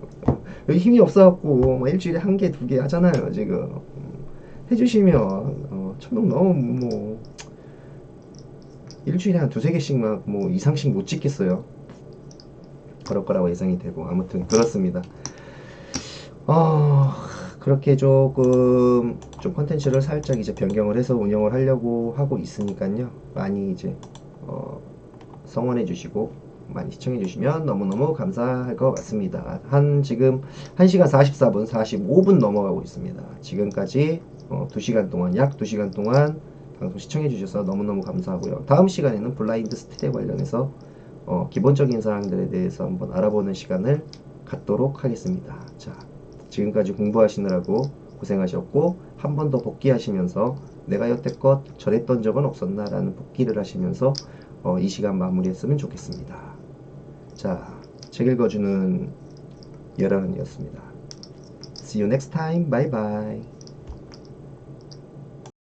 여기 힘이 없어갖고 뭐 일주일에 한 개, 두 개 하잖아요 지금. 해주시면 1000명 넘으면 뭐 일주일에 한 두세 개씩만 뭐 이상씩 못 찍겠어요. 그럴 거라고 예상이 되고 아무튼 그렇습니다. 어, 그렇게 조금 좀 컨텐츠를 살짝 이제 변경을 해서 운영을 하려고 하고 있으니까요. 많이 이제 성원해 주시고 많이 시청해 주시면 너무너무 감사할 것 같습니다. 지금 1시간 44분 45분 넘어가고 있습니다. 지금까지 2시간 동안 약 2시간 동안 방송 시청해 주셔서 너무너무 감사하고요. 다음 시간에는 블라인드 스틸에 관련해서 기본적인 사항들에 대해서 한번 알아보는 시간을 갖도록 하겠습니다. 자, 지금까지 공부하시느라고 고생하셨고 한 번 더 복귀하시면서 내가 여태껏 저랬던 적은 없었나 라는 복귀를 하시면서 이 시간 마무리했으면 좋겠습니다. 자, 책 읽어주는 여러분이었습니다. See you next time. Bye bye.